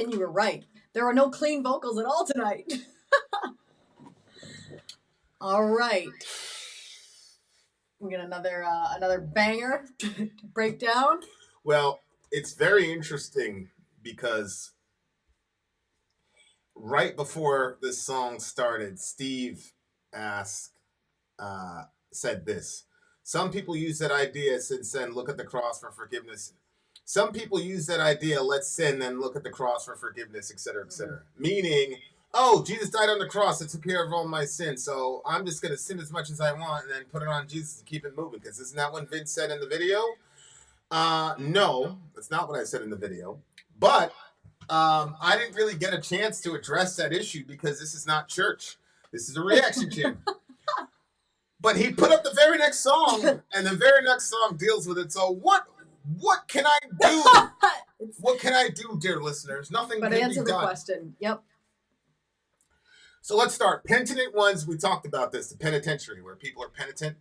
And you were right. There are no clean vocals at all tonight. All right. We got another banger to break down. Well, it's very interesting because right before this song started, Steve said this. Some people use that idea, since then, look at the cross for forgiveness. Some people use that idea, let's sin, then look at the cross for forgiveness, etc., etc. Meaning, oh, Jesus died on the cross and took care of all my sins, so I'm just going to sin as much as I want and then put it on Jesus and keep it moving. Because isn't that what Vince said in the video? No, that's not what I said in the video. But I didn't really get a chance to address that issue because this is not church. This is a reaction channel. But he put up the very next song, and the very next song deals with it. So what can I do? What can I do, dear listeners? Nothing but can answer be the done. question. Yep. So let's start. Penitent ones, we talked about this, the penitentiary, where people are penitent,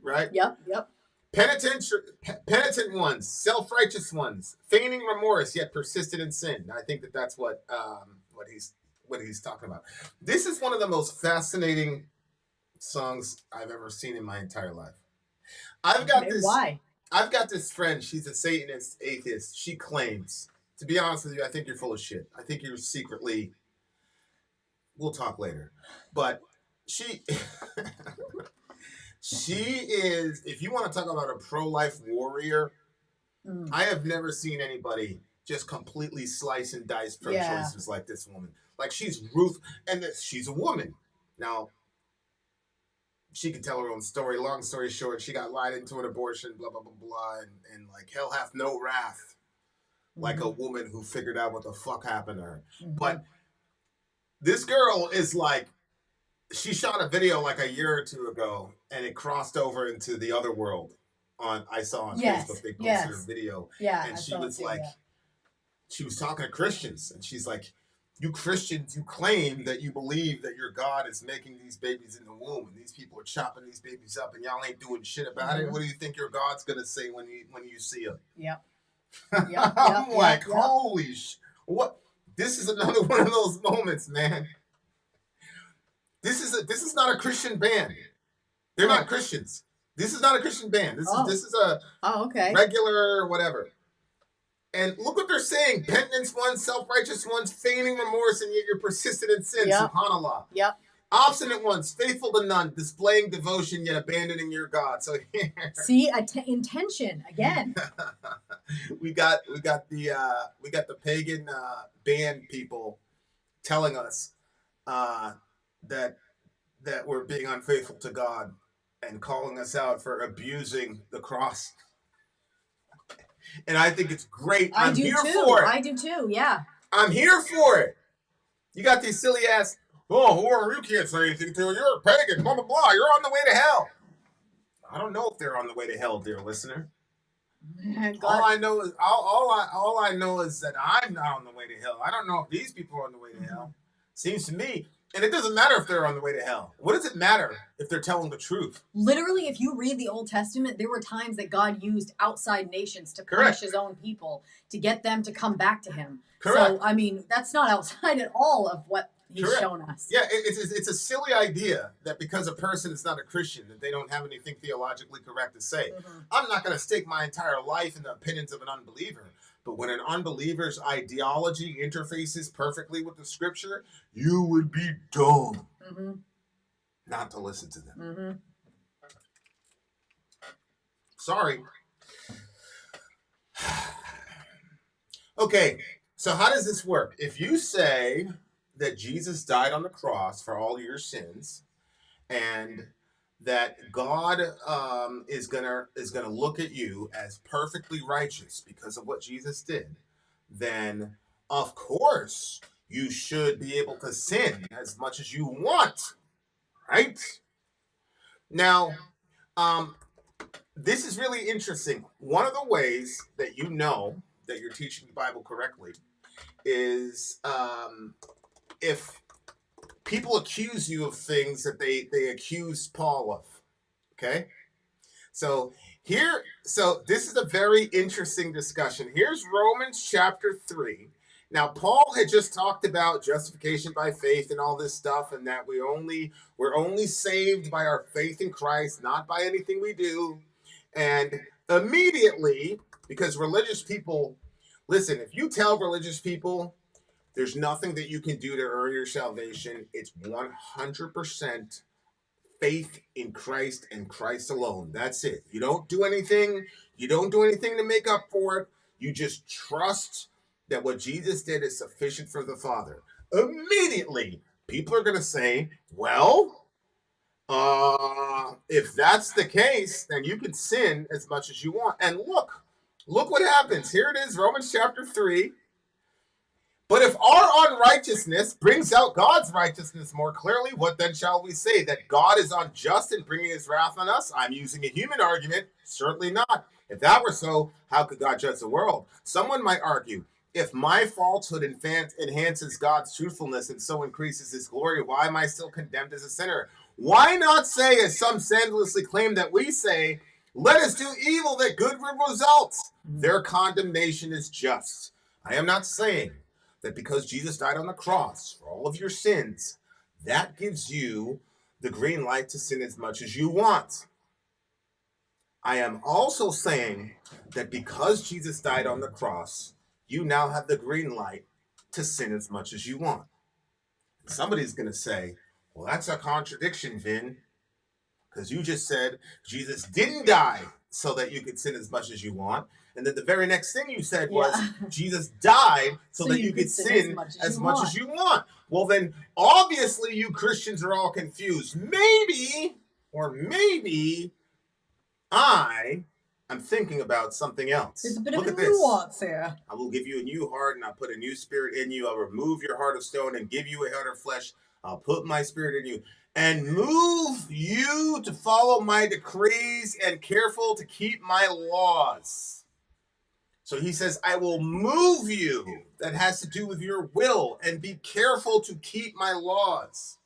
right? Yep. Penitent ones, self-righteous ones, feigning remorse yet persistent in sin. I think that's what he's talking about. This is one of the most fascinating songs I've ever seen in my entire life. I've got this friend. She's a Satanist atheist. She claims, to be honest with you, I think you're full of shit. I think you're secretly. We'll talk later, but she. She is, if you want to talk about a pro-life warrior, I have never seen anybody just completely slice and dice pro-choices like this woman. Like, she's and she's a woman. Now, she can tell her own story. Long story short, she got lied into an abortion, blah, blah, blah, blah, and like, hell hath no wrath, like a woman who figured out what the fuck happened to her. But this girl is like, she shot a video like a year or two ago, and it crossed over into the other world. I saw on Facebook they posted a video, and she was like, she was talking to Christians, and she's like, "You Christians, you claim that you believe that your God is making these babies in the womb, and these people are chopping these babies up, and y'all ain't doing shit about it. What do you think your God's gonna say when you see him?" Yep. I'm like, holy what? This is another one of those moments, man. This is not a Christian band. They're not Christians. This is not a Christian band. This is a regular whatever. And look what they're saying: penitence ones, self-righteous ones, feigning remorse, and yet you're persistent in sin. Subhanallah. Yep. Obstinate ones, faithful to none, displaying devotion yet abandoning your God. So here, see intention again. we got the pagan band people telling us that we're being unfaithful to God and calling us out for abusing the cross. And I think it's great. I'm here for it. I do too, yeah. I'm here for it. You got these silly ass, you can't say anything to, you're a pagan, blah, blah, blah, you're on the way to hell. I don't know if they're on the way to hell, dear listener. All I know is that I'm not on the way to hell. I don't know if these people are on the way to hell. Seems to me. And it doesn't matter if they're on the way to hell. What does it matter if they're telling the truth? Literally, if you read the Old Testament, there were times that God used outside nations to punish his own people, to get them to come back to him. Correct. So, I mean, that's not outside at all of what he's shown us. Yeah, it's a silly idea that because a person is not a Christian, that they don't have anything theologically correct to say. I'm not going to stake my entire life in the opinions of an unbeliever. But when an unbeliever's ideology interfaces perfectly with the scripture, you would be dumb not to listen to them. Sorry. Okay, so how does this work? If you say that Jesus died on the cross for all your sins, and that God is gonna look at you as perfectly righteous because of what Jesus did, then of course you should be able to sin as much as you want, right? Now, this is really interesting. One of the ways that you know that you're teaching the Bible correctly is if people accuse you of things that they accused Paul of. Okay? So this is a very interesting discussion. Here's Romans chapter 3, Now, Paul had just talked about justification by faith and all this stuff, and that we're only saved by our faith in Christ, not by anything we do. And immediately, because religious people, listen, if you tell religious people there's nothing that you can do to earn your salvation, it's 100% faith in Christ and Christ alone. That's it. You don't do anything. You don't do anything to make up for it. You just trust that what Jesus did is sufficient for the Father. Immediately, people are going to say, well, if that's the case, then you can sin as much as you want. And look what happens. Here it is, Romans chapter 3. But if our unrighteousness brings out God's righteousness more clearly, what then shall we say? That God is unjust in bringing his wrath on us? I'm using a human argument. Certainly not. If that were so, how could God judge the world? Someone might argue, if my falsehood enhances God's truthfulness and so increases his glory, why am I still condemned as a sinner? Why not say, as some scandalously claim that we say, let us do evil that good results? Their condemnation is just. I am not saying that because Jesus died on the cross for all of your sins, that gives you the green light to sin as much as you want. I am also saying that because Jesus died on the cross, you now have the green light to sin as much as you want. Somebody's going to say, well, that's a contradiction, Vin, because you just said Jesus didn't die so that you could sin as much as you want. And then the very next thing you said was Jesus died so that you could sin as much as you want. Well, then obviously you Christians are all confused. Maybe I am thinking about something else. There's a bit of a nuance here. I will give you a new heart and I'll put a new spirit in you. I'll remove your heart of stone and give you a heart of flesh. I'll put my spirit in you and move you to follow my decrees and careful to keep my laws. So he says, I will move you. That has to do with your will, and be careful to keep my laws.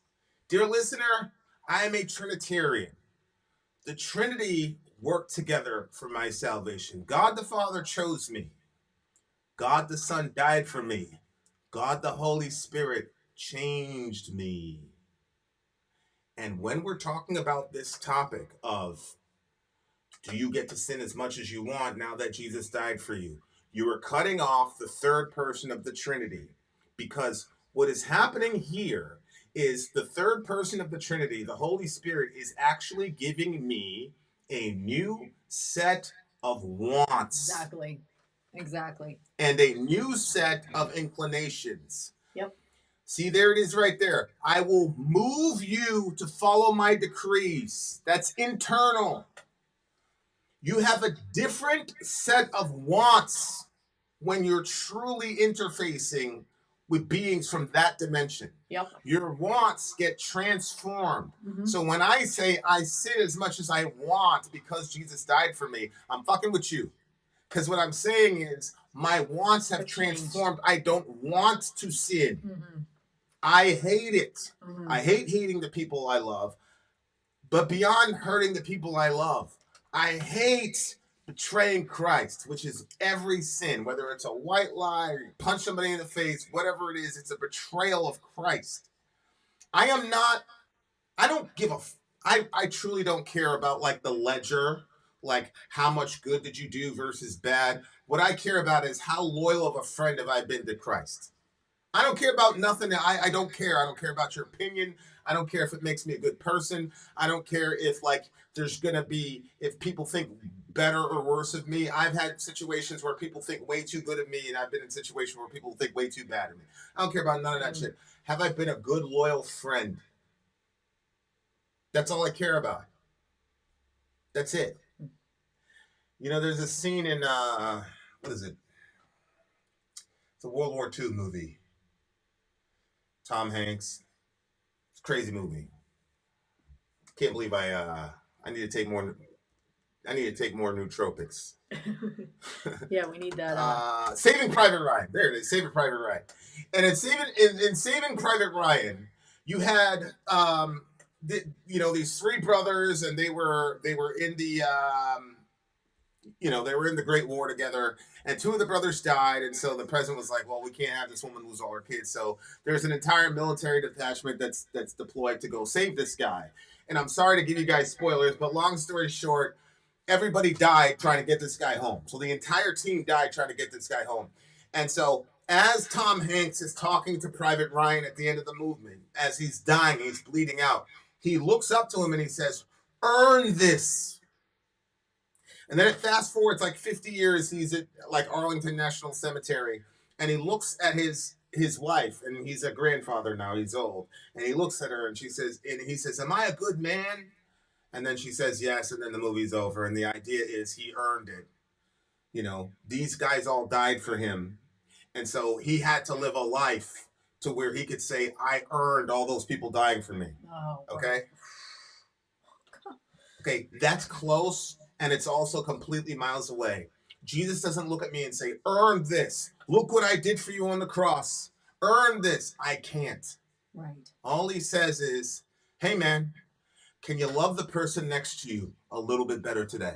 Dear listener, I am a Trinitarian. The Trinity worked together for my salvation. God the Father chose me. God the Son died for me. God the Holy Spirit changed me. And when we're talking about this topic of, do you get to sin as much as you want now that Jesus died for you? You are cutting off the third person of the Trinity, because what is happening here is the third person of the Trinity, the Holy Spirit, is actually giving me a new set of wants. Exactly. And a new set of inclinations. Yep. See, there it is right there. I will move you to follow my decrees. That's internal. You have a different set of wants when you're truly interfacing with beings from that dimension. Yep. Your wants get transformed. So when I say I sin as much as I want because Jesus died for me, I'm fucking with you. Because what I'm saying is my wants have transformed. I don't want to sin. I hate it. I hate hating the people I love. But beyond hurting the people I love, I hate betraying Christ, which is every sin, whether it's a white lie or you punch somebody in the face, whatever it is, it's a betrayal of Christ. I truly don't care about like the ledger, like how much good did you do versus bad. What I care about is how loyal of a friend have I been to Christ. I don't care about nothing. I don't care. I don't care about your opinion. I don't care if it makes me a good person. I don't care if like there's going to be, if people think better or worse of me. I've had situations where people think way too good of me, and I've been in situations where people think way too bad of me. I don't care about none of that shit. Have I been a good, loyal friend? That's all I care about. That's it. You know, there's a scene in, what is it? It's a World War II movie. Tom Hanks. It's a crazy movie. Can't believe I need to take more nootropics. Yeah, we need that. Saving Private Ryan. There it is. Saving Private Ryan. And in Saving Private Ryan, you had these three brothers, and they were in the you know, they were in the Great War together, and two of the brothers died, and so the president was like, well, we can't have this woman lose all her kids. So there's an entire military detachment that's deployed to go save this guy. And I'm sorry to give you guys spoilers, but long story short, everybody died trying to get this guy home. So the entire team died trying to get this guy home. And so as Tom Hanks is talking to Private Ryan at the end of the movement, as he's dying, he's bleeding out, he looks up to him and he says, earn this. And then it fast forwards like 50 years, he's at like Arlington National Cemetery, and he looks at his wife, and he's a grandfather now, he's old, and he looks at her and he says, am I a good man? And then she says yes, and then the movie's over, and the idea is he earned it. You know, these guys all died for him, and so he had to live a life to where he could say, I earned all those people dying for me. Oh, okay? Okay, that's close, and it's also completely miles away. Jesus doesn't look at me and say, earn this. Look what I did for you on the cross. Earn this. I can't. Right. All he says is, hey, man, can you love the person next to you a little bit better today?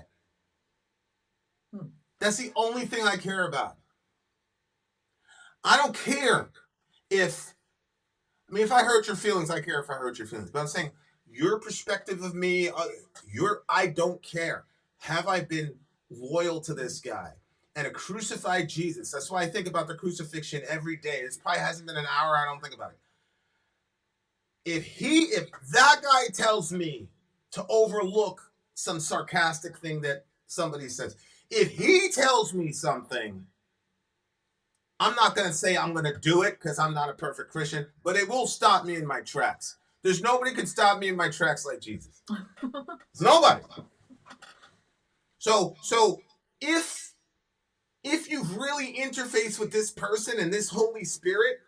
That's the only thing I care about. I don't care if I hurt your feelings, I care if I hurt your feelings. But I'm saying your perspective of me, I don't care. Have I been loyal to this guy? And a crucified Jesus. That's why I think about the crucifixion every day. It probably hasn't been an hour I don't think about it. If that guy tells me to overlook some sarcastic thing that somebody says, if he tells me something, I'm not going to say I'm going to do it because I'm not a perfect Christian, but it will stop me in my tracks. There's nobody can stop me in my tracks like Jesus. There's nobody. So if you've really interfaced with this person and this Holy Spirit,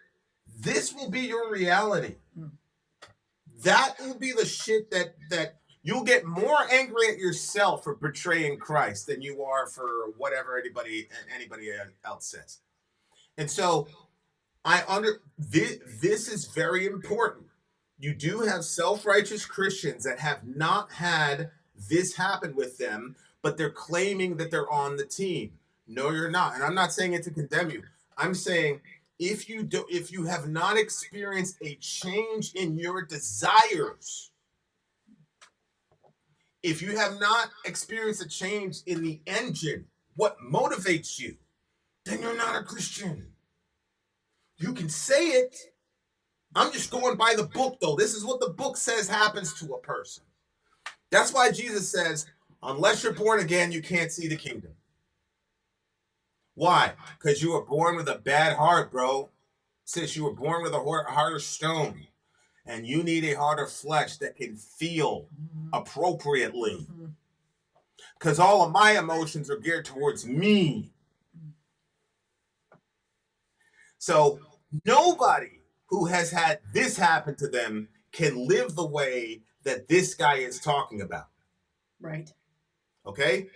this will be your reality. That will be the shit that you'll get more angry at yourself for betraying Christ than you are for whatever anybody else says. And so this is very important. You do have self-righteous Christians that have not had this happen with them, but they're claiming that they're on the team. No, you're not. And I'm not saying it to condemn you. I'm saying if you have not experienced a change in your desires, if you have not experienced a change in the engine, what motivates you, then you're not a Christian. You can say it. I'm just going by the book, though. This is what the book says happens to a person. That's why Jesus says, unless you're born again, you can't see the kingdom. Why? Because you were born with a bad heart, bro. Sis, you were born with a heart of stone. And you need a heart of flesh that can feel appropriately. Because all of my emotions are geared towards me. So nobody who has had this happen to them can live the way that this guy is talking about. Right. Okay?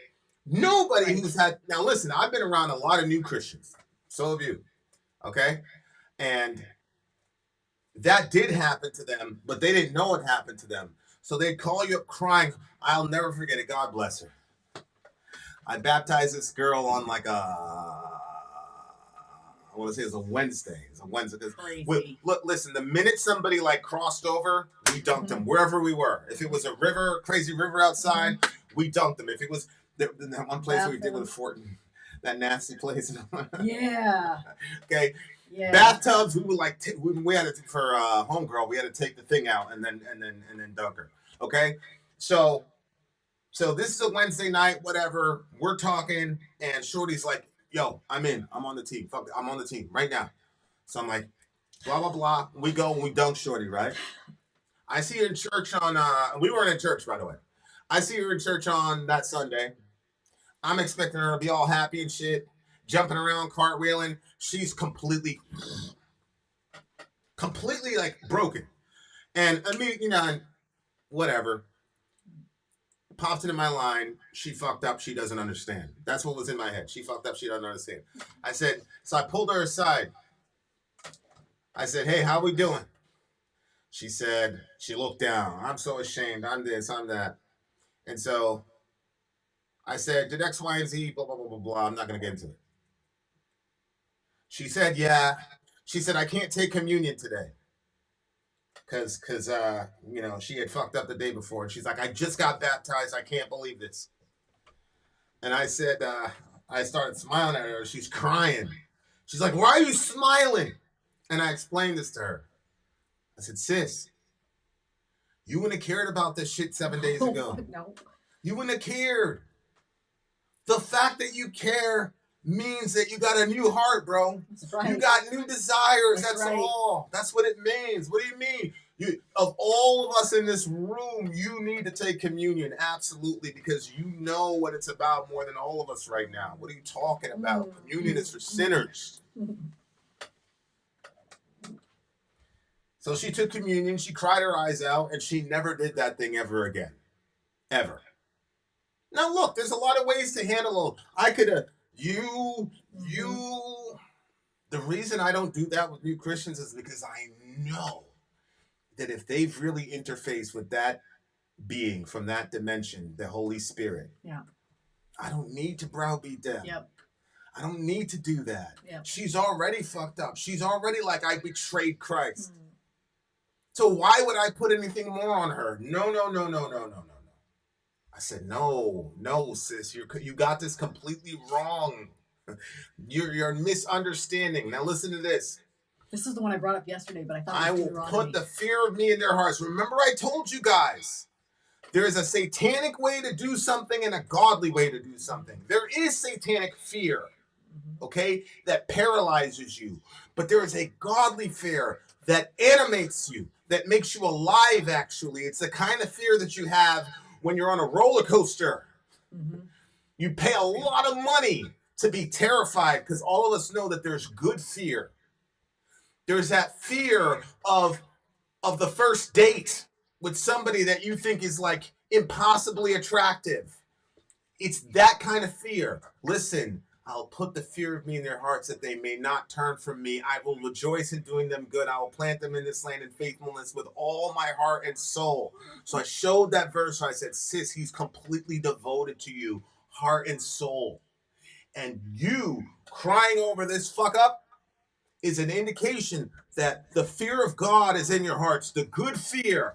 Nobody who's had... Now listen, I've been around a lot of new Christians. So have you. Okay? And that did happen to them, but they didn't know it happened to them. So they'd call you up crying. I'll never forget it. God bless her. I baptized this girl on like I want to say it was a Wednesday. It's a Wednesday. Look, listen, the minute somebody like crossed over, we dunked them wherever we were. If it was a river, crazy river outside, we dunked them. If it was that one place we did with Fortin, that nasty place. Yeah. Okay. Yeah. Bathtubs, we would like we had to for homegirl. We had to take the thing out and then dunk her. Okay, so this is a Wednesday night, whatever. We're talking, and Shorty's like, "Yo, I'm in. I'm on the team. Fuck, I'm on the team right now." So I'm like, blah blah blah. We go and we dunk Shorty, right? I see her in church on. We weren't in church, by the way. I see her in church on that Sunday. I'm expecting her to be all happy and shit, jumping around, cartwheeling. She's completely like broken. And I mean, you know, whatever. Popped into my line. She fucked up. She doesn't understand. That's what was in my head. She fucked up. She doesn't understand. So I pulled her aside. I said, hey, how we doing? She said, she looked down. I'm so ashamed. I'm this, I'm that. And so I said, did X, Y, and Z, blah, blah, blah, blah, blah. I'm not going to get into it. She said, yeah. She said, I can't take communion today. Because you know, she had fucked up the day before. And she's like, I just got baptized. I can't believe this. And I said, I started smiling at her. She's crying. She's like, why are you smiling? And I explained this to her. I said, sis, you wouldn't have cared about this shit 7 days ago. No. You wouldn't have cared. The fact that you care means that you got a new heart, bro. That's right. You got new desires. That's right. all. That's what it means. What do you mean? Of all of us in this room, you need to take communion. Absolutely. Because you know what it's about more than all of us right now. What are you talking about? Communion is for sinners. So she took communion. She cried her eyes out. And she never did that thing ever again. Ever. Now, look, there's a lot of ways to handle it. I could have, the reason I don't do that with new Christians is because I know that if they've really interfaced with that being from that dimension, the Holy Spirit, I don't need to browbeat them. Yep. I don't need to do that. Yep. She's already fucked up. She's already like, I betrayed Christ. So why would I put anything more on her? No. I said, no, sis, you got this completely wrong. You're misunderstanding. Now listen to this. This is the one I brought up yesterday, but I thought I will put the fear of me in their hearts. Remember I told you guys, there is a satanic way to do something and a godly way to do something. There is satanic fear, okay, that paralyzes you. But there is a godly fear that animates you, that makes you alive, actually. It's the kind of fear that you have when you're on a roller coaster. You pay a lot of money to be terrified because all of us know that there's good fear. There's that fear of the first date with somebody that you think is like impossibly attractive. It's that kind of fear. Listen, I'll put the fear of me in their hearts that they may not turn from me. I will rejoice in doing them good. I will plant them in this land in faithfulness with all my heart and soul. So I showed that verse. I said, sis, he's completely devoted to you, heart and soul. And you crying over this fuck up is an indication that the fear of God is in your hearts, the good fear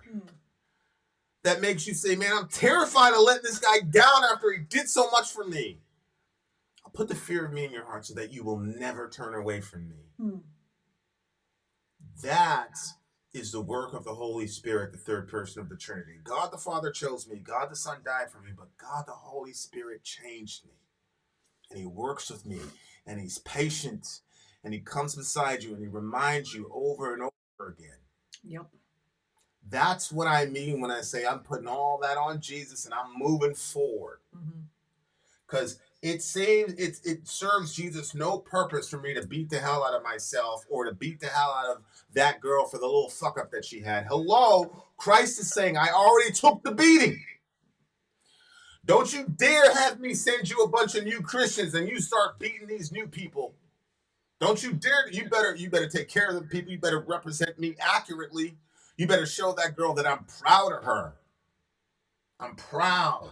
that makes you say, man, I'm terrified of letting this guy down after he did so much for me. I'll put the fear of me in your heart so that you will never turn away from me. That is the work of the Holy Spirit, the third person of the Trinity. God the Father chose me. God the Son died for me. But God the Holy Spirit changed me. And he works with me. And he's patient. And he comes beside you and he reminds you over and over again. Yep. That's what I mean when I say I'm putting all that on Jesus and I'm moving forward. Because it serves Jesus no purpose for me to beat the hell out of myself or to beat the hell out of that girl for the little fuck up that she had. Hello, Christ is saying, I already took the beating. Don't you dare have me send you a bunch of new Christians and you start beating these new people. Don't you dare. You better take care of the people. You better represent me accurately. You better show that girl that I'm proud of her. I'm proud.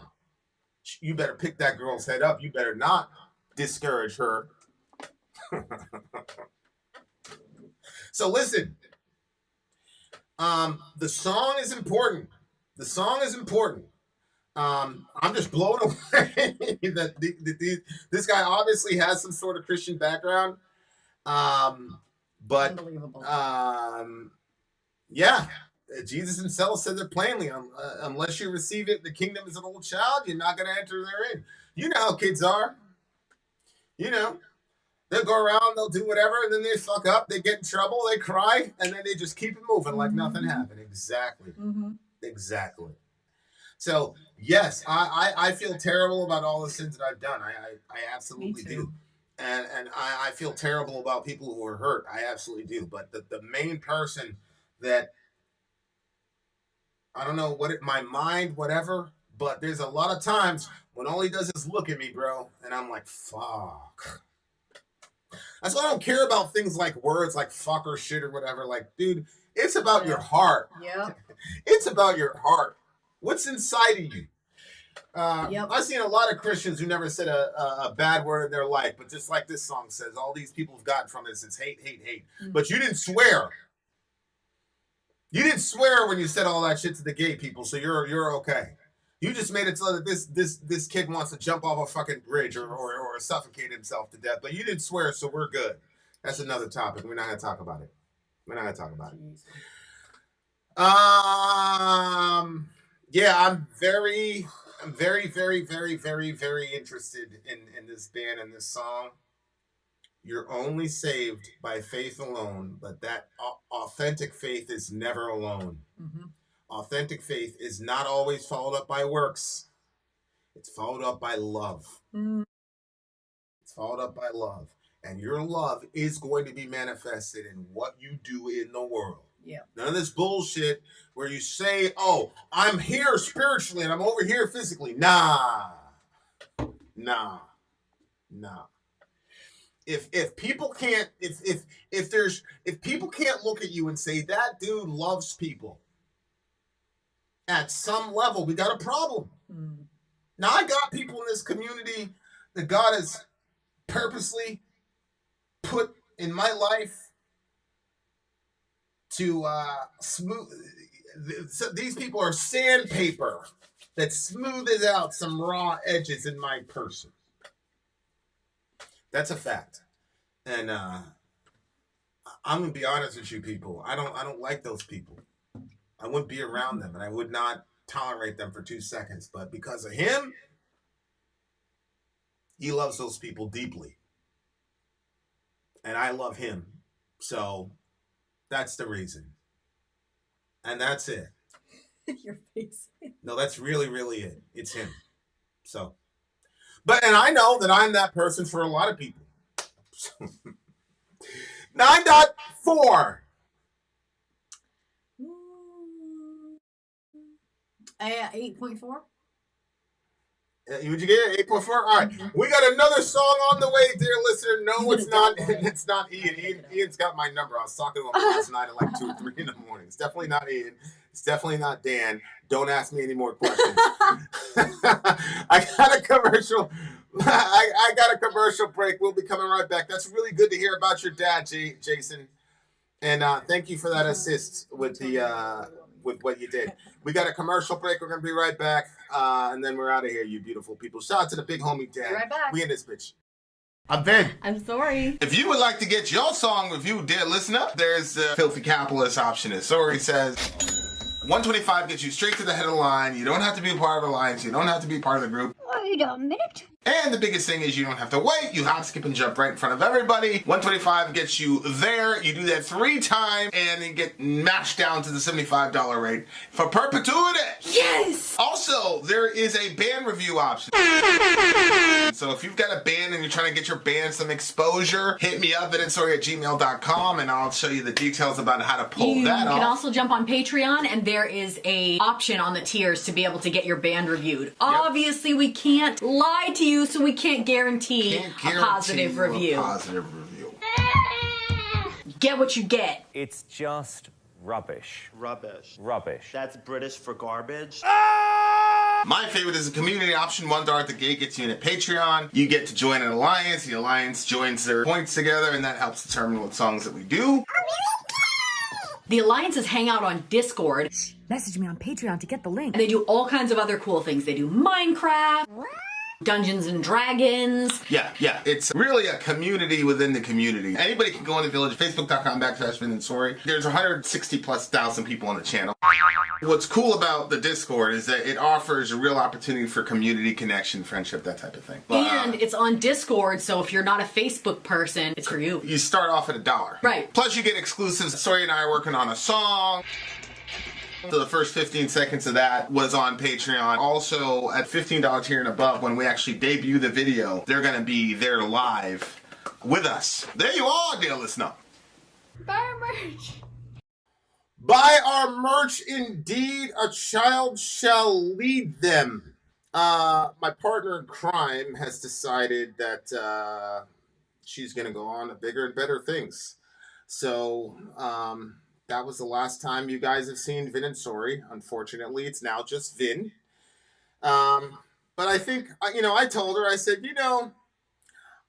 You better pick that girl's head up. You better not discourage her. So listen, the song is important. The song is important. I'm just blown away that this guy obviously has some sort of Christian background. But unbelievable. Yeah, Jesus himself said it plainly. Unless you receive it, the kingdom is an old child. You're not going to enter therein. You know how kids are. You know, they'll go around, they'll do whatever, and then they fuck up. They get in trouble, they cry, and then they just keep it moving like nothing happened. Exactly. Exactly. So yes, I feel terrible about all the sins that I've done. I absolutely do. And I feel terrible about people who are hurt. I absolutely do. But the main person that, I don't know what my mind, whatever, but there's a lot of times when all he does is look at me, bro. And I'm like, fuck. That's why I don't care about things like words like fuck or shit or whatever. Like, dude, it's about your heart. Yeah. It's about your heart. What's inside of you? I've seen a lot of Christians who never said a bad word in their life, but just like this song says, all these people have gotten from this is hate, hate, hate. But you didn't swear. You didn't swear when you said all that shit to the gay people, so you're okay. You just made it so that this kid wants to jump off a fucking bridge or suffocate himself to death, but you didn't swear, so we're good. That's another topic. We're not gonna talk about it. Yeah, I'm very, very, very, very interested in this band and this song. You're only saved by faith alone, but that authentic faith is never alone. Authentic faith is not always followed up by works. It's followed up by love. It's followed up by love. And your love is going to be manifested in what you do in the world. Yeah. None of this bullshit where you say, oh, I'm here spiritually and I'm over here physically. Nah. If people can't if people can't look at you and say that dude loves people, at some level we got a problem. Now I got people in this community that God has purposely put in my life to smooth. So these people are sandpaper that smoothes out some raw edges in my person. That's a fact. And I'm gonna be honest with you people. I don't like those people. I wouldn't be around them and I would not tolerate them for 2 seconds. But because of him, he loves those people deeply. And I love him. So that's the reason. And that's it. Your face. No, that's really, really it. It's him. So, and I know that I'm that person for a lot of people. 9.4. 8.4. Would you get it? 8.4? All right. We got another song on the way, dear listener. No, it's not. It's not Ian. Ian's got my number. I was talking to him last night at like 2 or 3 in the morning. It's definitely not Ian. It's definitely not Dan. Don't ask me any more questions. I got a commercial. I got a commercial break. We'll be coming right back. That's really good to hear about your dad, Jason. And thank you for that assist with the with what you did. We got a commercial break. We're gonna be right back, and then we're out of here, you beautiful people. Shout out to the big homie Dan. Right back. We in this bitch. I'm Vin. I'm Sori. If you would like to get your song reviewed, dear listener, there's the Filthy Capitalist option. As Sori says, 125 gets you straight to the head of the line. You don't have to be a part of the alliance. You don't have to be part of the group. Wait a minute. And the biggest thing is you don't have to wait. You hop, skip, and jump right in front of everybody. 125 gets you there. You do that 3 times, and then get mashed down to the $75 rate for perpetuity. Yes! Also, there is a band review option. So if you've got a band and you're trying to get your band some exposure, hit me up at ensori@gmail.com, and I'll show you the details about how to pull that off. You can also jump on Patreon, and there is a option on the tiers to be able to get your band reviewed. Obviously, we can't lie to you, so we can't guarantee a positive review. Get what you get. It's just rubbish. Rubbish. Rubbish. That's British for garbage. My favorite is a community option. $1 at the gate gets you in at Patreon. You get to join an alliance. The alliance joins their points together, and that helps determine what songs that we do. The alliances hang out on Discord. Message me on Patreon to get the link. And they do all kinds of other cool things. They do Minecraft, Dungeons and Dragons. Yeah. It's really a community within the community. Anybody can go in the village, facebook.com/Vin and Sori. There's 160,000+ people on the channel. What's cool about the Discord is that it offers a real opportunity for community connection, friendship, that type of thing. And it's on Discord, so if you're not a Facebook person, it's for you. You start off at $1. Right. Plus you get exclusives. Sori and I are working on a song. So the first 15 seconds of that was on Patreon. Also, at $15 tier and above, when we actually debut the video, they're going to be there live with us. There you are, dear listener. Buy our merch. Buy our merch, indeed. A child shall lead them. My partner in crime has decided that she's going to go on to bigger and better things. So, that was the last time you guys have seen Vin and Sori. Unfortunately, it's now just Vin. But I think, I told her, I said,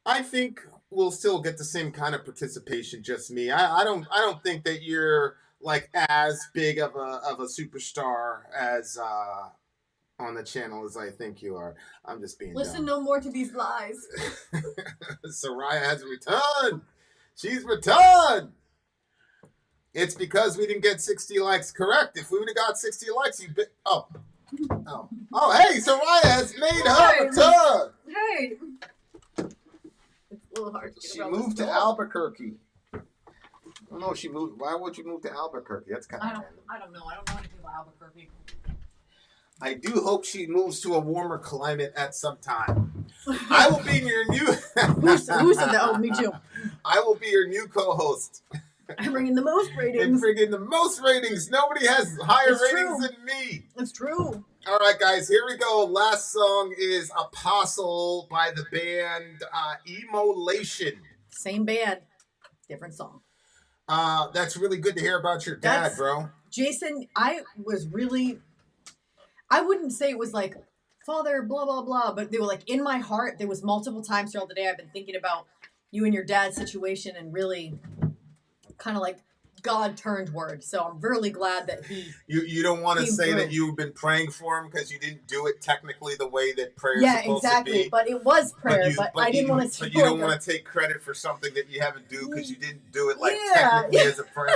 I think we'll still get the same kind of participation, just me. I don't think that you're like as big of a superstar as on the channel as I think you are. I'm just being Listen dumb. no more to these lies. Soraya has returned. She's returned. It's because we didn't get 60 likes. Correct. If we would have got 60 likes, you'd be... Oh, hey, Soraya has made her return. Hey. It's a little hard to get She around moved this to door. Albuquerque. I don't know if she moved. Why would you move to Albuquerque? That's kind of... I don't know. I don't know anything about Albuquerque. I do hope she moves to a warmer climate at some time. I will be your new... Who said that? Oh, me too. I will be your new co-host. I bring in the most And ratings. friggin' the most ratings. Nobody has higher It's ratings true. than me. It's true. All right, guys, here we go. Last song is Apostle by the band Immolation. Same band, different song. That's really good to hear about your dad, bro. Jason, I wouldn't say it was like, Father, blah, blah, blah, but they were like in my heart. There was multiple times throughout the day I've been thinking about you and your dad's situation and really kind of like God turned word. So I'm really glad that he... You don't want to came say through. that you've been praying for him because you didn't do it technically the way that prayer Yeah, is supposed exactly. to be. But it was prayer, but I didn't want to... But you don't want to take credit for something that you haven't do because you didn't do it like Yeah. technically as a prayer.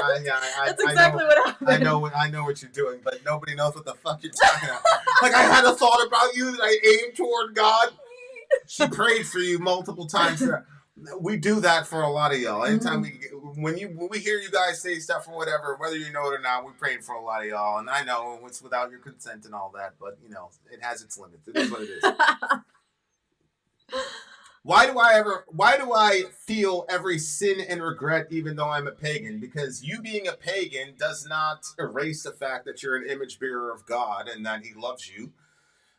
That's exactly what happened. I know what you're doing, but nobody knows what the fuck you're talking about. Like I had a thought about you that I aimed toward God. She prayed for you multiple times. We do that for a lot of y'all. Anytime when we hear you guys say stuff or whatever, whether you know it or not, we're praying for a lot of y'all. And I know it's without your consent and all that, but it has its limits. It is what it is. Why do I feel every sin and regret even though I'm a pagan? Because you being a pagan does not erase the fact that you're an image bearer of God and that he loves you.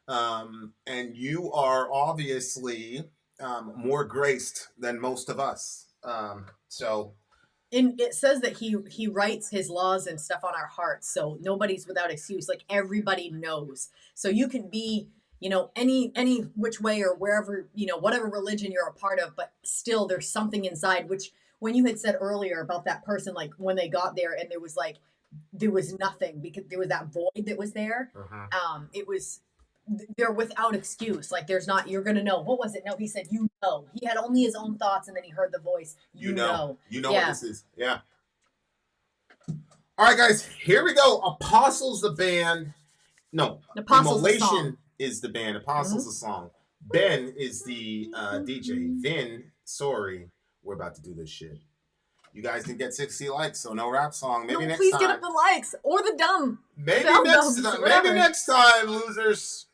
And you are obviously more graced than most of us. And it says that he writes his laws and stuff on our hearts, so nobody's without excuse. Like everybody knows. So you can be, any which way or wherever, whatever religion you're a part of, but still there's something inside. Which when you had said earlier about that person, like when they got there and there was nothing because there was that void that was there. It was. They're without excuse. Like there's not, you're gonna know. What was it? No, he said, he had only his own thoughts and then he heard the voice. You know what this is. Yeah. All right, guys, here we go. Apostles the band. No, Apostles Immolation is the band. Apostles the song. Ben is the DJ. Vin, Sori, we're about to do this shit. You guys didn't get 60 likes, so no rap song. Maybe next please time. get up the likes or the dumb. Maybe Dumb next dumbs, time. whatever. Maybe next time, losers.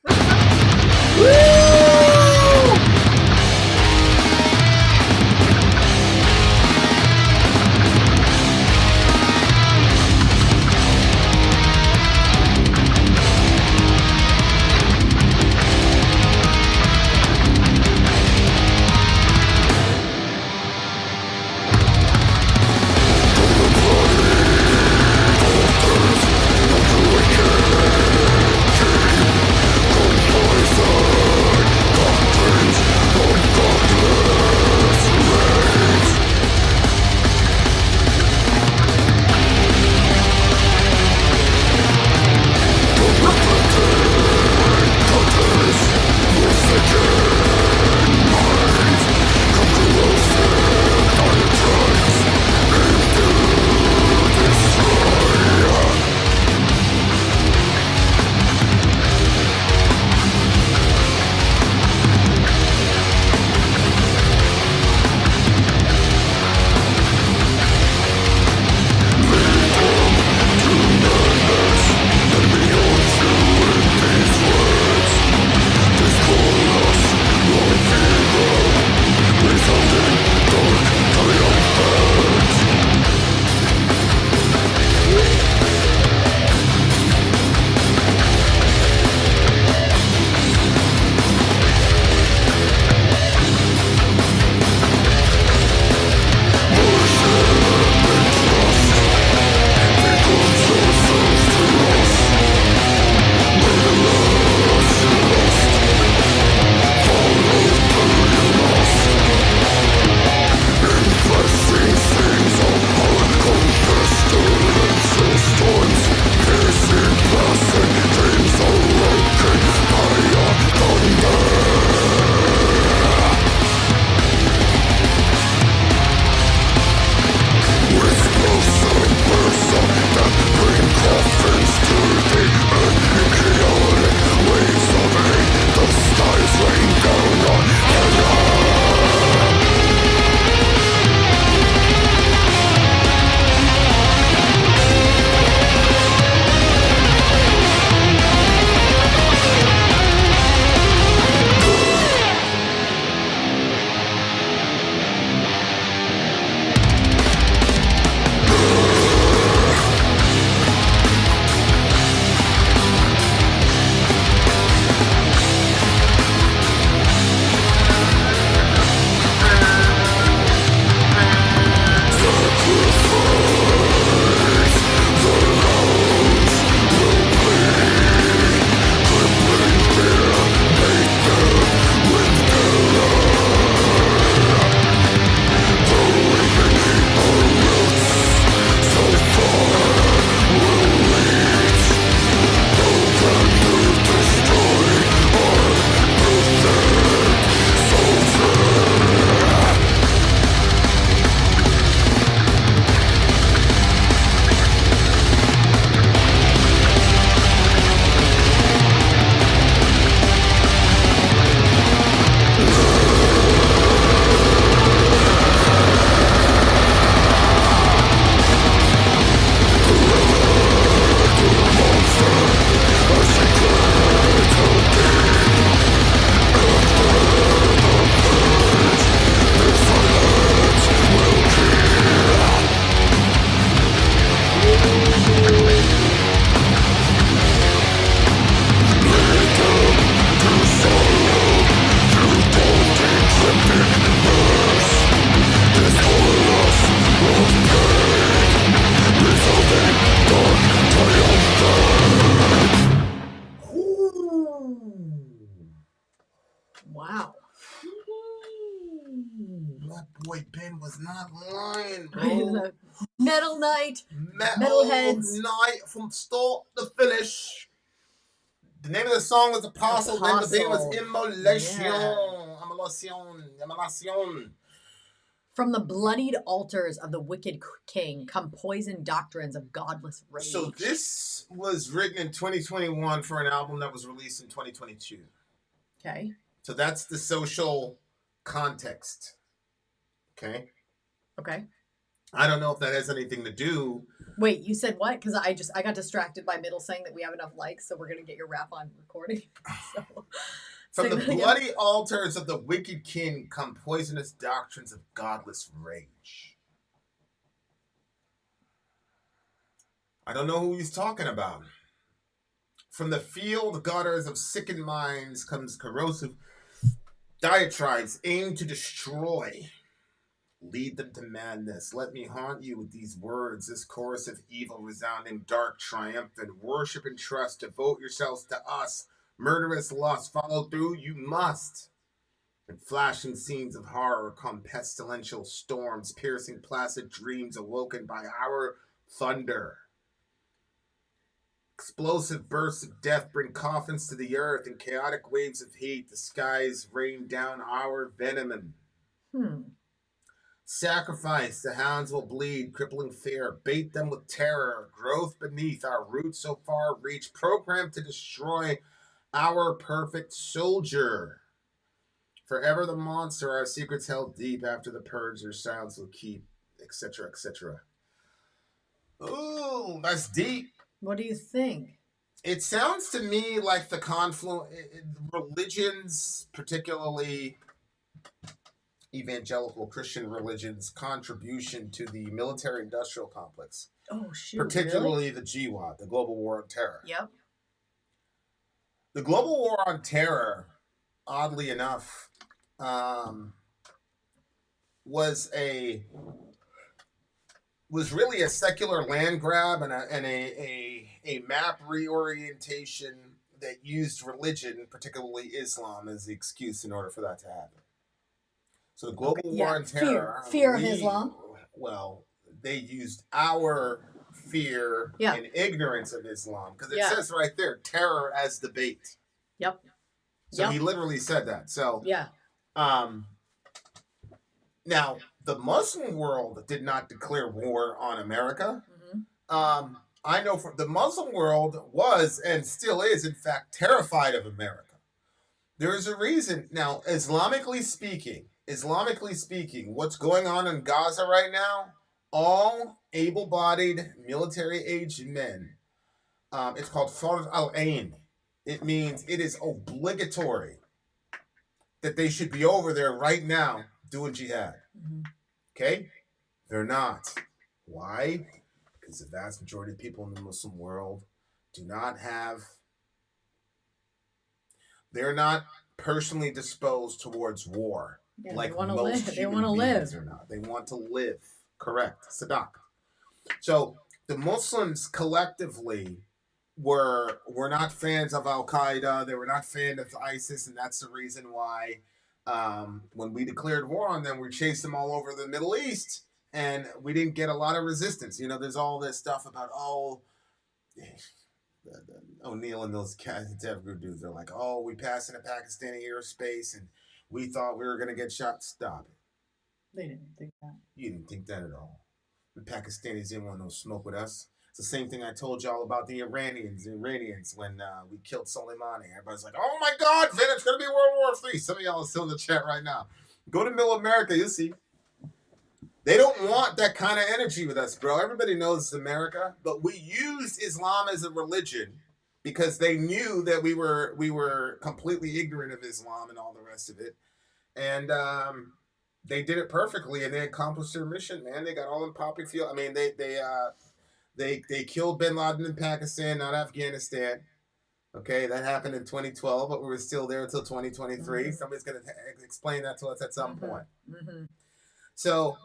Wow. That boy Ben was not lying, bro. Metal Night. Metalheads night from start to finish. The name of the song was Apostle. Then the band was Immolation. Yeah. Immolation. From the bloodied altars of the wicked king come poisoned doctrines of godless rage. So this was written in 2021 for an album that was released in 2022. Okay. So that's the social context. Okay. Okay. I don't know if that has anything to do. Wait, you said what? Because I got distracted by Middle saying that we have enough likes, so we're gonna get your rap on recording. So, From the bloody altars of the wicked king come poisonous doctrines of godless rage. I don't know who he's talking about. From the field gutters of sickened minds comes corrosive diatribes aimed to destroy. Lead them to madness. Let me haunt you with these words, this chorus of evil, resounding, dark, triumphant. Worship and trust. Devote yourselves to us. Murderous lust. Follow through. You must. In flashing scenes of horror come pestilential storms, piercing placid dreams awoken by our thunder. Explosive bursts of death bring coffins to the earth, and chaotic waves of heat. The skies rain down our venom. Sacrifice, the hounds will bleed, crippling fear. Bait them with terror, growth beneath our roots so far reach. Programmed to destroy our perfect soldier. Forever the monster, our secrets held deep. After the purge, their silence will keep, etc., etc. Ooh, that's deep. what do you think? It sounds to me like the religions, particularly evangelical Christian religions' contribution to the military-industrial complex. Oh, shoot. Particularly really? the GWOT, the Global War on Terror. Yep. The Global War on Terror, oddly enough, was really a secular land grab and a map reorientation that used religion, particularly Islam, as the excuse in order for that to happen. So the Global War on Terror... Fear of Islam. Well, they used our fear and ignorance of Islam. Because it says right there, terror as the bait. Yep. So he literally said that. So now, the Muslim world did not declare war on America. I know the Muslim world was and still is, in fact, terrified of America. There is a reason. Now, Islamically speaking, what's going on in Gaza right now, all able-bodied, military-aged men, it's called Fard al-Ain. It means it is obligatory that they should be over there right now doing jihad. Okay? They're not. Why? Because the vast majority of people in the Muslim world they're not personally disposed towards war. Yeah, like they want to most live. They human want to beings live. are not. They want to live. Correct. Sadak. So the Muslims collectively were not fans of Al-Qaeda. They were not fans of ISIS, and that's the reason why when we declared war on them, we chased them all over the Middle East, and we didn't get a lot of resistance. You know, there's all this stuff about, O'Neill and those Devgru dudes. They're like, we passed into Pakistani airspace, and we thought we were going to get shot. Stop it. They didn't think that. You didn't think that at all. The Pakistanis didn't want no smoke with us. It's the same thing I told y'all about the Iranians when we killed Soleimani. Everybody's like, oh my God, Vin, it's going to be World War III. Some of y'all are still in the chat right now. Go to Middle America, you'll see. They don't want that kind of energy with us, bro. Everybody knows it's America, but we used Islam as a religion because they knew that we were completely ignorant of Islam and all the rest of it. And they did it perfectly, and they accomplished their mission, man. They got all in poppy field. I mean, they killed Bin Laden in Pakistan, not Afghanistan. Okay, that happened in 2012, but we were still there until 2023. Mm-hmm. Somebody's going to explain that to us at some point. Mm-hmm. So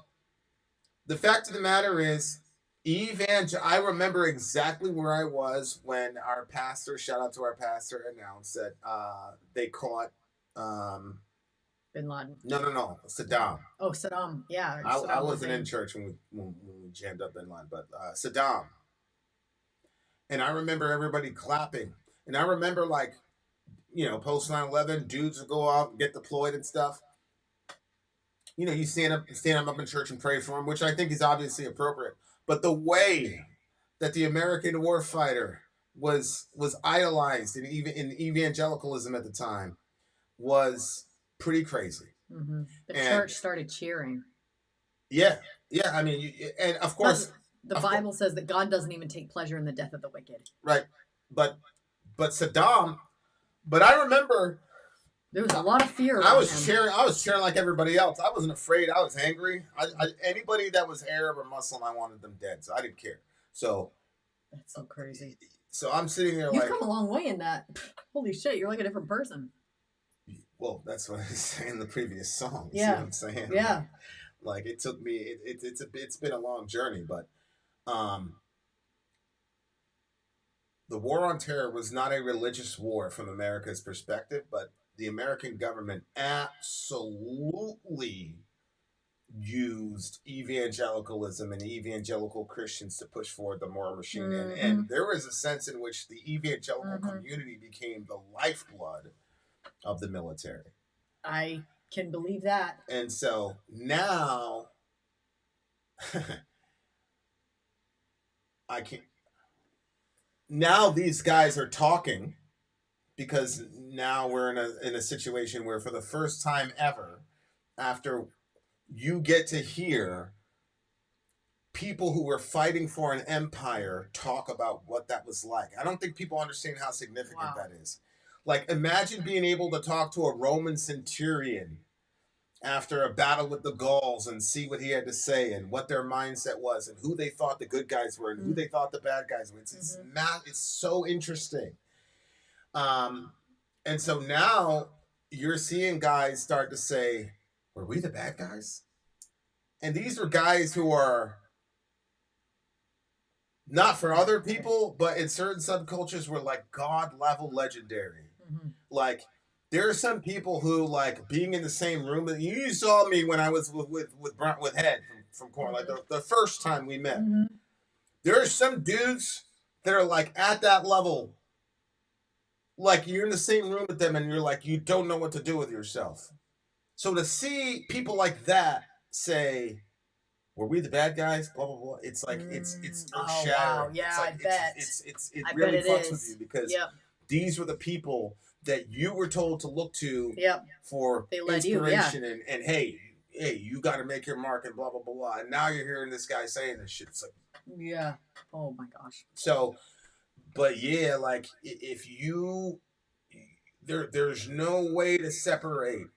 the fact of the matter is, I remember exactly where I was when our pastor, shout out to our pastor, announced that they caught Bin Laden. No, Saddam. Oh, Saddam. Yeah. I wasn't in church when we jammed up Bin Laden, but Saddam. And I remember everybody clapping. And I remember, like, post 9/11, dudes would go out and get deployed and stuff. You stand up in church and pray for him, which I think is obviously appropriate. But the way that the American warfighter was idolized in evangelicalism at the time was pretty crazy. Mm-hmm. The church started cheering. Yeah. I mean, and of course, the Bible says that God doesn't even take pleasure in the death of the wicked. Right, but Saddam. But I remember there was a lot of fear. I was cheering like everybody else. I wasn't afraid. I was angry. Anybody that was Arab or Muslim, I wanted them dead. So I didn't care. So that's so crazy. So I'm sitting there. You've come a long way in that. Holy shit, you're like a different person. Well, that's what I was saying in the previous song. Yeah. See what I'm saying? Yeah. Like it took me. It's been a long journey, but the war on terror was not a religious war from America's perspective, but the American government absolutely used evangelicalism and evangelical Christians to push forward the moral machine. Mm-hmm. And there was a sense in which the evangelical community became the lifeblood of the military. I can believe that. And so now now these guys are talking because now we're in a situation where for the first time ever, after you get to hear people who were fighting for an empire talk about what that was like. I don't think people understand how significant that is. Like, imagine being able to talk to a Roman centurion after a battle with the Gauls and see what he had to say and what their mindset was and who they thought the good guys were and who they thought the bad guys were. It's so interesting. And so now you're seeing guys start to say, were we the bad guys? And these are guys who are not for other people, but in certain subcultures were like God level legendary. Mm-hmm. Like, there are some people who, like, being in the same room. You saw me when I was with Head from Korn, like the first time we met. Mm-hmm. There are some dudes that are like at that level. Like, you're in the same room with them and you're like, you don't know what to do with yourself. So to see people like that say, were we the bad guys? Blah, blah, blah. It's like, it's earth-shattering. Wow. Yeah, like, I bet. It really fucks with you because these were the people that you were told to look to for inspiration and hey, you got to make your mark and blah, blah, blah, blah. And now you're hearing this guy saying this shit. It's like, yeah. Oh my gosh. So, but yeah, like if you, there's no way to separate.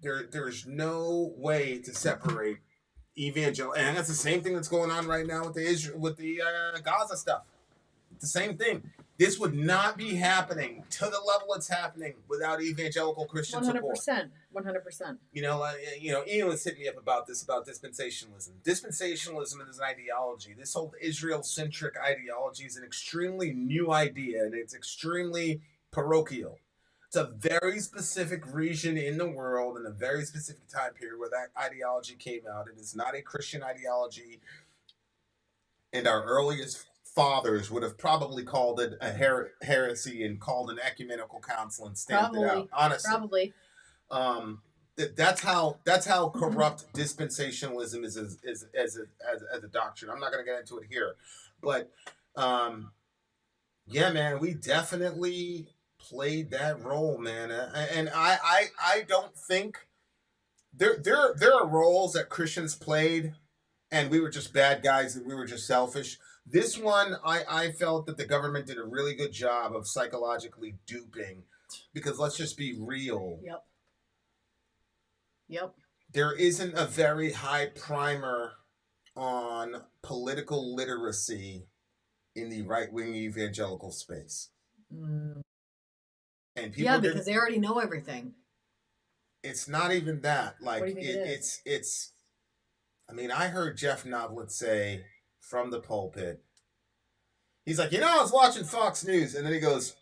There's no way to separate evangelical, and that's the same thing that's going on right now with the Gaza stuff. The same thing. This would not be happening to the level it's happening without evangelical Christian support. 100%. Ian was hitting me up about dispensationalism. Dispensationalism is an ideology. This whole Israel-centric ideology is an extremely new idea, and it's extremely parochial. It's a very specific region in the world in a very specific time period where that ideology came out. It is not a Christian ideology, and our earliest fathers would have probably called it a heresy and called an ecumenical council and stamped it out. Honestly, probably. That's how corrupt dispensationalism is as a doctrine. I'm not going to get into it here, but yeah, man, we definitely played that role, man, and I don't think there are roles that Christians played, and we were just bad guys and we were just selfish. This one, I felt that the government did a really good job of psychologically duping, because let's just be real. Yep. There isn't a very high primer on political literacy in the right-wing evangelical space. Mm. And people because they already know everything. It's not even that. Like, what do you think it's I mean, I heard Jeff Novelet say from the pulpit. He's like, I was watching Fox News, and then he goes,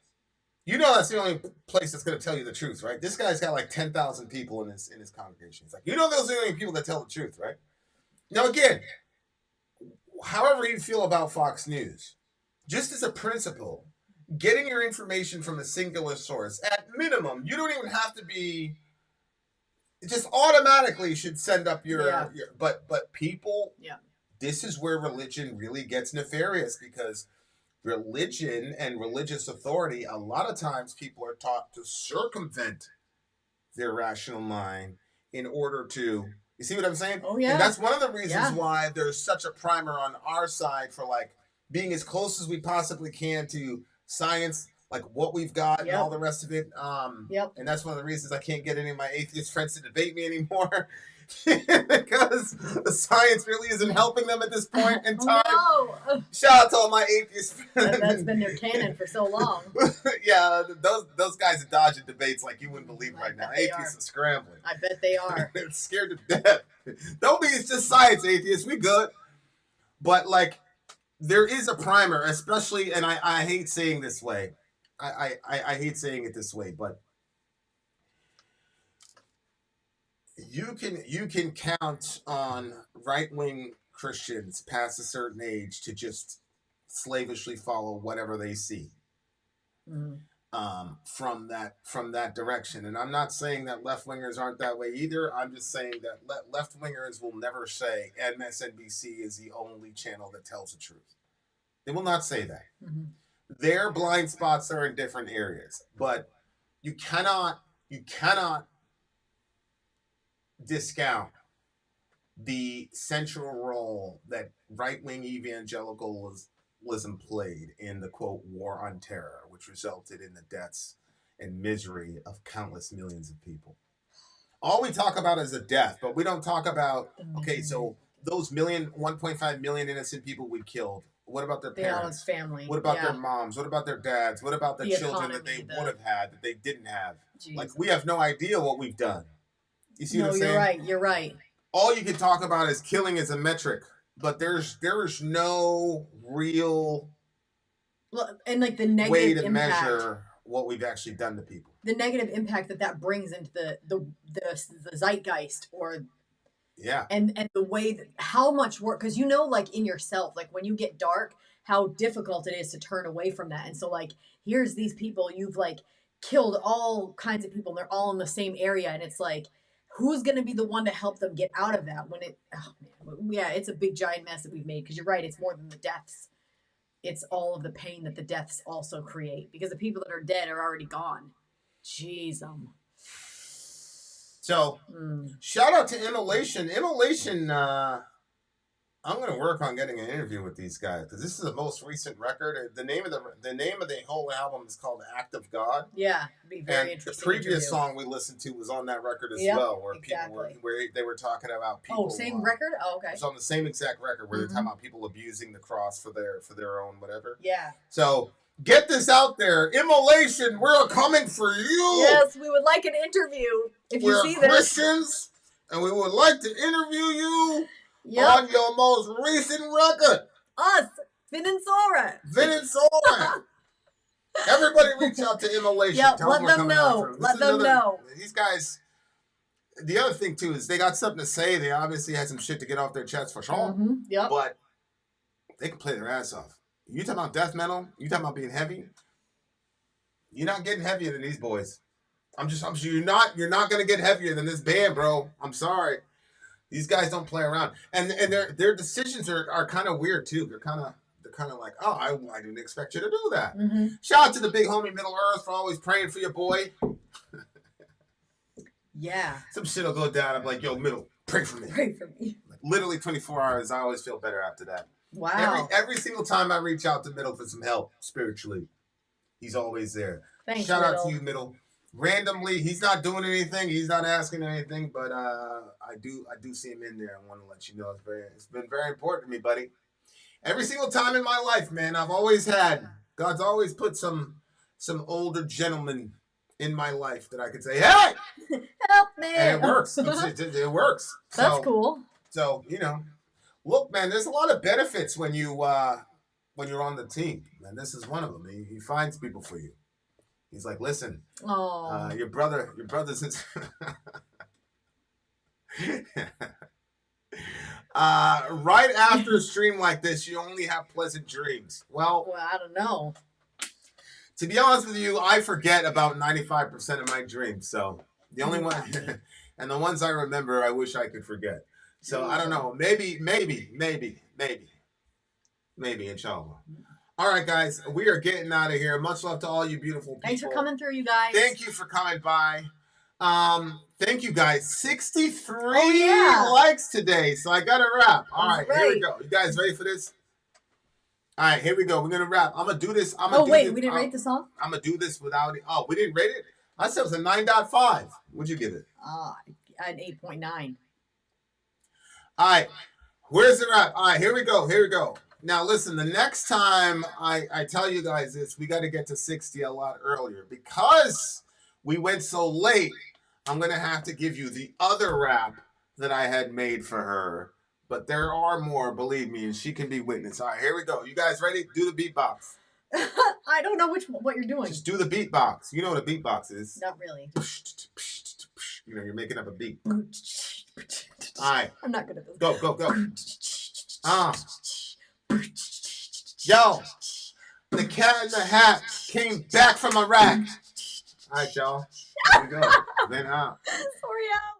that's the only place that's going to tell you the truth, right? This guy's got like 10,000 people in his congregation. He's like, those are the only people that tell the truth, right? Now, again, however you feel about Fox News, just as a principle, getting your information from a singular source, at minimum, you don't even have to be, it just automatically should send up your but people, this is where religion really gets nefarious, because religion and religious authority, a lot of times people are taught to circumvent their rational mind in order to, you see what I'm saying? Oh, yeah. And that's one of the reasons why there's such a primer on our side for like being as close as we possibly can to science, like what we've got and all the rest of it. And that's one of the reasons I can't get any of my atheist friends to debate me anymore. Because the science really isn't helping them at this point in time. Oh, no. Shout out to all my atheist friends. That's been their canon for so long. Yeah, those guys are dodging debates like you wouldn't believe right now. Atheists are scrambling. I bet they are. They're scared to death. Don't be, it's just science, atheists. We good. But like, there is a primer, especially, and I hate saying this way. I hate saying it this way, but you can count on right-wing Christians past a certain age to just slavishly follow whatever they see from that direction. And I'm not saying that left-wingers aren't that way either. I'm just saying that left-wingers will never say MSNBC is the only channel that tells the truth. They will not say that. Their blind spots are in different areas, but you cannot discount the central role that right-wing evangelicalism played in the, quote, war on terror, which resulted in the deaths and misery of countless millions of people. All we talk about is the death, but we don't talk about, okay, so those 1.5 million innocent people we killed, what about their parents? Family. What about their moms? What about their dads? What about the children that they would have had that they didn't have? Jesus. Like, we have no idea what we've done. You see what I'm saying? You're right. All you can talk about is killing as a metric, but there is no real and like the negative way to impact, measure what we've actually done to people. The negative impact that brings into the zeitgeist, or and the way that, how much work, because like in yourself, like when you get dark, how difficult it is to turn away from that. And so like, here's these people, you've like killed all kinds of people, and they're all in the same area, and it's like, who's going to be the one to help them get out of that when it's a big giant mess that we've made. Because you're right, it's more than the deaths. It's all of the pain that the deaths also create, because the people that are dead are already gone. Jeez. So, shout out to Immolation. Immolation, I'm going to work on getting an interview with these guys, because this is the most recent record. The name of the whole album is called Act of God. Yeah, it'd be very interesting. The previous song we listened to was on that record as well, where they were talking about people. Oh, same record? Oh, okay. It's on the same exact record where they're talking about people abusing the cross for their own whatever. Yeah. So get this out there, Immolation. We're coming for you. Yes, we would like an interview. If you see this, we're Christians, and we would like to interview you. On your most recent record. Us, Vin and Sori. Vin and Sori. Everybody reach out to Immolation. Let them know. Let them know. These guys, the other thing too is they got something to say. They obviously had some shit to get off their chest for sure. But they can play their ass off. You talking about death metal? You talking about being heavy? You're not getting heavier than these boys. I'm sure you're not gonna get heavier than this band, bro. I'm sorry. These guys don't play around, and their decisions are kind of weird too. They're kind of like, oh, I didn't expect you to do that. Shout out to the big homie Middle Earth for always praying for your boy. Yeah. Some shit will go down. I'm like, yo, Middle, pray for me. Pray for me. Like, literally 24 hours. I always feel better after that. Wow. Every single time I reach out to Middle for some help spiritually, he's always there. Thanks, Shout Middle. out to you, Middle. Randomly, he's not doing anything. He's not asking anything, but I do see him in there. I want to let you know it's been very important to me, buddy. Every single time in my life, man, God's always put some older gentlemen in my life that I could say, hey, help me, and it works. It works. That's cool. So Look, man, there's a lot of benefits when you're on the team, and this is one of them. He finds people for you. He's like, listen, your brother's in. Right after a stream like this, you only have pleasant dreams. Well, I don't know. To be honest with you, I forget about 95% of my dreams. So the only one, and the ones I remember, I wish I could forget. So I don't know. Maybe, inshallah. All right, guys, we are getting out of here. Much love to all you beautiful people. Thanks for coming through, you guys. Thank you for coming by. Thank you, guys. 63 likes today, so I got to wrap. All right, here we go. You guys ready for this? All right, here we go. We're going to wrap. I'm going to do this. We didn't rate the song? I'm going to do this without it. Oh, we didn't rate it? I said it was a 9.5. What'd you give it? An 8.9. All right, where's the wrap? All right, here we go. Now, listen, the next time I tell you guys this, we got to get to 60 a lot earlier. Because we went so late, I'm going to have to give you the other rap that I had made for her. But there are more, believe me, and she can be witness. All right, here we go. You guys ready? Do the beatbox. I don't know what you're doing. Just do the beatbox. You know what a beatbox is. Not really. You know, you're making up a beat. All right. I'm not good at this. Go. Yo, the cat in the hat came back from Iraq. All right, y'all. Here we go. Then out. Sorry, out.